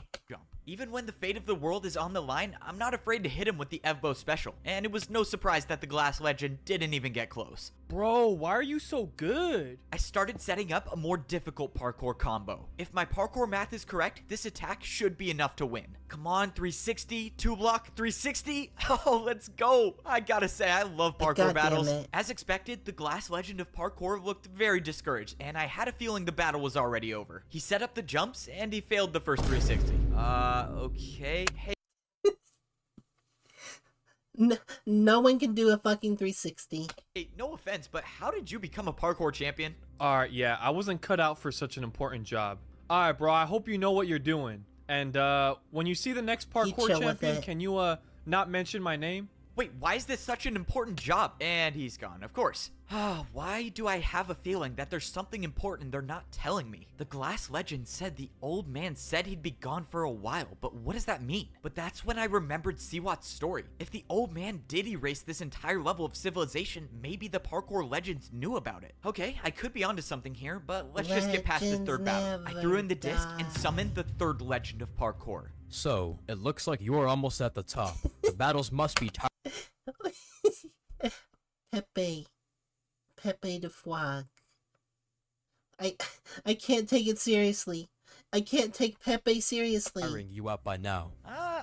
Even when the fate of the world is on the line, I'm not afraid to hit him with the Evbo special, and it was no surprise that the glass legend didn't even get close. Bro, why are you so good? I started setting up a more difficult parkour combo. If my parkour math is correct, this attack should be enough to win. Come on, 360, 2-block, 360. Oh, let's go. I gotta say, I love parkour God damn battles. it. As expected, the glass legend of parkour looked very discouraged, and I had a feeling the battle was already over. He set up the jumps, and he failed the first 360. Okay. Hey, No one can do a fucking 360. no offense, but how did you become a parkour champion? Alright, yeah, I wasn't cut out for such an important job. Alright, bro, I hope you know what you're doing. And, when you see the next parkour chill with champion, it. can you, not mention my name? Wait, why is this such an important job? And he's gone, of course. Why do I have a feeling that there's something important they're not telling me? The glass legend said the old man said he'd be gone for a while, but what does that mean? But that's when I remembered Siwat's story. If the old man did erase this entire level of civilization, maybe the parkour legends knew about it. Okay, I could be onto something here, but let's just get past this third battle. I threw in the disc and summoned the third legend of parkour. So, it looks like you're almost at the top. The battles must be tight. Pepe the Frog. I can't take it seriously. I can't take Pepe seriously. Tiring you out by now.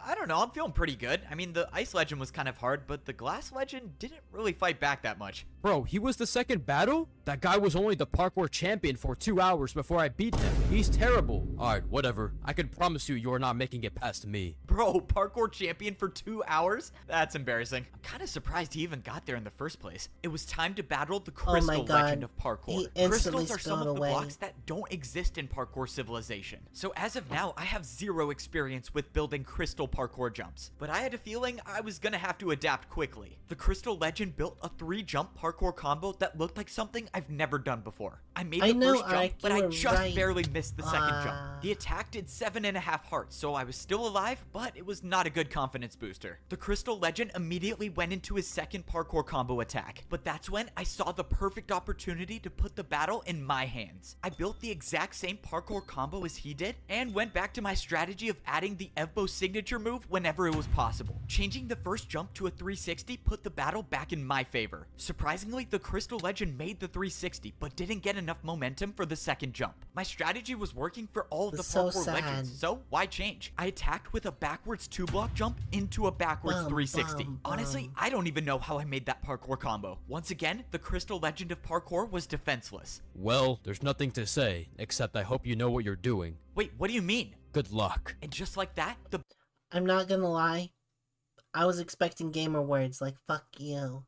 I don't know, I'm feeling pretty good. I mean, the ice legend was kind of hard, but the glass legend didn't really fight back that much. Bro, he was the second battle? That guy was only the parkour champion for 2 hours before I beat him. He's terrible. Alright, whatever. I can promise you're not making it past me. Bro, parkour champion for 2 hours? That's embarrassing. I'm kind of surprised he even got there in the first place. It was time to battle the crystal God. legend of parkour. He instantly Crystals are some of spilled the away. blocks that don't exist in Parkour Civilization. So as of now, I have 0 experience with building crystal parkour jumps. But I had a feeling I was gonna have to adapt quickly. The crystal legend built a 3-jump parkour combo that looked like something I've never done before. I made the first jump, but I just barely missed the second jump. The attack did 7.5 hearts, so I was still alive, but it was not a good confidence booster. The crystal legend immediately went into his second parkour combo attack, but that's when I saw the perfect opportunity to put the battle in my hands. I built the exact same parkour combo as he did, and went back to my strategy of adding the Evbo signature move whenever it was possible. Changing the first jump to a 360 put the battle back in my favor. Surprisingly, the Crystal Legend made the 360, but didn't get enough momentum for the second jump. My strategy was working for all of the That's so Parkour sad. Legends, so why change? I attacked with a backwards 2-block jump into a backwards 360. Honestly, I don't even know how I made that parkour combo. Once again, the Crystal Legend of Parkour was defenseless. Well, there's nothing to say, except I hope you know what you're doing. Wait, what do you mean? Good luck. And just like that, the I'm not gonna lie. I was expecting gamer words like fuck you.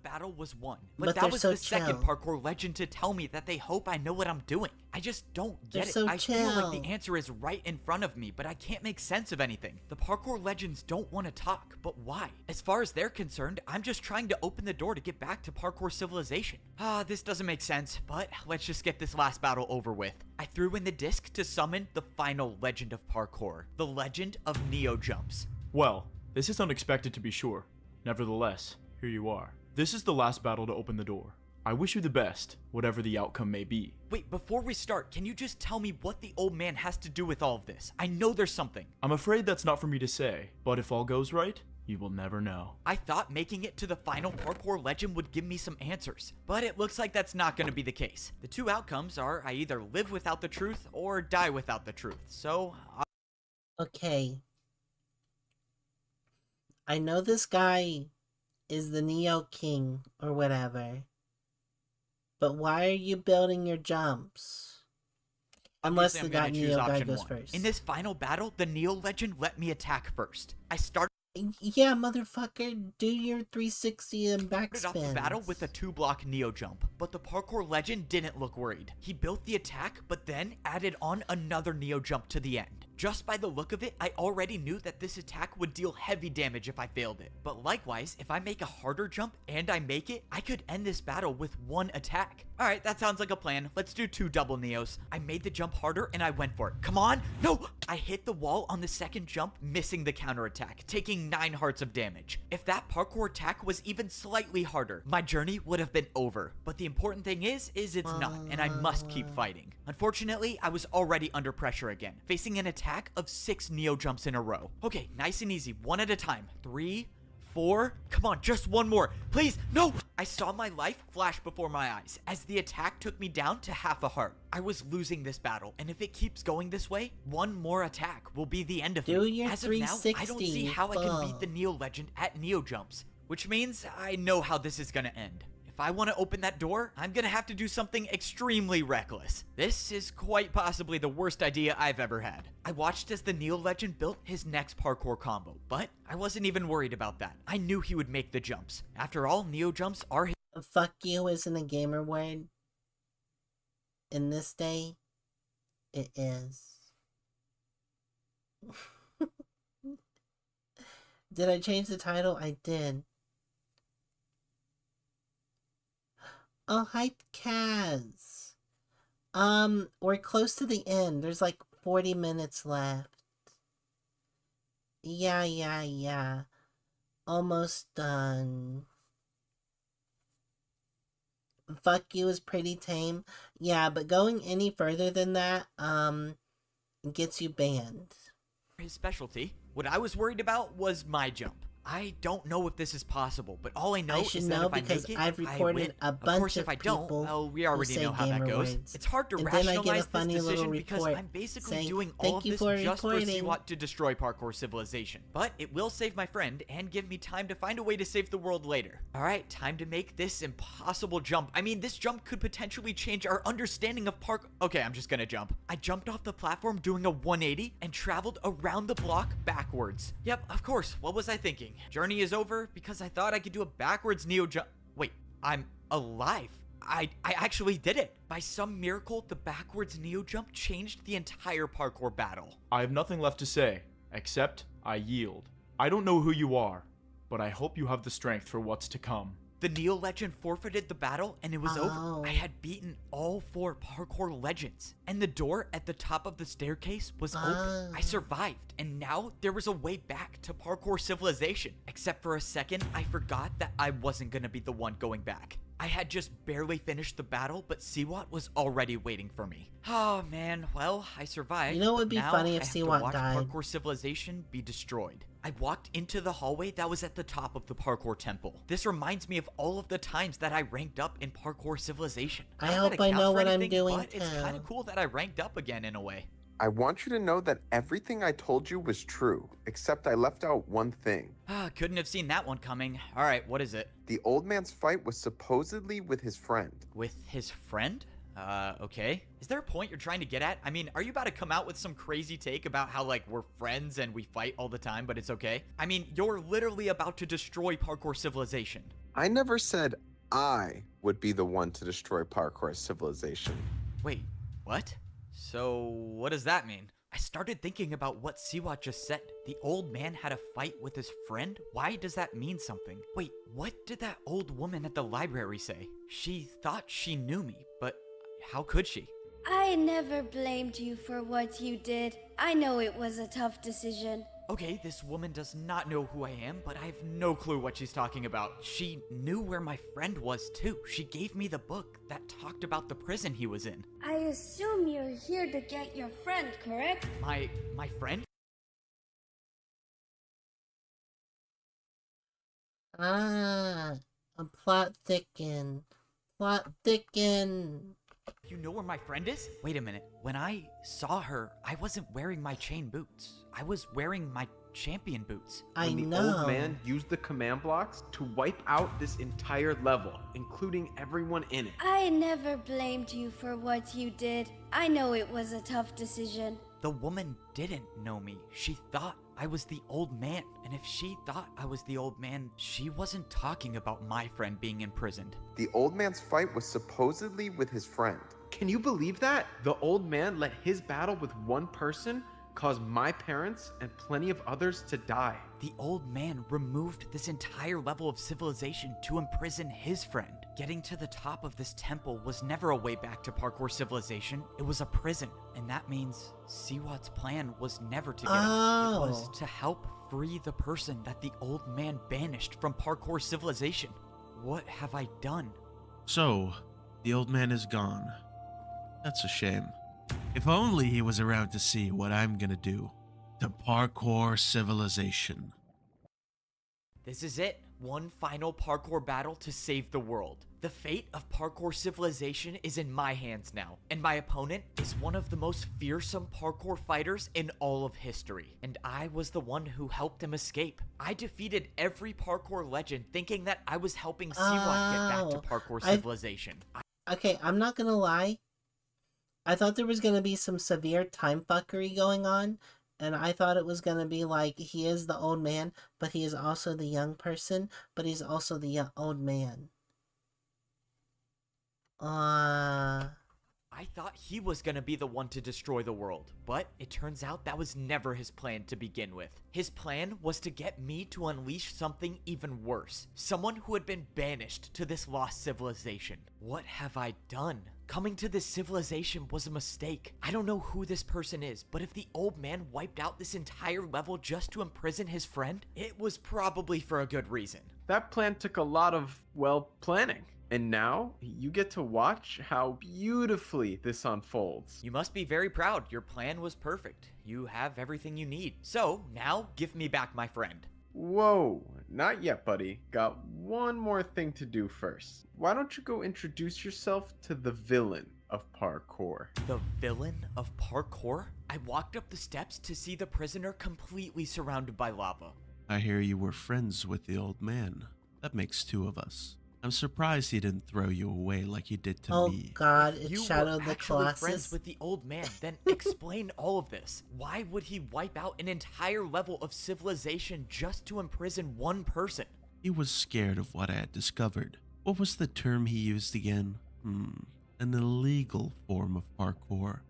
battle was won. But But that they're was so the second chill. Parkour Legend to tell me that they hope I know what I'm doing. I just don't They're get it. so I feel like chill. the answer is right in front of me, but I can't make sense of anything. The Parkour Legends don't want to talk, but why? As far as they're concerned, I'm just trying to open the door to get back to Parkour Civilization. This doesn't make sense, but let's just get this last battle over with. I threw in the disc to summon the final Legend of Parkour, the Legend of Neo Jumps. Well, this is unexpected to be sure. Nevertheless, here you are. This is the last battle to open the door. I wish you the best, whatever the outcome may be. Wait, before we start, can you just tell me what the old man has to do with all of this? I know there's something. I'm afraid that's not for me to say, but if all goes right, you will never know. I thought making it to the final Parkour Legend would give me some answers, but it looks like that's not going to be the case. The two outcomes are I either live without the truth or die without the truth, so... Okay. I know this guy is the Neo King or whatever. But why are you building your jumps? Unless Obviously, the I'm gonna choose Neo guy option goes one. first. In this final battle, the Neo Legend let me attack first. I started Yeah, motherfucker, do your 360 and off the backspin. battle with a 2-block Neo jump, but the Parkour Legend didn't look worried. He built the attack, but then added on another Neo jump to the end. Just by the look of it, I already knew that this attack would deal heavy damage if I failed it. But likewise, if I make a harder jump and I make it, I could end this battle with one attack. Alright, that sounds like a plan. Let's do 2 double Neos. I made the jump harder and I went for it. Come on! No! I hit the wall on the second jump, missing the counterattack, taking 9 hearts of damage. If that parkour attack was even slightly harder, my journey would have been over. But the important thing is it's not, and I must keep fighting. Unfortunately, I was already under pressure again, facing an attack of 6 Neo jumps in a row. Okay, nice and easy, one at a time. 3, 4, come on, just one more. Please, no! I saw my life flash before my eyes as the attack took me down to half a heart. I was losing this battle, and if it keeps going this way, one more attack will be the end of Do me. your As of now, I don't see 360, how I can beat the Neo Legend at Neo jumps, which means I know how this is gonna end. If I want to open that door, I'm gonna have to do something extremely reckless. This is quite possibly the worst idea I've ever had. I watched as the Neo Legend built his next parkour combo, but I wasn't even worried about that. I knew he would make the jumps. After all, Neo jumps are his Fuck you isn't a gamer word. In this day, it is. Did I change the title? I did. Oh, hi, Kaz. We're close to the end. There's like 40 minutes left. Yeah. Almost done. Fuck you is pretty tame. Yeah, but going any further than that, gets you banned. specialty. What I was worried about was my jump. I don't know if this is possible, but all I know I should is that know if I because make it, I've I reported win. a Of bunch course, of if I don't, people well, we who already say know how that gamer goes. words. It's hard to And then I get a rationalize funny this little decision because report I'm basically saying, doing "Thank all of you this for just for reporting." Siwat to destroy Parkour Civilization. But it will save my friend and give me time to find a way to save the world later. Alright, time to make this impossible jump. I mean, this jump could potentially change our understanding of parkour. Okay, I'm just gonna jump. I jumped off the platform doing a 180 and traveled around the block backwards. Yep, of course, what was I thinking? Journey is over because I thought I could do a backwards Neo jump. Wait, I'm alive. I actually did it. By some miracle, the backwards Neo jump changed the entire parkour battle. I have nothing left to say, except I yield. I don't know who you are, but I hope you have the strength for what's to come. The Neo Legend forfeited the battle and it was Oh. over. I had beaten all 4 parkour legends. And the door at the top of the staircase was open. I survived, and now there was a way back to Parkour Civilization. Except for a second, I forgot that I wasn't gonna be the one going back. I had just barely finished the battle, but Siwat was already waiting for me. Oh man, well, I survived. You know what would but be now funny if I have to Siwat watch died? Parkour Civilization be destroyed. I walked into the hallway that was at the top of the Parkour Temple. This reminds me of all of the times that I ranked up in Parkour Civilization. I Not hope that it I counts know for what I'm anything, doing but it's kind too. of cool that I ranked up again in a way. I want you to know that everything I told you was true, except I left out one thing. Couldn't have seen that one coming. All right, what is it? The old man's fight was supposedly with his friend. With his friend? Okay. Is there a point you're trying to get at? I mean, are you about to come out with some crazy take about how, like, we're friends and we fight all the time, but it's okay? I mean, you're literally about to destroy Parkour Civilization. I never said I would be the one to destroy Parkour Civilization. Wait, what? So, what does that mean? I started thinking about what Siwat just said. The old man had a fight with his friend? Why does that mean something? Wait, what did that old woman at the library say? She thought she knew me, but how could she? I never blamed you for what you did. I know it was a tough decision. Okay, this woman does not know who I am, but I have no clue what she's talking about. She knew where my friend was too. She gave me the book that talked about the prison he was in. I assume you're here to get your friend, correct? My friend? Ah, a plot thicken. Plot thicken. You know where my friend is? Wait a minute. When I saw her, I wasn't wearing my chain boots. I was wearing my champion boots. I When the know. old man used the command blocks to wipe out this entire level, including everyone in it. I never blamed you for what you did. I know it was a tough decision. The woman didn't know me. She thought I was the old man. And if she thought I was the old man, she wasn't talking about my friend being imprisoned. The old man's fight was supposedly with his friend. Can you believe that? The old man let his battle with one person cause my parents and plenty of others to die. The old man removed this entire level of civilization to imprison his friend. Getting to the top of this temple was never a way back to Parkour Civilization. It was a prison. And that means Siwat's plan was never to get him. It was to help free the person that the old man banished from Parkour Civilization. What have I done? So, the old man is gone. That's a shame. If only he was around to see what I'm gonna do to Parkour Civilization. This is it. One final parkour battle to save the world. The fate of Parkour Civilization is in my hands now, and my opponent is one of the most fearsome parkour fighters in all of history, and I was the one who helped him escape. I defeated every parkour legend thinking that I was helping Siwat get back to Parkour Civilization. Okay, I'm not gonna lie. I thought there was gonna be some severe time fuckery going on, and I thought it was gonna be like he is the old man, but he is also the young person, but he's also the old man. I thought he was gonna be the one to destroy the world, but it turns out that was never his plan to begin with. His plan was to get me to unleash something even worse. Someone who had been banished to this lost civilization. What have I done? Coming to this civilization was a mistake. I don't know who this person is, but if the old man wiped out this entire level just to imprison his friend, it was probably for a good reason. That plan took a lot of, well, planning. And now, you get to watch how beautifully this unfolds. You must be very proud. Your plan was perfect. You have everything you need. So, now, give me back my friend. Whoa, not yet, buddy. Got one more thing to do first. Why don't you go introduce yourself to the villain of parkour? The villain of parkour? I walked up the steps to see the prisoner completely surrounded by lava. I hear you were friends with the old man. That makes two of us. I'm surprised he didn't throw you away like he did to me. Oh god, it's You Shadow were the actually Colossus. friends with the old man, then explain all of this. Why would he wipe out an entire level of civilization just to imprison one person? He was scared of what I had discovered. What was the term he used again? An illegal form of parkour.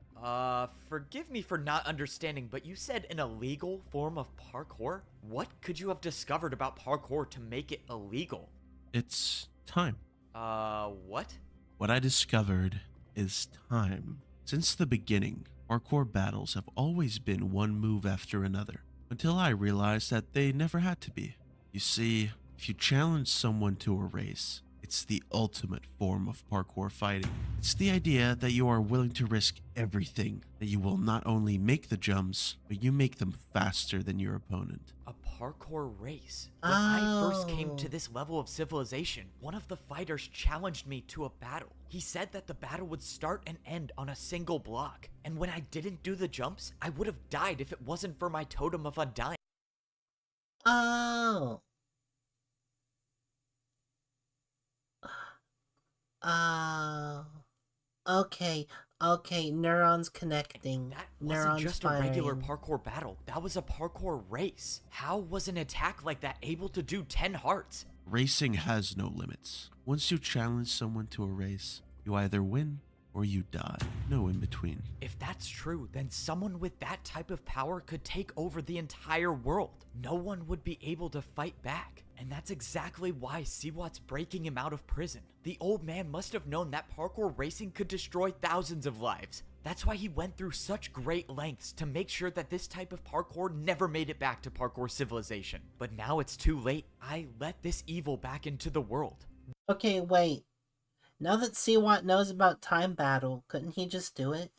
Forgive me for not understanding, but you said an illegal form of parkour? What could you have discovered about parkour to make it illegal? It's time. What? What I discovered is time. Since the beginning, parkour battles have always been one move after another, until I realized that they never had to be. You see, if you challenge someone to a race, it It's the ultimate form of parkour fighting. It's the idea that you are willing to risk everything, that you will not only make the jumps, but you make them faster than your opponent. A parkour race. When I first came to Oh. this level of civilization, one of the fighters challenged me to a battle. He said that the battle would start and end on a single block. And when I didn't do the jumps, I would have died if it wasn't for my totem of undying. Oh. Okay. Okay, neurons connecting. That wasn't Neurons just firing. a regular parkour battle. That was a parkour race. How was an attack like that able to do 10 hearts? Racing has no limits. Once you challenge someone to a race, you either win or you die. No in between. If that's true, then someone with that type of power could take over the entire world. No one would be able to fight back. And that's exactly why Siwat's breaking him out of prison. The old man must have known that parkour racing could destroy thousands of lives. That's why he went through such great lengths to make sure that this type of parkour never made it back to Parkour Civilization. But now it's too late. I let this evil back into the world. Okay, wait. Now that Siwat knows about time battle, couldn't he just do it?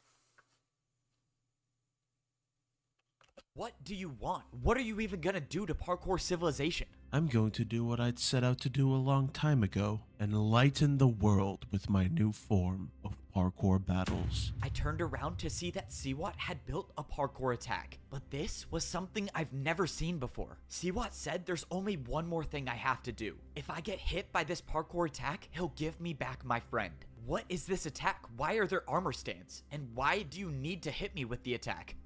What do you want? What are you even gonna do to Parkour Civilization? I'm going to do what I'd set out to do a long time ago, enlighten the world with my new form of parkour battles. I turned around to see that Siwat had built a parkour attack, but this was something I've never seen before. Siwat said there's only one more thing I have to do. If I get hit by this parkour attack, he'll give me back my friend. What is this attack? Why are there armor stands? And why do you need to hit me with the attack?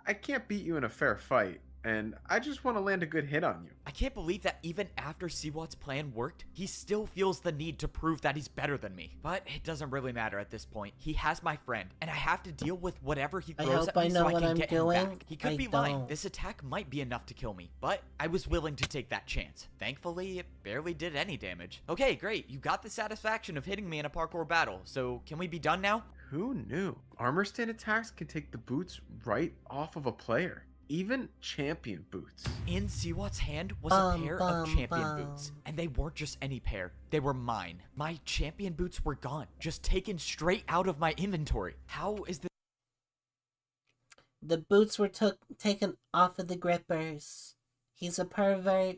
I can't beat you in a fair fight, and I just want to land a good hit on you. I can't believe that even after Siwat's plan worked, he still feels the need to prove that he's better than me. But it doesn't really matter at this point. He has my friend, and I have to deal with whatever he I throws hope at me I know so I what can I'm get him doing. back. He could I be lying. don't. This attack might be enough to kill me, but I was willing to take that chance. Thankfully, it barely did any damage. Okay, great. You got the satisfaction of hitting me in a parkour battle, so can we be done now? Who knew? Armor stand attacks can take the boots right off of a player. Even champion boots. In Siwat's hand was a pair of champion boots. And they weren't just any pair, they were mine. My champion boots were gone, just taken straight out of my inventory. How is this? The boots were taken off of the grippers. He's a pervert.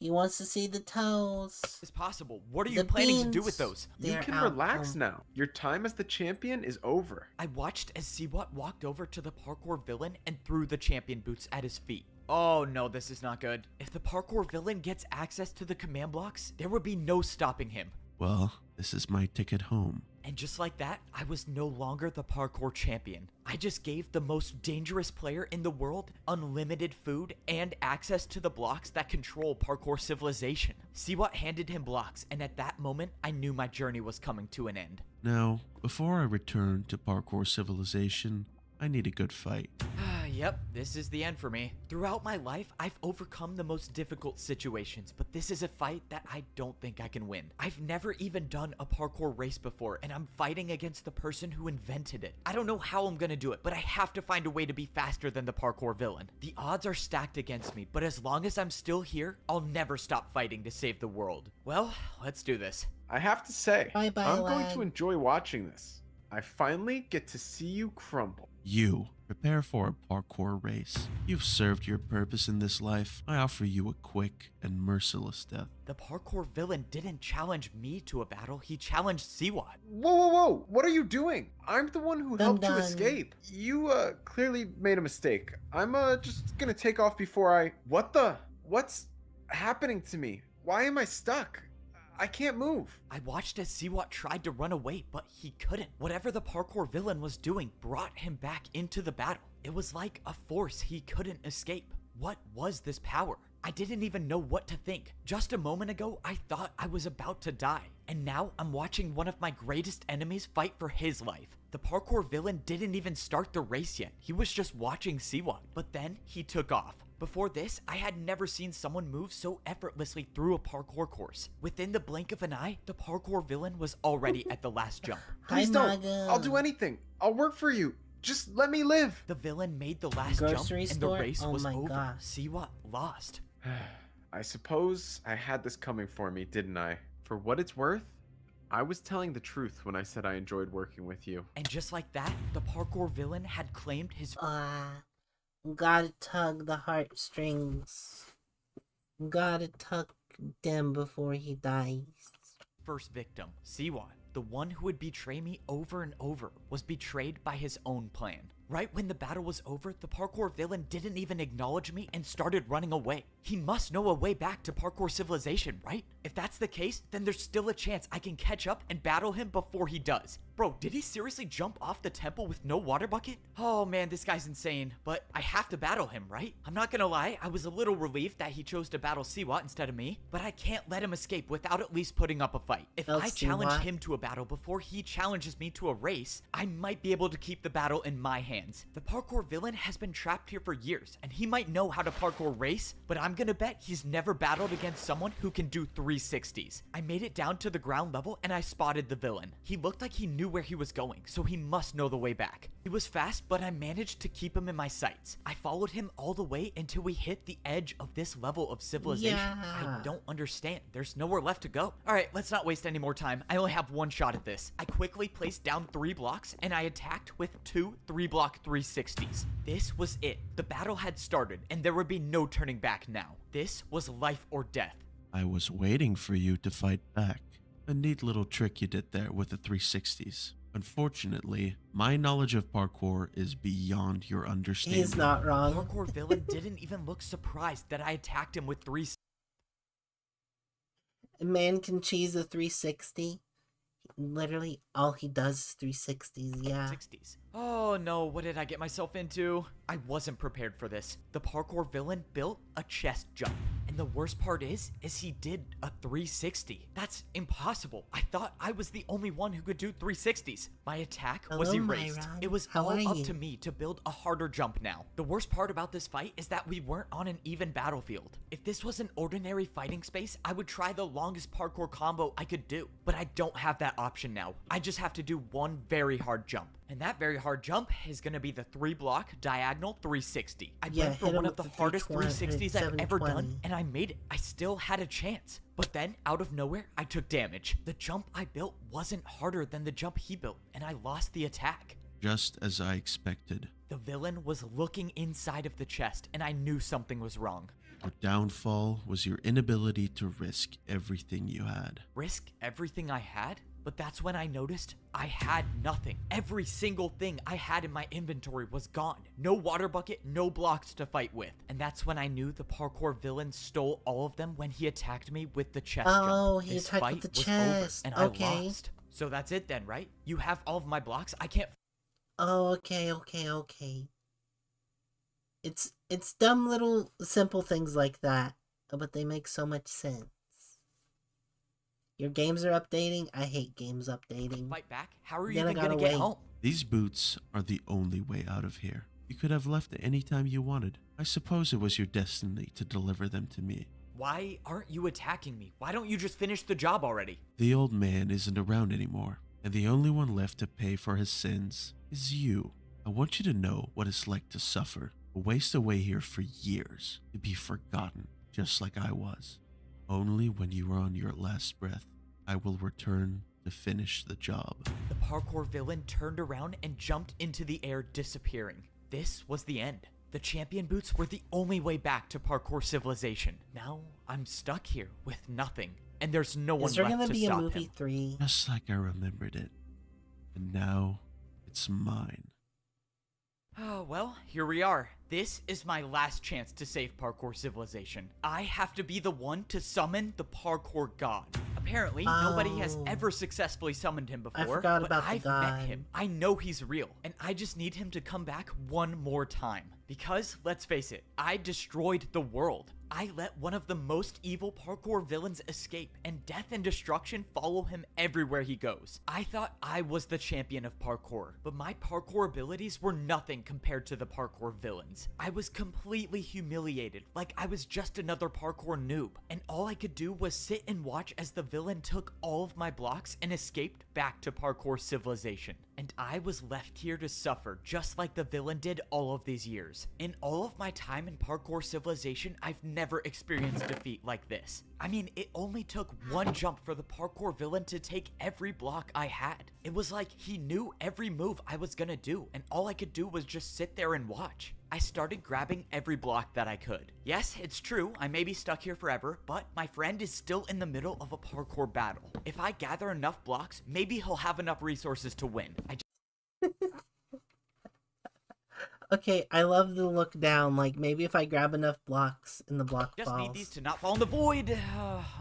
He wants to see the toes. Is possible. What are you The planning to do with beans. those? You They're can out. relax now. Your time as the champion is over. I watched as Siwat walked over to the parkour villain and threw the champion boots at his feet. Oh no, this is not good. If the parkour villain gets access to the command blocks, there would be no stopping him. Well, this is my ticket home. And just like that, I was no longer the parkour champion. I just gave the most dangerous player in the world unlimited food and access to the blocks that control Parkour Civilization. Siwat handed him blocks, and at that moment, I knew my journey was coming to an end. Now, before I return to Parkour Civilization, I need a good fight. Yep, this is the end for me. Throughout my life, I've overcome the most difficult situations, but this is a fight that I don't think I can win. I've never even done a parkour race before, and I'm fighting against the person who invented it. I don't know how I'm gonna do it, but I have to find a way to be faster than the parkour villain. The odds are stacked against me, but as long as I'm still here, I'll never stop fighting to save the world. Well, let's do this. I have to say, Bye-bye, I'm going lad. to enjoy watching this. I finally get to see you crumble. You, prepare for a parkour race. You've served your purpose in this life. I offer you a quick and merciless death. The parkour villain didn't challenge me to a battle, he challenged Siwat. Whoa! What are you doing? I'm the one who helped you dun. escape. You, clearly made a mistake. I'm, just gonna take off before I... What's happening to me? Why am I stuck? I can't move. I watched as Siwat tried to run away, but he couldn't. Whatever the parkour villain was doing brought him back into the battle. It was like a force he couldn't escape. What was this power? I didn't even know what to think. Just a moment ago, I thought I was about to die. And now I'm watching one of my greatest enemies fight for his life. The parkour villain didn't even start the race yet. He was just watching Siwat. But then he took off. Before this, I had never seen someone move so effortlessly through a parkour course. Within the blink of an eye, the parkour villain was already at the last jump. Please Hi, don't. Naga. I'll do anything. I'll work for you. Just let me live. The villain made the last Grocery jump and the store? race Oh was my over. gosh. Siwat lost. I suppose I had this coming for me, didn't I? For what it's worth, I was telling the truth when I said I enjoyed working with you. And just like that, the parkour villain had claimed his Gotta tug the heartstrings. Gotta tug them before he dies. first victim. Siwa, the one who would betray me over and over, was betrayed by his own plan. Right when the battle was over, the parkour villain didn't even acknowledge me and started running away. He must know a way back to Parkour Civilization, right? If that's the case, then there's still a chance I can catch up and battle him before he does. Bro, did he seriously jump off the temple with no water bucket? Oh man, this guy's insane, but I have to battle him, right? I'm not gonna lie, I was a little relieved that he chose to battle Siwa instead of me, but I can't let him escape without at least putting up a fight. If I challenge him to a battle before he challenges me to a race, I might be able to keep the battle in my hands. The parkour villain has been trapped here for years, and he might know how to parkour race, but I'm gonna bet he's never battled against someone who can do 360s. I made it down to the ground level and I spotted the villain. He looked like he knew where he was going, so he must know the way back. He was fast, but I managed to keep him in my sights. I followed him all the way until we hit the edge of this level of civilization. I don't understand. There's nowhere left to go. Alright, let's not waste any more time. I only have one shot at this. I quickly placed down 3 blocks and I attacked with 2 3-block 360s. This was it. The battle had started and there would be no turning back now. This was life or death. I was waiting for you to fight back. A neat little trick you did there with the 360s. Unfortunately, my knowledge of parkour is beyond your understanding. He's not wrong. Parkour villain didn't even look surprised that I attacked him with 3. A man can cheese a 360. Literally, all he does is 360s, yeah. 60s. Oh no, what did I get myself into? I wasn't prepared for this. The parkour villain built a chest jump. And the worst part is he did a 360. That's impossible. I thought I was the only one who could do 360s. My attack was erased. Myron. It was How all are up you? to me to build a harder jump now. The worst part about this fight is that we weren't on an even battlefield. If this was an ordinary fighting space, I would try the longest parkour combo I could do. But I don't have that option now. I just have to do one very hard jump. And that very hard jump is going to be the 3-block diagonal 360. I went for one of the hardest 360s I've ever done, and I made it. I still had a chance. But then, out of nowhere, I took damage. The jump I built wasn't harder than the jump he built, and I lost the attack. Just as I expected. The villain was looking inside of the chest, and I knew something was wrong. Your downfall was your inability to risk everything you had. Risk everything I had? But that's when I noticed I had nothing. Every single thing I had in my inventory was gone. No water bucket, no blocks to fight with. And that's when I knew the parkour villain stole all of them when he attacked me with the chest jump. Oh, he This attacked fight with the was chest. over, and Okay. I lost. So that's it then, right? You have all of my blocks. I can't. Oh, okay. It's dumb little simple things like that, but they make so much sense. Your games are updating. I hate games updating. Fight back? How are you Then I even gonna gotta get wait. home? These boots are the only way out of here. You could have left at any time you wanted. I suppose it was your destiny to deliver them to me. Why aren't you attacking me? Why don't you just finish the job already? The old man isn't around anymore, and the only one left to pay for his sins is you. I want you to know what it's like to suffer, to waste away here for years, to be forgotten, just like I was. Only when you are on your last breath, I will return to finish the job. The parkour villain turned around and jumped into the air, disappearing. This was the end. The champion boots were the only way back to Parkour Civilization. Now I'm stuck here with nothing, and there's no one Is there left gonna to be a stop movie him. 3? Just like I remembered it. And now, it's mine. Oh, well, here we are. This is my last chance to save Parkour Civilization. I have to be the one to summon the parkour god. Apparently, nobody has ever successfully summoned him before, forgot but about the I've god. met him. I know he's real, and I just need him to come back one more time. Because, let's face it, I destroyed the world. I let one of the most evil parkour villains escape, and death and destruction follow him everywhere he goes. I thought I was the champion of parkour, but my parkour abilities were nothing compared to the parkour villains. I was completely humiliated, like I was just another parkour noob, and all I could do was sit and watch as the villain took all of my blocks and escaped back to Parkour Civilization. and I was left here to suffer just like the villain did all of these years. In all of my time in Parkour Civilization, I've never experienced defeat like this. I mean, it only took one jump for the parkour villain to take every block I had. It was like he knew every move I was gonna do, and all I could do was just sit there and watch. I started grabbing every block that I could. Yes, it's true, I may be stuck here forever, but my friend is still in the middle of a parkour battle. If I gather enough blocks, maybe he'll have enough resources to win. Okay, I love the look down. Like, maybe if I grab enough blocks and the block Just falls. need these to not fall in the void.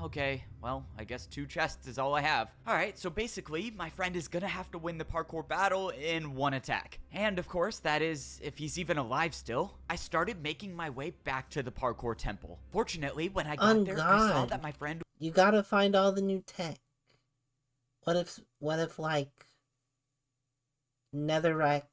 Okay, well, I guess 2 chests is all I have. Alright, so basically, my friend is gonna have to win the parkour battle in 1 attack. And of course, that is, if he's even alive still. I started making my way back to the parkour temple. Fortunately, when I got there, I saw that my friend... You gotta find all the new tech. What if like, Netherrack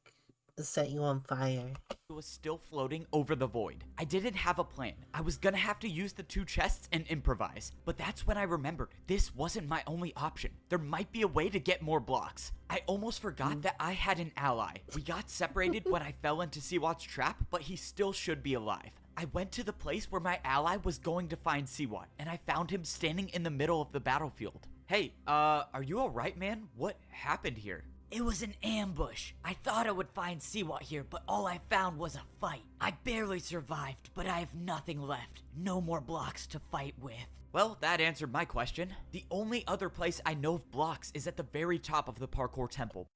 set you on fire? Was still floating over the void. I didn't have a plan. I was gonna have to use the 2 chests and improvise. But that's when I remembered this wasn't my only option. There might be a way to get more blocks. I almost forgot that I had an ally. We got separated when I fell into Siwat's trap, but he still should be alive. I went to the place where my ally was going to find Siwat, and I found him standing in the middle of the battlefield. Hey, are you alright, man? What happened here? It was an ambush. I thought I would find Siwat here, but all I found was a fight. I barely survived, but I have nothing left. No more blocks to fight with. Well, that answered my question. The only other place I know of blocks is at the very top of the parkour temple.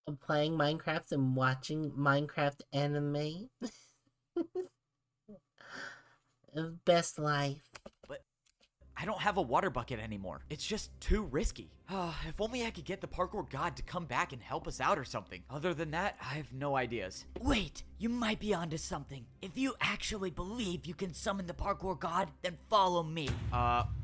I'm playing Minecraft and watching Minecraft anime. Best life. But I don't have a water bucket anymore. It's just too risky. If only I could get the parkour god to come back and help us out or something. Other than that, I have no ideas. Wait, you might be onto something. If you actually believe you can summon the parkour god, then follow me.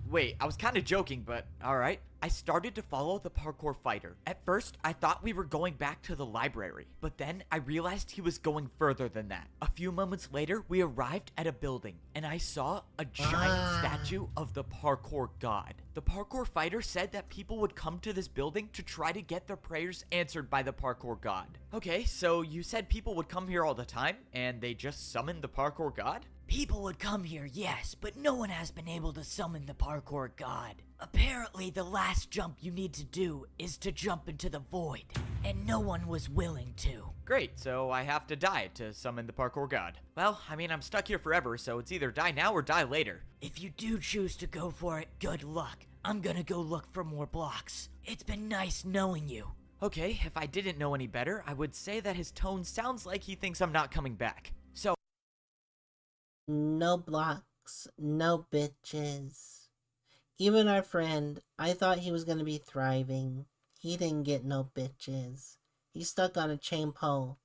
Wait, I was kind of joking, but alright. I started to follow the parkour fighter. At first, I thought we were going back to the library, but then I realized he was going further than that. A few moments later, we arrived at a building, and I saw a giant statue of the parkour god. The parkour fighter said that people would come to this building to try to get their prayers answered by the parkour god. Okay, so you said people would come here all the time, and they just summoned the parkour god? People would come here, yes, but no one has been able to summon the parkour god. Apparently, the last jump you need to do is to jump into the void, and no one was willing to. Great, so I have to die to summon the parkour god. Well, I mean, I'm stuck here forever, so it's either die now or die later. If you do choose to go for it, good luck. I'm gonna go look for more blocks. It's been nice knowing you. Okay, if I didn't know any better, I would say that his tone sounds like he thinks I'm not coming back. So... No blocks, no bitches. Even our friend, I thought he was gonna be thriving. He didn't get no bitches. He's stuck on a chain pole.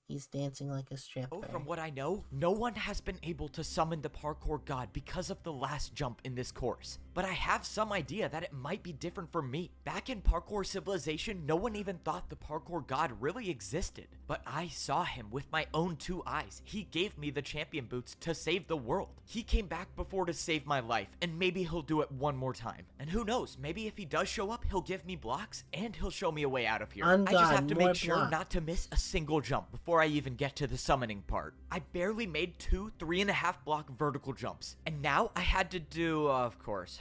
He's dancing like a stripper. From what I know, no one has been able to summon the parkour god because of the last jump in this course. But I have some idea that it might be different for me. Back in Parkour Civilization, no one even thought the parkour god really existed. But I saw him with my own 2 eyes. He gave me the champion boots to save the world. He came back before to save my life, and maybe he'll do it one more time. And who knows, maybe if he does show up, he'll give me blocks, and he'll show me a way out of here. I just have to make sure not to miss a single jump before I even get to the summoning part. I barely made 2 3.5 block vertical jumps, and now I had to do, of course,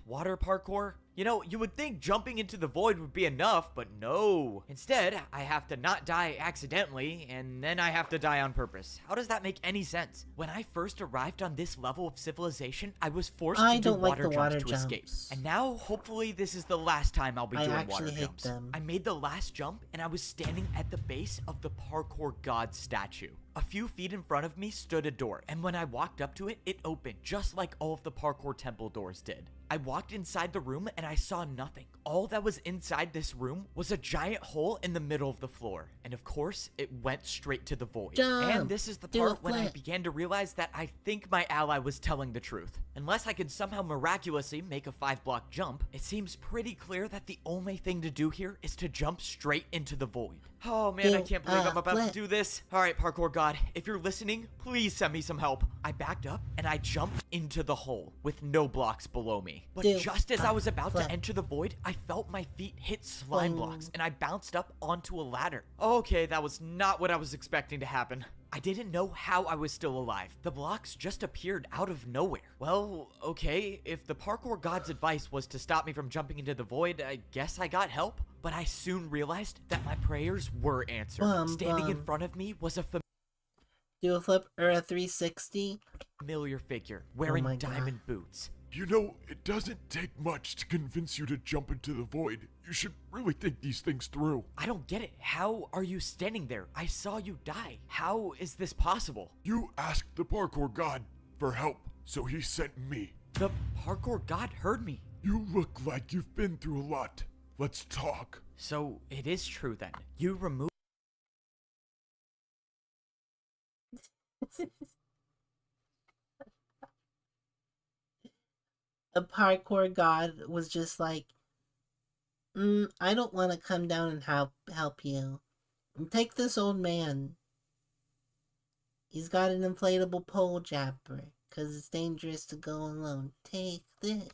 water parkour. You know, you would think jumping into the void would be enough, but no. Instead, I have to not die accidentally, and then I have to die on purpose. How does that make any sense? When I first arrived on this level of civilization, I was forced to do water jumps to escape. And now, hopefully, this is the last time I'll be doing water jumps. I made the last jump, and I was standing at the base of the parkour god statue. A few feet in front of me stood a door, and when I walked up to it, it opened just like all of the parkour temple doors did. I walked inside the room and I saw nothing. All that was inside this room was a giant hole in the middle of the floor. And of course, it went straight to the void. And this is the part when I began to realize that I think my ally was telling the truth. Unless I could somehow miraculously make a 5-block jump, it seems pretty clear that the only thing to do here is to jump straight into the void. Oh man, I can't believe I'm about to do this. Alright, parkour god, if you're listening, please send me some help. I backed up and I jumped into the hole with no blocks below me. But just as I was about to enter the void, I I felt my feet hit slime Boing. blocks and I bounced up onto a ladder. Okay, that was not what I was expecting to happen. I didn't know how I was still alive. The blocks just appeared out of nowhere. Well, okay, if the parkour god's advice was to stop me from jumping into the void, I guess I got help. But I soon realized that my prayers were answered. Standing in front of me was a Do a flip or a 360? familiar figure wearing my diamond boots. You know, it doesn't take much to convince you to jump into the void. You should really think these things through. I don't get it. How are you standing there? I saw you die. How is this possible? You asked the parkour god for help, so he sent me. The parkour god heard me. You look like you've been through a lot. Let's talk. So it is true then. You removed A parkour god was just like, I don't want to come down and help you. Take this old man. He's got an inflatable pole japper, because it's dangerous to go alone. Take this.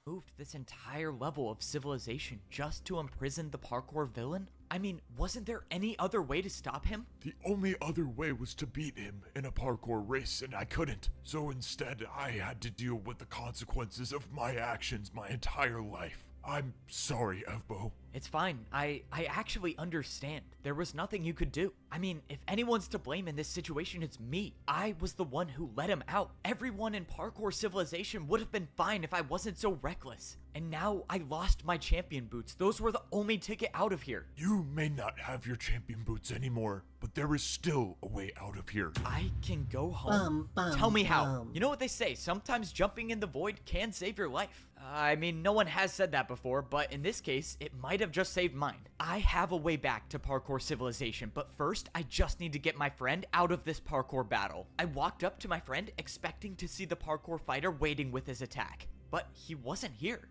moved this entire level of civilization just to imprison the parkour villain? I mean, wasn't there any other way to stop him? The only other way was to beat him in a parkour race, and I couldn't. So instead, I had to deal with the consequences of my actions my entire life. I'm sorry, Evbo. It's fine. I actually understand. There was nothing you could do. I mean, if anyone's to blame in this situation, it's me. I was the one who let him out. Everyone in Parkour Civilization would have been fine if I wasn't so reckless. And now I lost my champion boots. Those were the only ticket out of here. You may not have your champion boots anymore, but there is still a way out of here. I can go home. Tell me how. You know what they say, sometimes jumping in the void can save your life. I mean, no one has said that before, but in this case, it might have just saved mine. I have a way back to Parkour Civilization, but first, I just need to get my friend out of this parkour battle. I walked up to my friend expecting to see the parkour fighter waiting with his attack, but he wasn't here.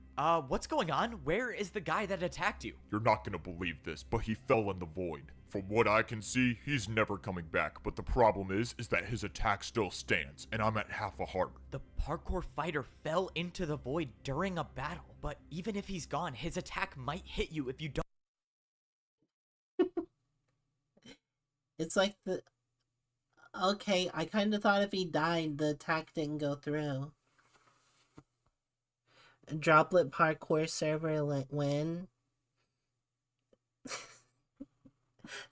What's going on? Where is the guy that attacked you? You're not gonna believe this, but he fell in the void. From what I can see, he's never coming back, but the problem is that his attack still stands, and I'm at half a heart. The parkour fighter fell into the void during a battle, but even if he's gone, his attack might hit you if you don't. It's like the... Okay, I kind of thought if he died, the attack didn't go through. Droplet parkour server win.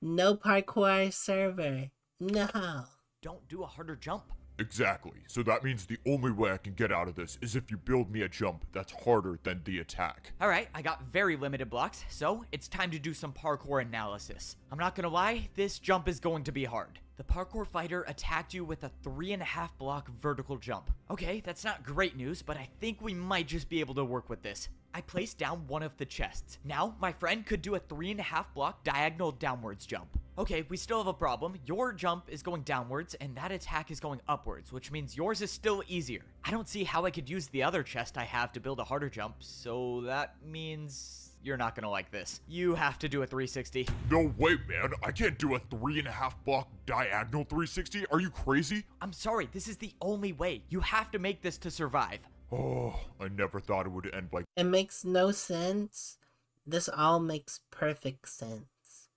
No parkour server. No. Don't do a harder jump. Exactly. So that means the only way I can get out of this is if you build me a jump that's harder than the attack. Alright, I got very limited blocks, so it's time to do some parkour analysis. I'm not gonna lie, this jump is going to be hard. The parkour fighter attacked you with a 3.5 block vertical jump. Okay, that's not great news, but I think we might just be able to work with this. I placed down one of the chests. Now, my friend could do a 3.5 block diagonal downwards jump. Okay, we still have a problem. Your jump is going downwards, and that attack is going upwards, which means yours is still easier. I don't see how I could use the other chest I have to build a harder jump, so that means... you're not gonna like this. You have to do a 360. No way, man. I can't do a 3.5 block diagonal 360. Are you crazy? I'm sorry, this is the only way. You have to make this to survive. Oh, I never thought it would end like... It makes no sense. This all makes perfect sense.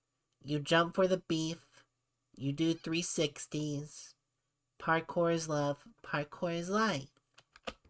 You jump for the beef. You do 360s. Parkour is love. Parkour is life.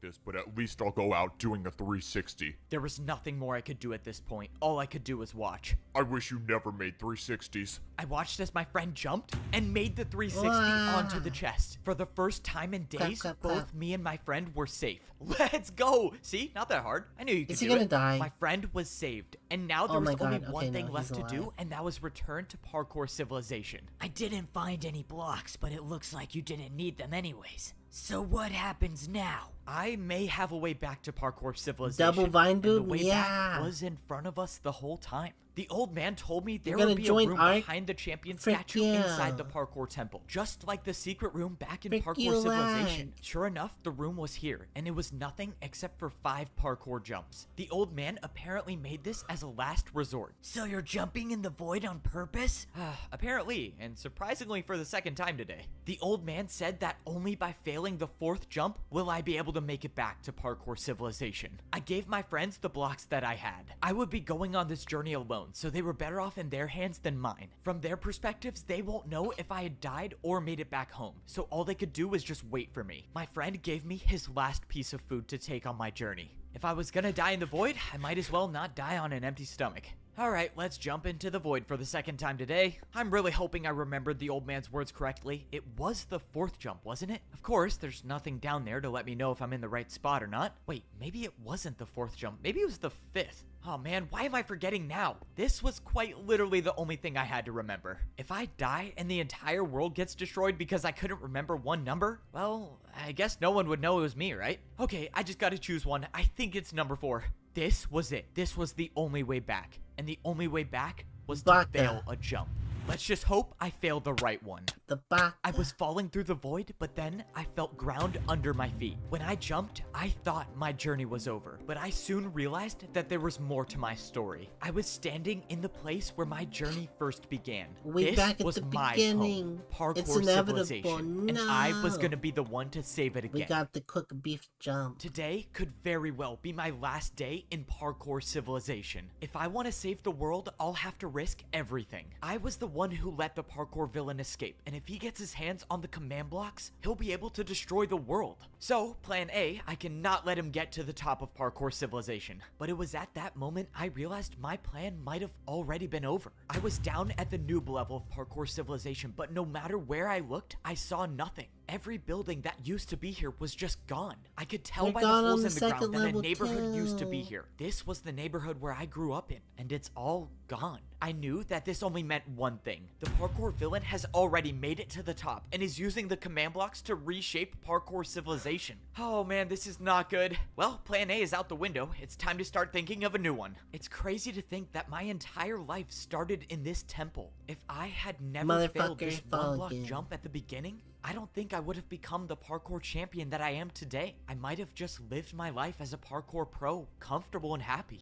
this, but at least I'll go out doing a 360. There was nothing more I could do at this point. All I could do was watch. I wish you never made 360s. I watched as my friend jumped and made the 360 onto the chest. For the first time in days, both me and my friend were safe. Let's go! See? Not that hard. I knew you could do it. Is he gonna die? My friend was saved, and now there was only one thing left to alive. do, and that was return to Parkour Civilization. I didn't find any blocks, but it looks like you didn't need them anyways. So what happens now? I may have a way back to Parkour Civilization. Double vine and the boot? way Yeah. back was in front of us the whole time. The old man told me there You're would gonna be a join room Ark? behind the champion Frick statue yeah. inside the Parkour Temple, just like the secret room back in Frick Parkour you Civilization. lag. Sure enough, the room was here, and it was nothing except for 5 parkour jumps. The old man apparently made this as a last resort. So you're jumping in the void on purpose? Apparently, and surprisingly for the second time today. The old man said that only by failing the 4th jump will I be able to to make it back to Parkour Civilization. I gave my friends the blocks that I had. I would be going on this journey alone, so they were better off in their hands than mine. From their perspectives, they won't know if I had died or made it back home, so all they could do was just wait for me. My friend gave me his last piece of food to take on my journey. If I was gonna die in the void, I might as well not die on an empty stomach. Alright, let's jump into the void for the second time today. I'm really hoping I remembered the old man's words correctly. It was the 4th jump, wasn't it? Of course, there's nothing down there to let me know if I'm in the right spot or not. Wait, maybe it wasn't the 4th jump. Maybe it was the 5th. Oh man, why am I forgetting now? This was quite literally the only thing I had to remember. If I die and the entire world gets destroyed because I couldn't remember one number, well, I guess no one would know it was me, right? Okay, I just gotta choose one. I think it's number 4. This was it. This was the only way back. And the only way back was to fail a jump. Let's just hope I failed the right one. I was falling through the void, but then I felt ground under my feet. When I jumped, I thought my journey was over, but I soon realized that there was more to my story. I was standing in the place where my journey first began. Way back at the beginning. Parkour It's inevitable. Civilization, No. and I was gonna be the one to save it again. We got the cook beef jump. Today could very well be my last day in Parkour Civilization. If I want to save the world, I'll have to risk everything. I was the one who let the parkour villain escape, and if he gets his hands on the command blocks, he'll be able to destroy the world. So, plan A, I cannot let him get to the top of Parkour Civilization. But it was at that moment I realized my plan might have already been over. I was down at the noob level of Parkour Civilization, but no matter where I looked, I saw nothing. Every building that used to be here was just gone. I could tell They're by the gone holes on in the the ground second that a level neighborhood used to be too. here. This was the neighborhood where I grew up in, and it's all gone. I knew that this only meant one thing. The parkour villain has already made it to the top and is using the command blocks to reshape Parkour Civilization. Oh man, this is not good. Well, plan A is out the window. It's time to start thinking of a new one. It's crazy to think that my entire life started in this temple. If I had never failed this one block jump at the beginning, I don't think I would have become the parkour champion that I am today. I might have just lived my life as a parkour pro, comfortable and happy.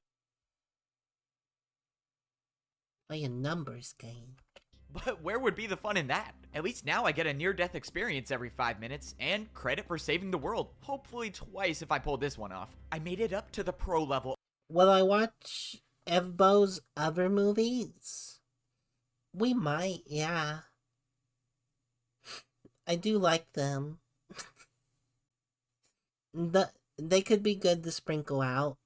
Play a numbers game. But where would be the fun in that? At least now I get a near-death experience every 5 minutes, and credit for saving the world. Hopefully twice if I pull this one off. I made it up to the pro level. Will I watch Evbo's other movies? We might, yeah. I do like them. They could be good to sprinkle out.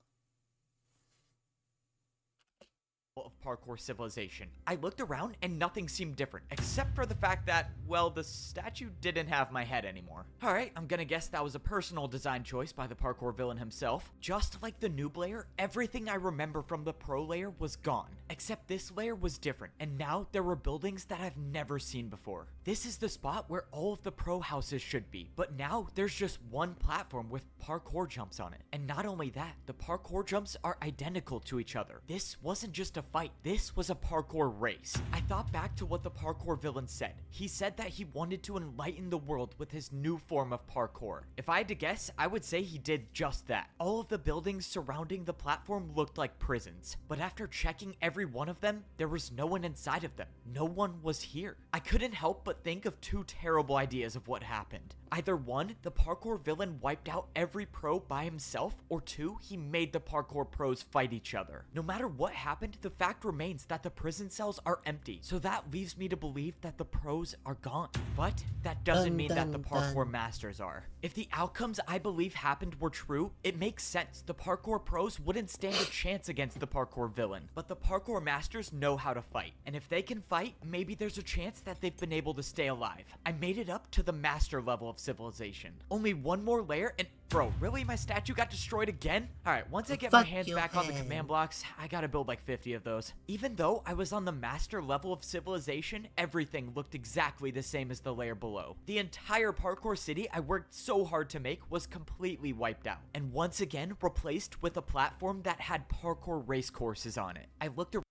Of Parkour Civilization. I looked around and nothing seemed different, except for the fact that, well, the statue didn't have my head anymore. Alright, I'm gonna guess that was a personal design choice by the parkour villain himself. Just like the noob layer, everything I remember from the pro layer was gone, except this layer was different, and now there were buildings that I've never seen before. This is the spot where all of the pro houses should be, but now there's just one platform with parkour jumps on it. And not only that, the parkour jumps are identical to each other. This wasn't just a fight, this was a parkour race. I thought back to what the parkour villain said. He said that he wanted to enlighten the world with his new form of parkour. If I had to guess, I would say he did just that. All of the buildings surrounding the platform looked like prisons, but after checking every one of them, there was no one inside of them. No one was here. I couldn't help but think of two terrible ideas of what happened. Either one, the parkour villain wiped out every pro by himself, or two, he made the parkour pros fight each other. No matter what happened, the fact remains that the prison cells are empty, so that leaves me to believe that the pros are gone. But that doesn't mean that the parkour masters are. If the outcomes I believe happened were true, it makes sense. The parkour pros wouldn't stand a chance against the parkour villain, but the parkour masters know how to fight. And if they can fight, maybe there's a chance that they've been able to stay alive. I made it up to the master level of civilization. Only one more layer and bro, really? My statue got destroyed again? Alright, once I get my hands back on the command blocks, I gotta build like 50 of those. Even though I was on the master level of civilization, everything looked exactly the same as the layer below. The entire parkour city I worked so hard to make was completely wiped out, and once again replaced with a platform that had parkour race courses on it. I looked around.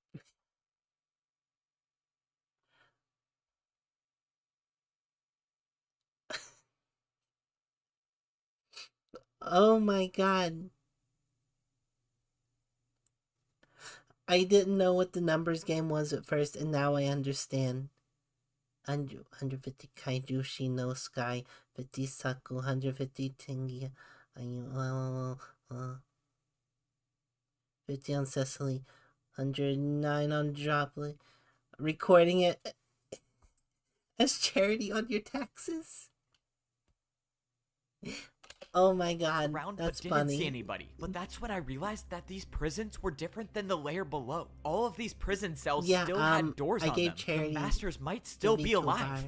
Oh my god. I didn't know what the numbers game was at first, and now I understand. 150 Kaijushi no Sky, 50 Saku, 150 Tengia, uh, 50 on Cecily, 109 on Droplet. Recording it as charity on your taxes. Oh my god, Around that's but didn't funny. see anybody. But that's when I realized that these prisons were different than the layer below. All of these prison cells still had doors I on gave them. Charity The masters might still be alive.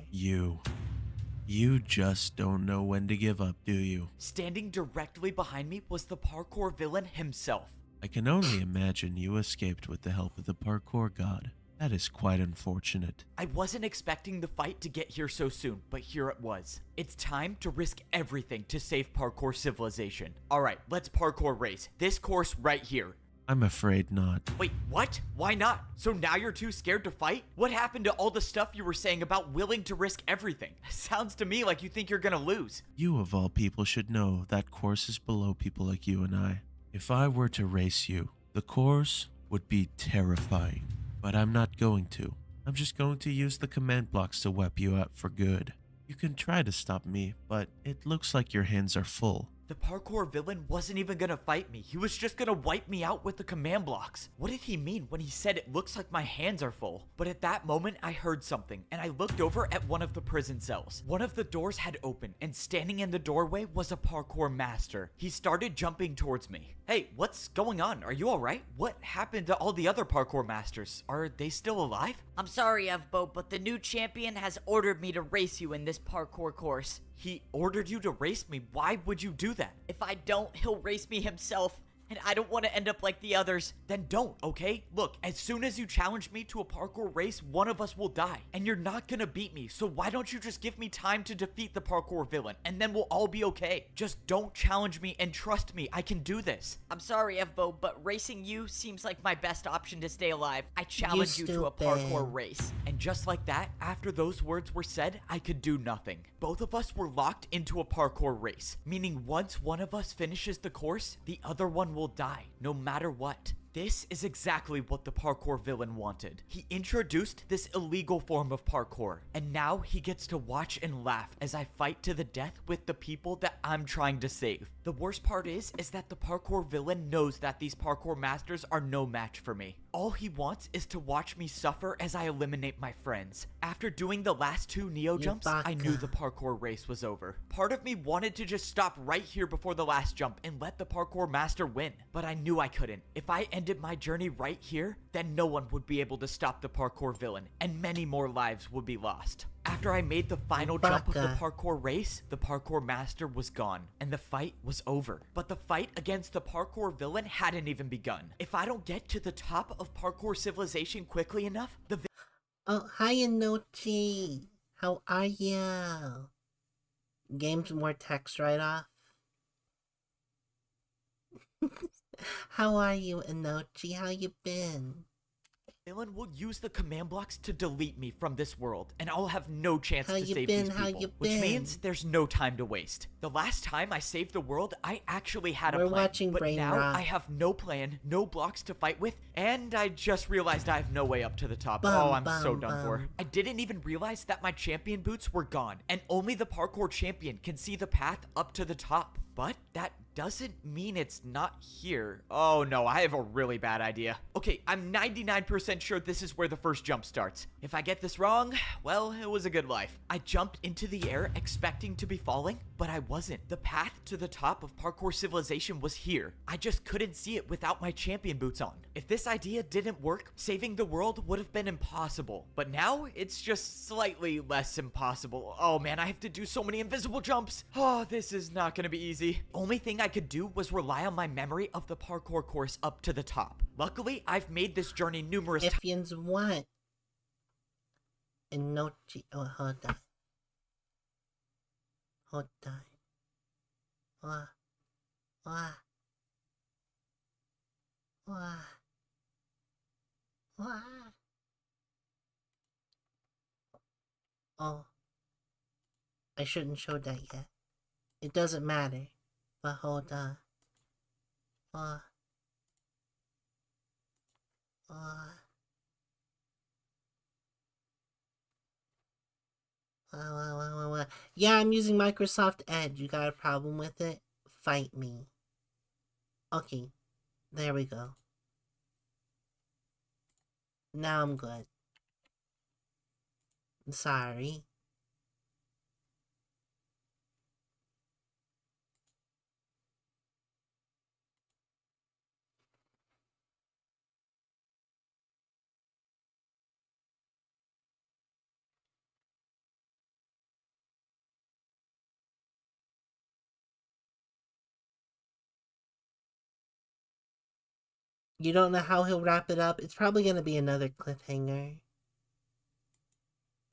You just don't know when to give up, do you? Standing directly behind me was the parkour villain himself. I can only imagine you escaped with the help of the parkour god. That is quite unfortunate. I wasn't expecting the fight to get here so soon, but here it was. It's time to risk everything to save Parkour Civilization. Alright, let's parkour race. This course right here. I'm afraid not. Wait, what? Why not? So now you're too scared to fight? What happened to all the stuff you were saying about willing to risk everything? Sounds to me like you think you're gonna lose. You of all people should know that course is below people like you and I. If I were to race you, the course would be terrifying. But I'm not going to. I'm just going to use the command blocks to wipe you out for good. You can try to stop me, but it looks like your hands are full. The parkour villain wasn't even gonna fight me. He was just gonna wipe me out with the command blocks. What did he mean when he said it looks like my hands are full? But at that moment, I heard something, and I looked over at one of the prison cells. One of the doors had opened, and standing in the doorway was a parkour master. He started jumping towards me. Hey, what's going on? Are you alright? What happened to all the other parkour masters? Are they still alive? I'm sorry, Evbo, but the new champion has ordered me to race you in this parkour course. He ordered you to race me. Why would you do that? If I don't, he'll race me himself. And I don't want to end up like the others. Then don't, okay? Look, as soon as you challenge me to a parkour race, one of us will die. And you're not gonna beat me, so why don't you just give me time to defeat the parkour villain, and then we'll all be okay. Just don't challenge me and trust me, I can do this. I'm sorry, Evbo, but racing you seems like my best option to stay alive. I challenge you to a parkour race. And just like that, after those words were said, I could do nothing. Both of us were locked into a parkour race, meaning once one of us finishes the course, the other one will die, no matter what. This is exactly what the parkour villain wanted. He introduced this illegal form of parkour, and now he gets to watch and laugh as I fight to the death with the people that I'm trying to save. The worst part is that the parkour villain knows that these parkour masters are no match for me. All he wants is to watch me suffer as I eliminate my friends. After doing the last two Neo jumps, I knew the parkour race was over. Part of me wanted to just stop right here before the last jump and let the parkour master win, but I knew I couldn't. If I ended my journey right here, then no one would be able to stop the parkour villain, and many more lives would be lost. After I made the final jump of the parkour race, the parkour master was gone, and the fight was over. But the fight against the parkour villain hadn't even begun. If I don't get to the top of Parkour Civilization quickly enough, the Oh, hi, Inochi. How are you? Game's more text right off. How are you, Inochi? How you been? villain will use the command blocks to delete me from this world, and I'll have no chance to save been? these How people, you which been? means there's no time to waste. The last time I saved the world, I actually had a We're plan, watching but Brain now Rot. I have no plan, no blocks to fight with, and I just realized I have no way up to the top. Bum, Oh, I'm so bum, done for. bum. I didn't even realize that my champion boots were gone, and only the parkour champion can see the path up to the top. But that doesn't mean it's not here. Oh no, I have a really bad idea. Okay, I'm 99% sure this is where the first jump starts. If I get this wrong, well, it was a good life. I jumped into the air expecting to be falling, but I wasn't. The path to the top of Parkour Civilization was here. I just couldn't see it without my champion boots on. If this idea didn't work, saving the world would have been impossible. But now, it's just slightly less impossible. Oh man, I have to do so many invisible jumps. Oh, this is not gonna be easy. Only thing I could do was rely on my memory of the parkour course up to the top. Luckily, I've made this journey numerous times. Ifyans what? Inochi. Oh, hold on. Hold on. What? What? What? What? Oh. I shouldn't show that yet. It doesn't matter. But hold on. What? Yeah, I'm using Microsoft Edge. You got a problem with it? fight me. Okay, there we go. Now I'm good. Sorry. You don't know how he'll wrap it up? It's probably gonna be another cliffhanger.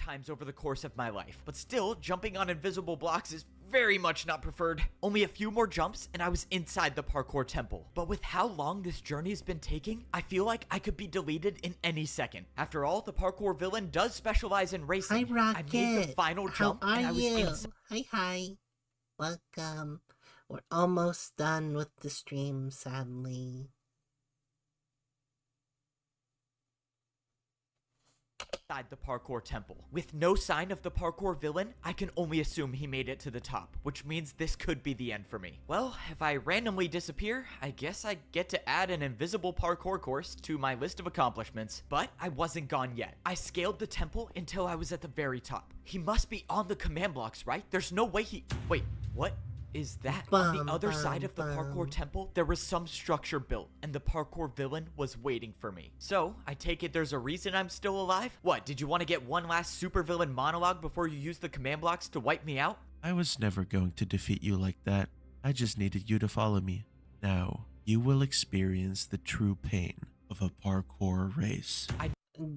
Times over the course of my life, but still, jumping on invisible blocks is very much not preferred. Only a few more jumps and I was inside the parkour temple. But with how long this journey has been taking, I feel like I could be deleted in any second. After all, the parkour villain does specialize in racing. Hi, Rocket. I made the final jump How and are I was you? inside. Hi. Welcome. We're almost done with the stream, sadly. The parkour temple. With no sign of the parkour villain, I can only assume he made it to the top, which means this could be the end for me. Well, if I randomly disappear, I guess I get to add an invisible parkour course to my list of accomplishments. But I wasn't gone yet. I scaled the temple until I was at the very top. He must be on the command blocks, right? There's no way he... Wait, what? Is that on the other side of the parkour temple, there was some structure built, and the parkour villain was waiting for me. So, I take it there's a reason I'm still alive? What, did you want to get one last supervillain monologue before you use the command blocks to wipe me out? I was never going to defeat you like that. I just needed you to follow me. Now, you will experience the true pain of a parkour race.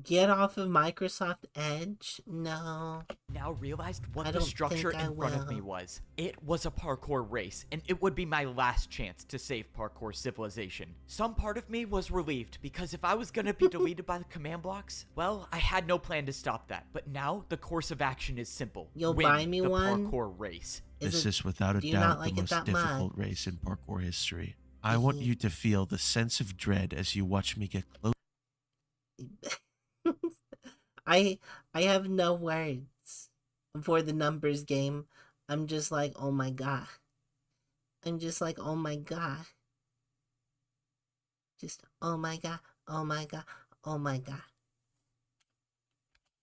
Get off of Microsoft Edge? No. Now realized what the structure in front of me was. It was a parkour race, and it would be my last chance to save Parkour Civilization. Some part of me was relieved, because if I was gonna be deleted by the command blocks, well, I had no plan to stop that. But now, the course of action is simple. You'll Win buy me the one? parkour race. This is without a doubt the most difficult race in parkour history. I want you to feel the sense of dread as you watch me get close. I have no words for the numbers game. I'm just like, oh my god. I'm just like, oh my god. Just, oh my god, oh my god, oh my god.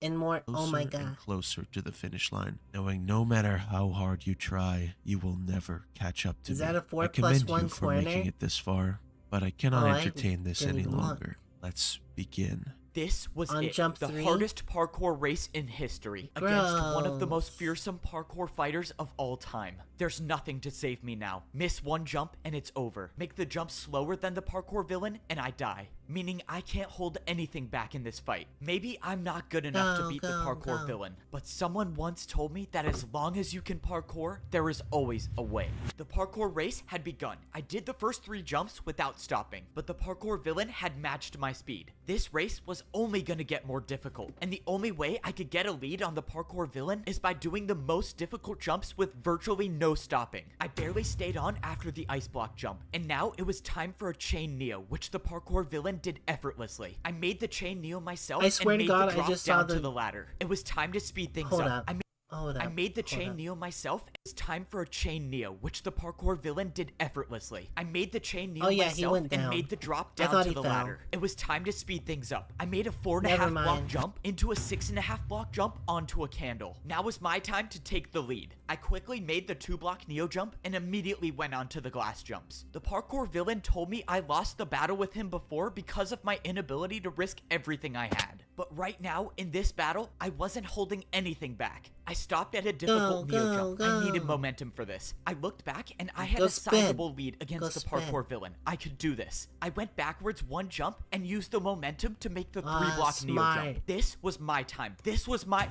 And more, oh my god. And closer to the finish line, knowing no matter how hard you try, you will never catch up to me. Is that a 4 I plus commend 1 you for corner? making it this far, but I cannot entertain this any longer. Let's begin. This was On it, jump the 3? hardest parkour race in history, against one of the most fearsome parkour fighters of all time. There's nothing to save me now. Miss one jump and it's over. Make the jump slower than the parkour villain and I die. Meaning I can't hold anything back in this fight. Maybe I'm not good enough to beat the parkour villain, but someone once told me that as long as you can parkour, there is always a way. The parkour race had begun. I did the first 3 jumps without stopping, but the parkour villain had matched my speed. This race was only gonna get more difficult, and the only way I could get a lead on the parkour villain is by doing the most difficult jumps with virtually no stopping. I barely stayed on after the ice block jump, and now it was time for a chain neo, which the parkour villain did effortlessly. I made the chain neo myself I swear and to made God, the drop I just saw down the... to the ladder. It was time to speed things Hold up. up. I made the chain neo myself. It's time for a chain neo, which the parkour villain did effortlessly. I made the chain neo myself and made the drop down to the ladder. It was time to speed things up. I made a 4.5 block jump into a 6.5 block jump onto a candle. Now was my time to take the lead. I quickly made the 2 block neo jump and immediately went onto the glass jumps. The parkour villain told me I lost the battle with him before because of my inability to risk everything I had. But right now, in this battle, I wasn't holding anything back. I stopped at a difficult neo jump. I needed momentum for this. I looked back and I had a sizable lead against the parkour villain. I could do this. I went backwards 1 jump and used the momentum to make the 3 block neo jump. This was my time. This was my...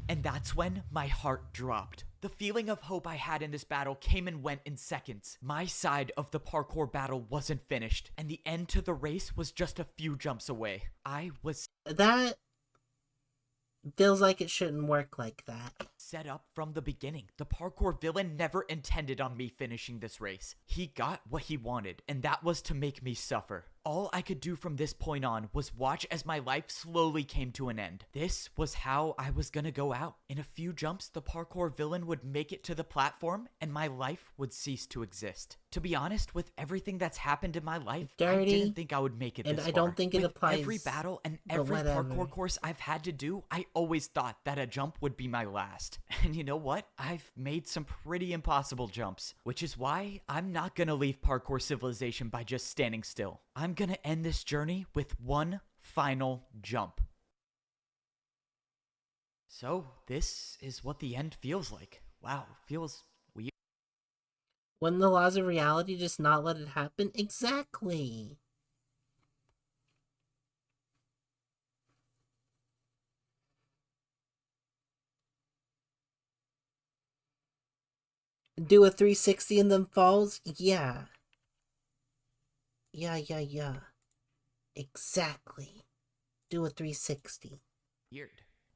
And that's when my heart dropped. The feeling of hope I had in this battle came and went in seconds. My side of the parkour battle wasn't finished, and the end to the race was just a few jumps away. That feels like it shouldn't work like that. Set up from the beginning. The parkour villain never intended on me finishing this race. He got what he wanted, and that was to make me suffer. All I could do from this point on was watch as my life slowly came to an end. This was how I was gonna go out. In a few jumps, the parkour villain would make it to the platform, and my life would cease to exist. To be honest, with everything that's happened in my life, I Dirty, didn't think I would make it and this I far. don't think it With applies, every battle and but every whatever. parkour course I've had to do, I always thought that a jump would be my last. And you know what? I've made some pretty impossible jumps, which is why I'm not gonna leave Parkour Civilization by just standing still. I'm gonna end this journey with one final jump. So, this is what the end feels like. Wow, feels weird. Wouldn't the laws of reality just not let it happen? Exactly. Do a 360 and then falls? Yeah. Yeah. Exactly. Do a 360. Weird.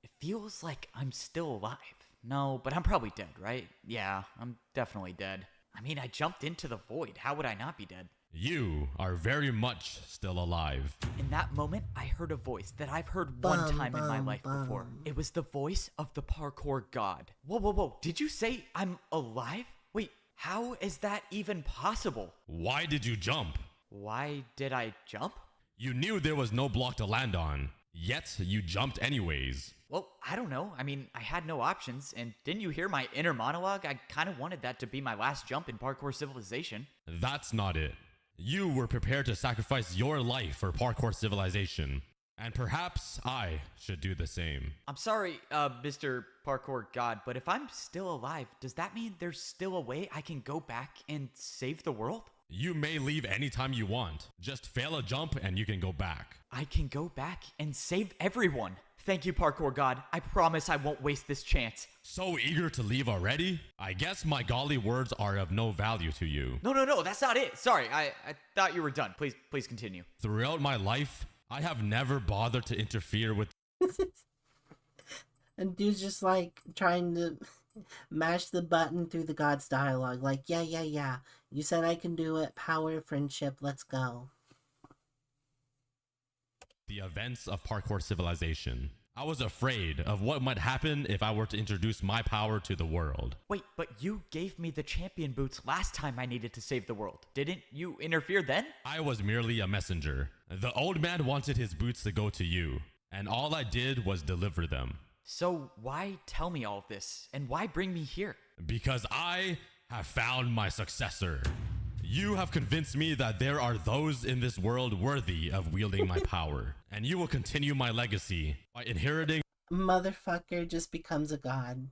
It feels like I'm still alive. No, but I'm probably dead, right? Yeah, I'm definitely dead. I mean, I jumped into the void. How would I not be dead? You are very much still alive. In that moment, I heard a voice that I've heard one time in my life before. It was the voice of the parkour god. Whoa. Did you say I'm alive? Wait, how is that even possible? Why did you jump? Why did I jump? You knew there was no block to land on, yet you jumped anyways. Well, I don't know. I mean, I had no options, and didn't you hear my inner monologue? I kind of wanted that to be my last jump in Parkour Civilization. That's not it. You were prepared to sacrifice your life for Parkour Civilization, and perhaps I should do the same. I'm sorry, Mr. Parkour God, but if I'm still alive, does that mean there's still a way I can go back and save the world? You may leave anytime you want. Just fail a jump and you can go back. I can go back and save everyone. Thank you, Parkour God. I promise I won't waste this chance. So eager to leave already? I guess my golly words are of no value to you. No, that's not it. Sorry, I thought you were done. Please continue. Throughout my life, I have never bothered to interfere with... And dude's just like trying to mash the button through the god's dialogue. Like, yeah. You said I can do it. Power, friendship, let's go. The events of Parkour Civilization. I was afraid of what might happen if I were to introduce my power to the world. Wait, but you gave me the champion boots last time I needed to save the world. Didn't you interfere then? I was merely a messenger. The old man wanted his boots to go to you, and all I did was deliver them. So why tell me all of this, and why bring me here? Because I have found my successor. You have convinced me that there are those in this world worthy of wielding my power, and you will continue my legacy by inheriting Motherfucker just becomes a god.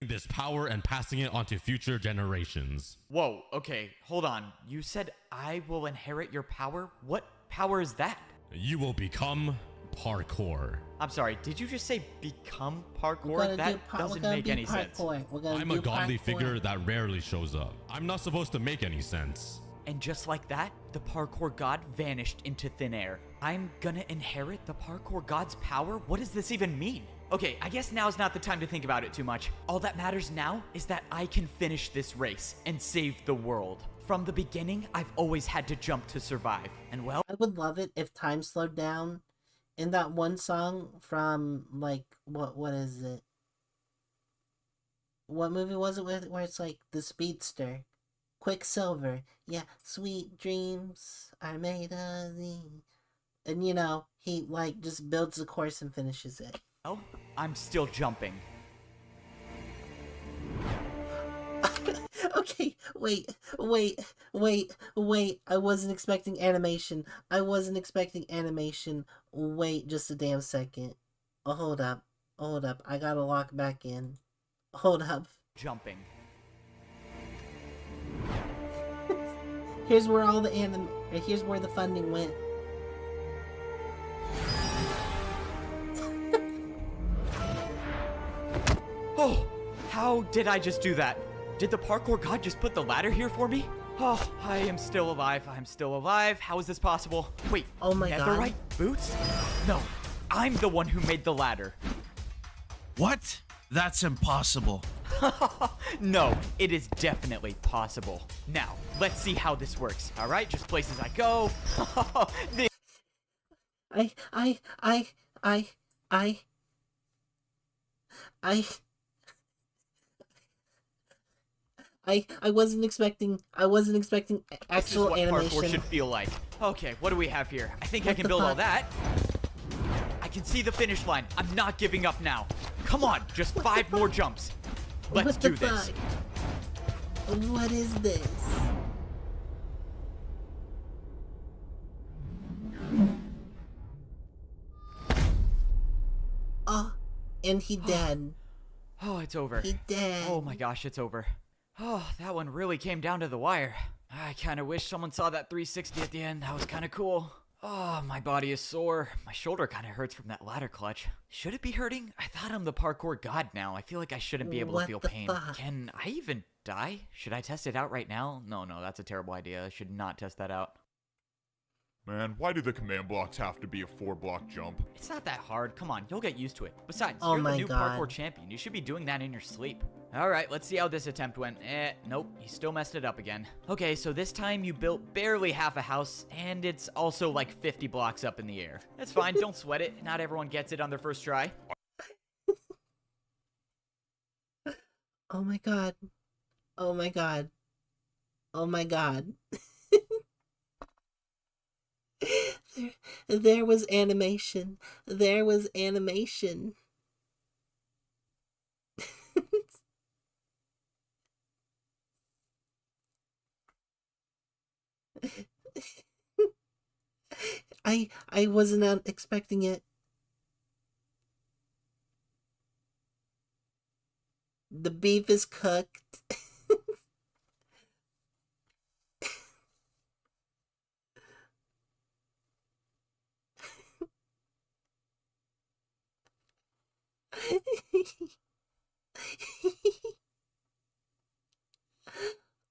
this power and passing it on to future generations. Whoa, okay, hold on. You said I will inherit your power? What power is that? You will become parkour. I'm sorry, did you just say become parkour? That doesn't make any sense. I'm a godly figure that rarely shows up. I'm not supposed to make any sense. And just like that, the parkour god vanished into thin air. I'm gonna inherit the parkour god's power? What does this even mean? Okay, I guess now's not the time to think about it too much. All that matters now is that I can finish this race and save the world. From the beginning, I've always had to jump to survive. And well, I would love it if time slowed down. In that one song from, like, what is it? What movie was it with, where it's like the speedster? Quicksilver. Yeah, sweet dreams are made of thee. And you know, he like just builds the course and finishes it. Oh, I'm still jumping. Okay, wait. I wasn't expecting animation. Wait just a damn second. Oh, hold up. I gotta lock back in. Hold up. Jumping. Here's where all the here's where the funding went. Oh, how did I just do that? Did the parkour god just put the ladder here for me? Oh, I am still alive. How is this possible? Wait, oh my god. Netherite boots? No, I'm the one who made the ladder. What? That's impossible. No, it is definitely possible. Now, let's see how this works. All right, just places I go. I wasn't expecting This is actual what animation. parkour should feel like. Okay, what do we have here? I think I What can the build all fuck? that. I can see the finish line. I'm not giving up now. Come on, just 5 more jumps. Let's What the do this. fuck? What is this? Oh, and he dead. Oh, it's over. He dead. Oh my gosh, it's over. Oh, that one really came down to the wire. I kind of wish someone saw that 360 at the end. That was kind of cool. Oh, my body is sore. My shoulder kind of hurts from that ladder clutch. Should it be hurting? I thought I'm the parkour god now. I feel like I shouldn't be able to What feel the pain. fuck? Can I even die? Should I test it out right now? No, that's a terrible idea. I should not test that out. Man, why do the command blocks have to be a 4-block jump? It's not that hard. Come on, you'll get used to it. Besides, Oh you're the my new God. parkour champion. You should be doing that in your sleep. Alright, let's see how this attempt went. Nope, you still messed it up again. Okay, so this time you built barely half a house, and it's also like 50 blocks up in the air. That's fine, don't sweat it. Not everyone gets it on their first try. Oh my god. Oh my god. Oh my god. there was animation. There was animation. I wasn't expecting it. The beef is cooked.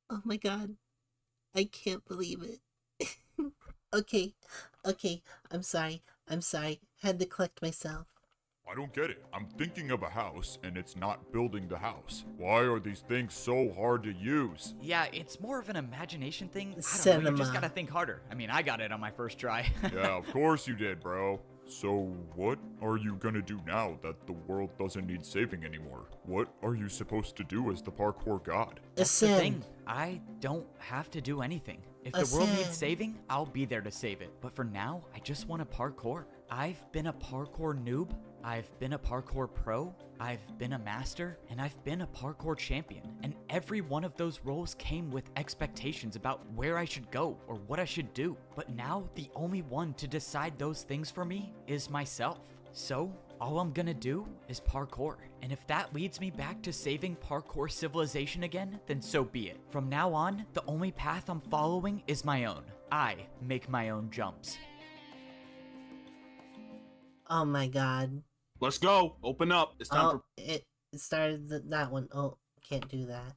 Oh my god. I can't believe it. Okay. I'm sorry. Had to collect myself. I don't get it. I'm thinking of a house, and it's not building the house. Why are these things so hard to use? Yeah, it's more of an imagination thing. I don't know, Cinema. you just gotta think harder. I mean, I got it on my first try. Yeah, of course you did, bro. So, what are you gonna do now that the world doesn't need saving anymore? What are you supposed to do as the parkour god? That's the thing. I don't have to do anything. If the world needs saving, I'll be there to save it. But for now, I just want to parkour. I've been a parkour noob. I've been a parkour pro. I've been a master. And I've been a parkour champion. And every one of those roles came with expectations about where I should go or what I should do. But now, the only one to decide those things for me is myself. So, all I'm gonna do is parkour. And if that leads me back to saving Parkour Civilization again, then so be it. From now on, the only path I'm following is my own. I make my own jumps. Oh my god. Let's go. Open up. It's time Oh, for. it started that one. Oh, can't do that.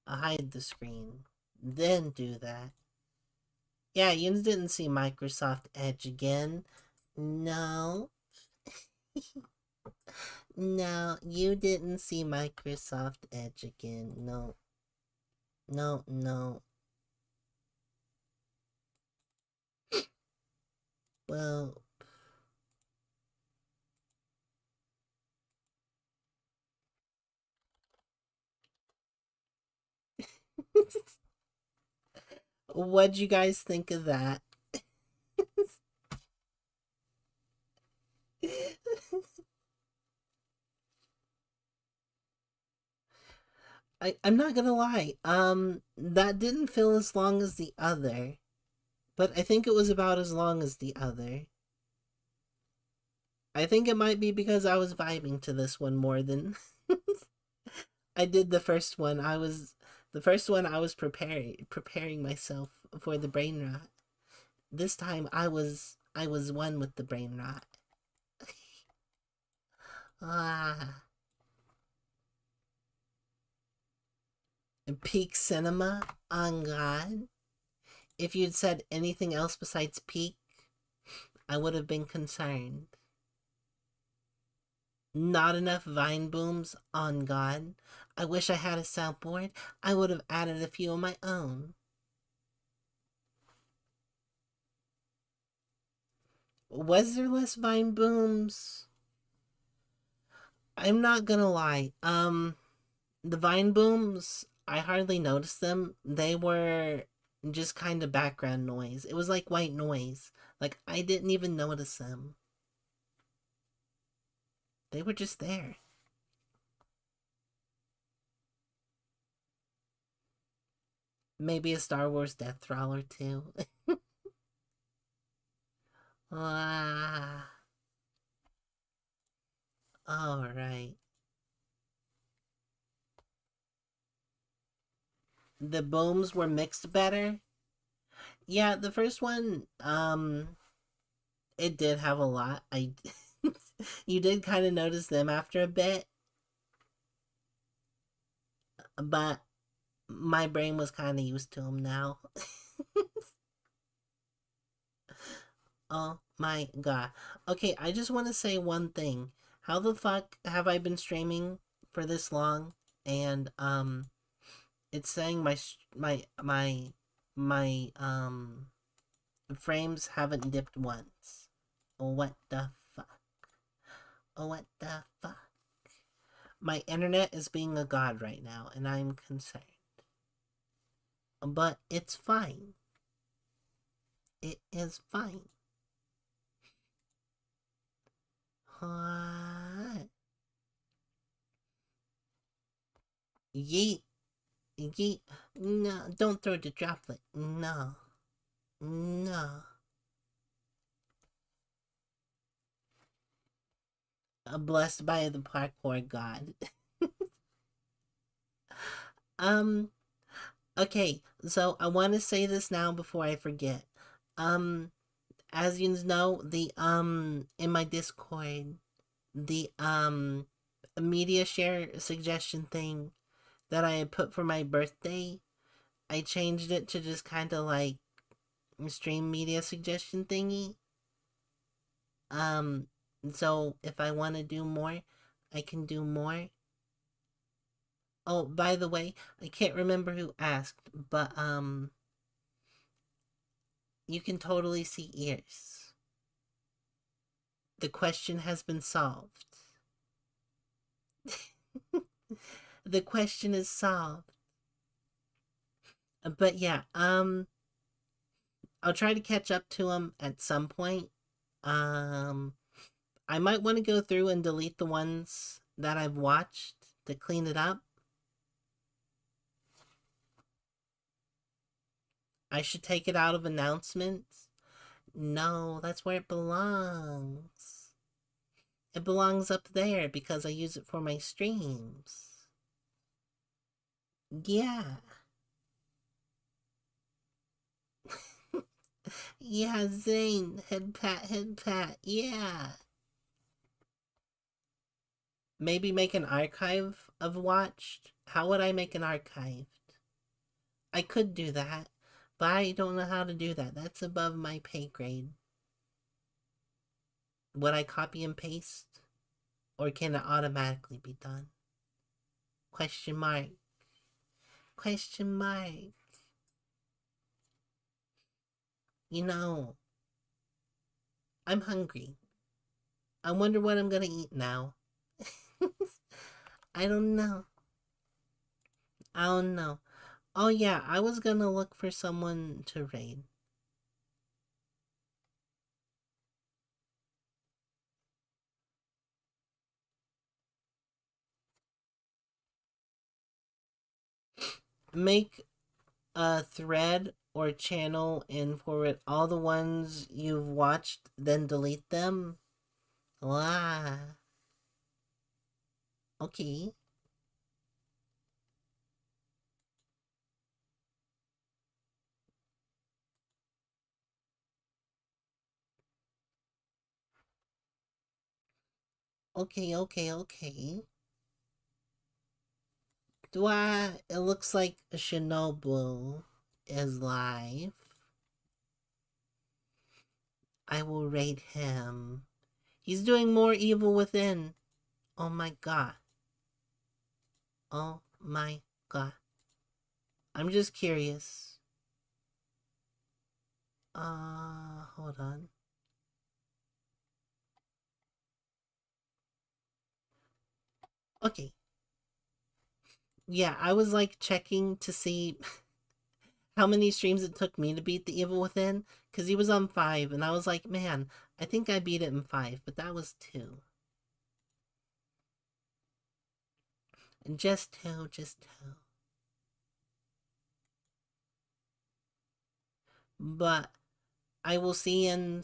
I'll hide the screen. Then do that. Yeah, you didn't see Microsoft Edge again. No. No, you didn't see Microsoft Edge again. No. Well. What'd you guys think of that? I'm not gonna lie, that didn't feel as long as the other, but I think it was about as long as the other. I think it might be because I was vibing to this one more than I did the first one. I was preparing myself for the brain rot. This time I was one with the brain rot. Ah. Peak cinema? On God. If you'd said anything else besides peak, I would have been concerned. Not enough vine booms? On God. I wish I had a soundboard. I would have added a few of my own. Was there less vine booms? I'm not gonna lie. The vine booms, I hardly noticed them. They were just kind of background noise. It was like white noise. Like, I didn't even notice them. They were just there. Maybe a Star Wars death thrall or two. Ah. Alright. The booms were mixed better. Yeah, the first one, it did have a lot. You did kind of notice them after a bit, but my brain was kind of used to them now. Oh my god. Okay, I just want to say one thing. How the fuck have I been streaming for this long? And it's saying my frames haven't dipped once. What the fuck? What the fuck? My internet is being a god right now, and I'm concerned. But it's fine. It is fine. What? Yeet. Yeet. No, don't throw the droplet. No. No. Blessed by the parkour god. Okay, so I want to say this now before I forget. As you know, the, in my Discord, the, media share suggestion thing that I had put for my birthday, I changed it to just kind of like stream media suggestion thingy. So if I want to do more, I can do more. Oh, by the way, I can't remember who asked, but, you can totally see ears. The question has been solved. The question is solved. But yeah, I'll try to catch up to him at some point. I might want to go through and delete the ones that I've watched to clean it up. I should take it out of announcements. No, that's where it belongs. It belongs up there because I use it for my streams. Yeah. Yeah, Zane. Head pat, yeah. Maybe make an archive of watched? How would I make an archive? I could do that, but I don't know how to do that. That's above my pay grade. Would I copy and paste? Or can it automatically be done? Question mark. Question mark. You know, I'm hungry. I wonder what I'm gonna eat now. I don't know. I don't know. Oh yeah, I was gonna look for someone to raid. Make a thread or channel and forward all the ones you've watched, then delete them? Wow. Okay. Okay. It looks like Shinobu is live. I will raid him. He's doing more evil within. Oh my god. Oh my god. I'm just curious. Hold on. Okay. Yeah, I was like checking to see how many streams it took me to beat the Evil Within, because he was on 5, and I was like, man, I think I beat it in 5, but that was 2. And just 2, just 2. But I will see in,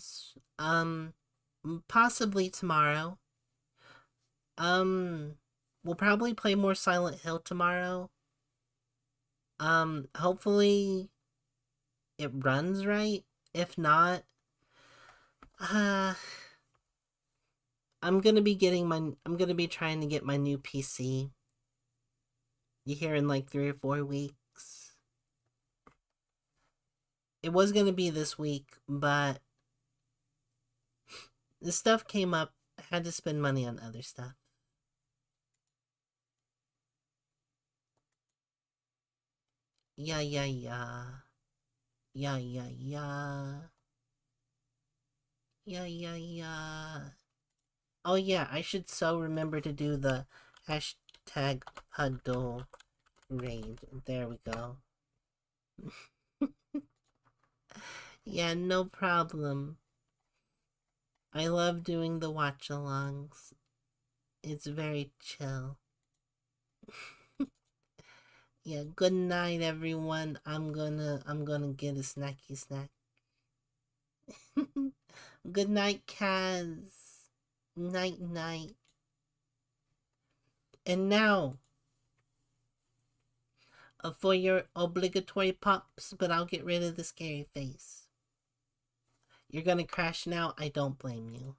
possibly tomorrow. We'll probably play more Silent Hill tomorrow. Hopefully it runs right. If not, I'm gonna be trying to get my new PC. You hear in like 3 or 4 weeks. It was gonna be this week, but the stuff came up. I had to spend money on other stuff. Yeah, yeah, yeah. Yeah, yeah, yeah. Yeah, yeah, yeah. Oh yeah, I should so remember to do the hashtag puddle raid. There we go. Yeah, no problem. I love doing the watch-alongs. It's very chill. Yeah, good night everyone. I'm gonna get a snacky snack. Good night, Kaz. Night night. And now, for your obligatory pops, but I'll get rid of the scary face. You're gonna crash now, I don't blame you.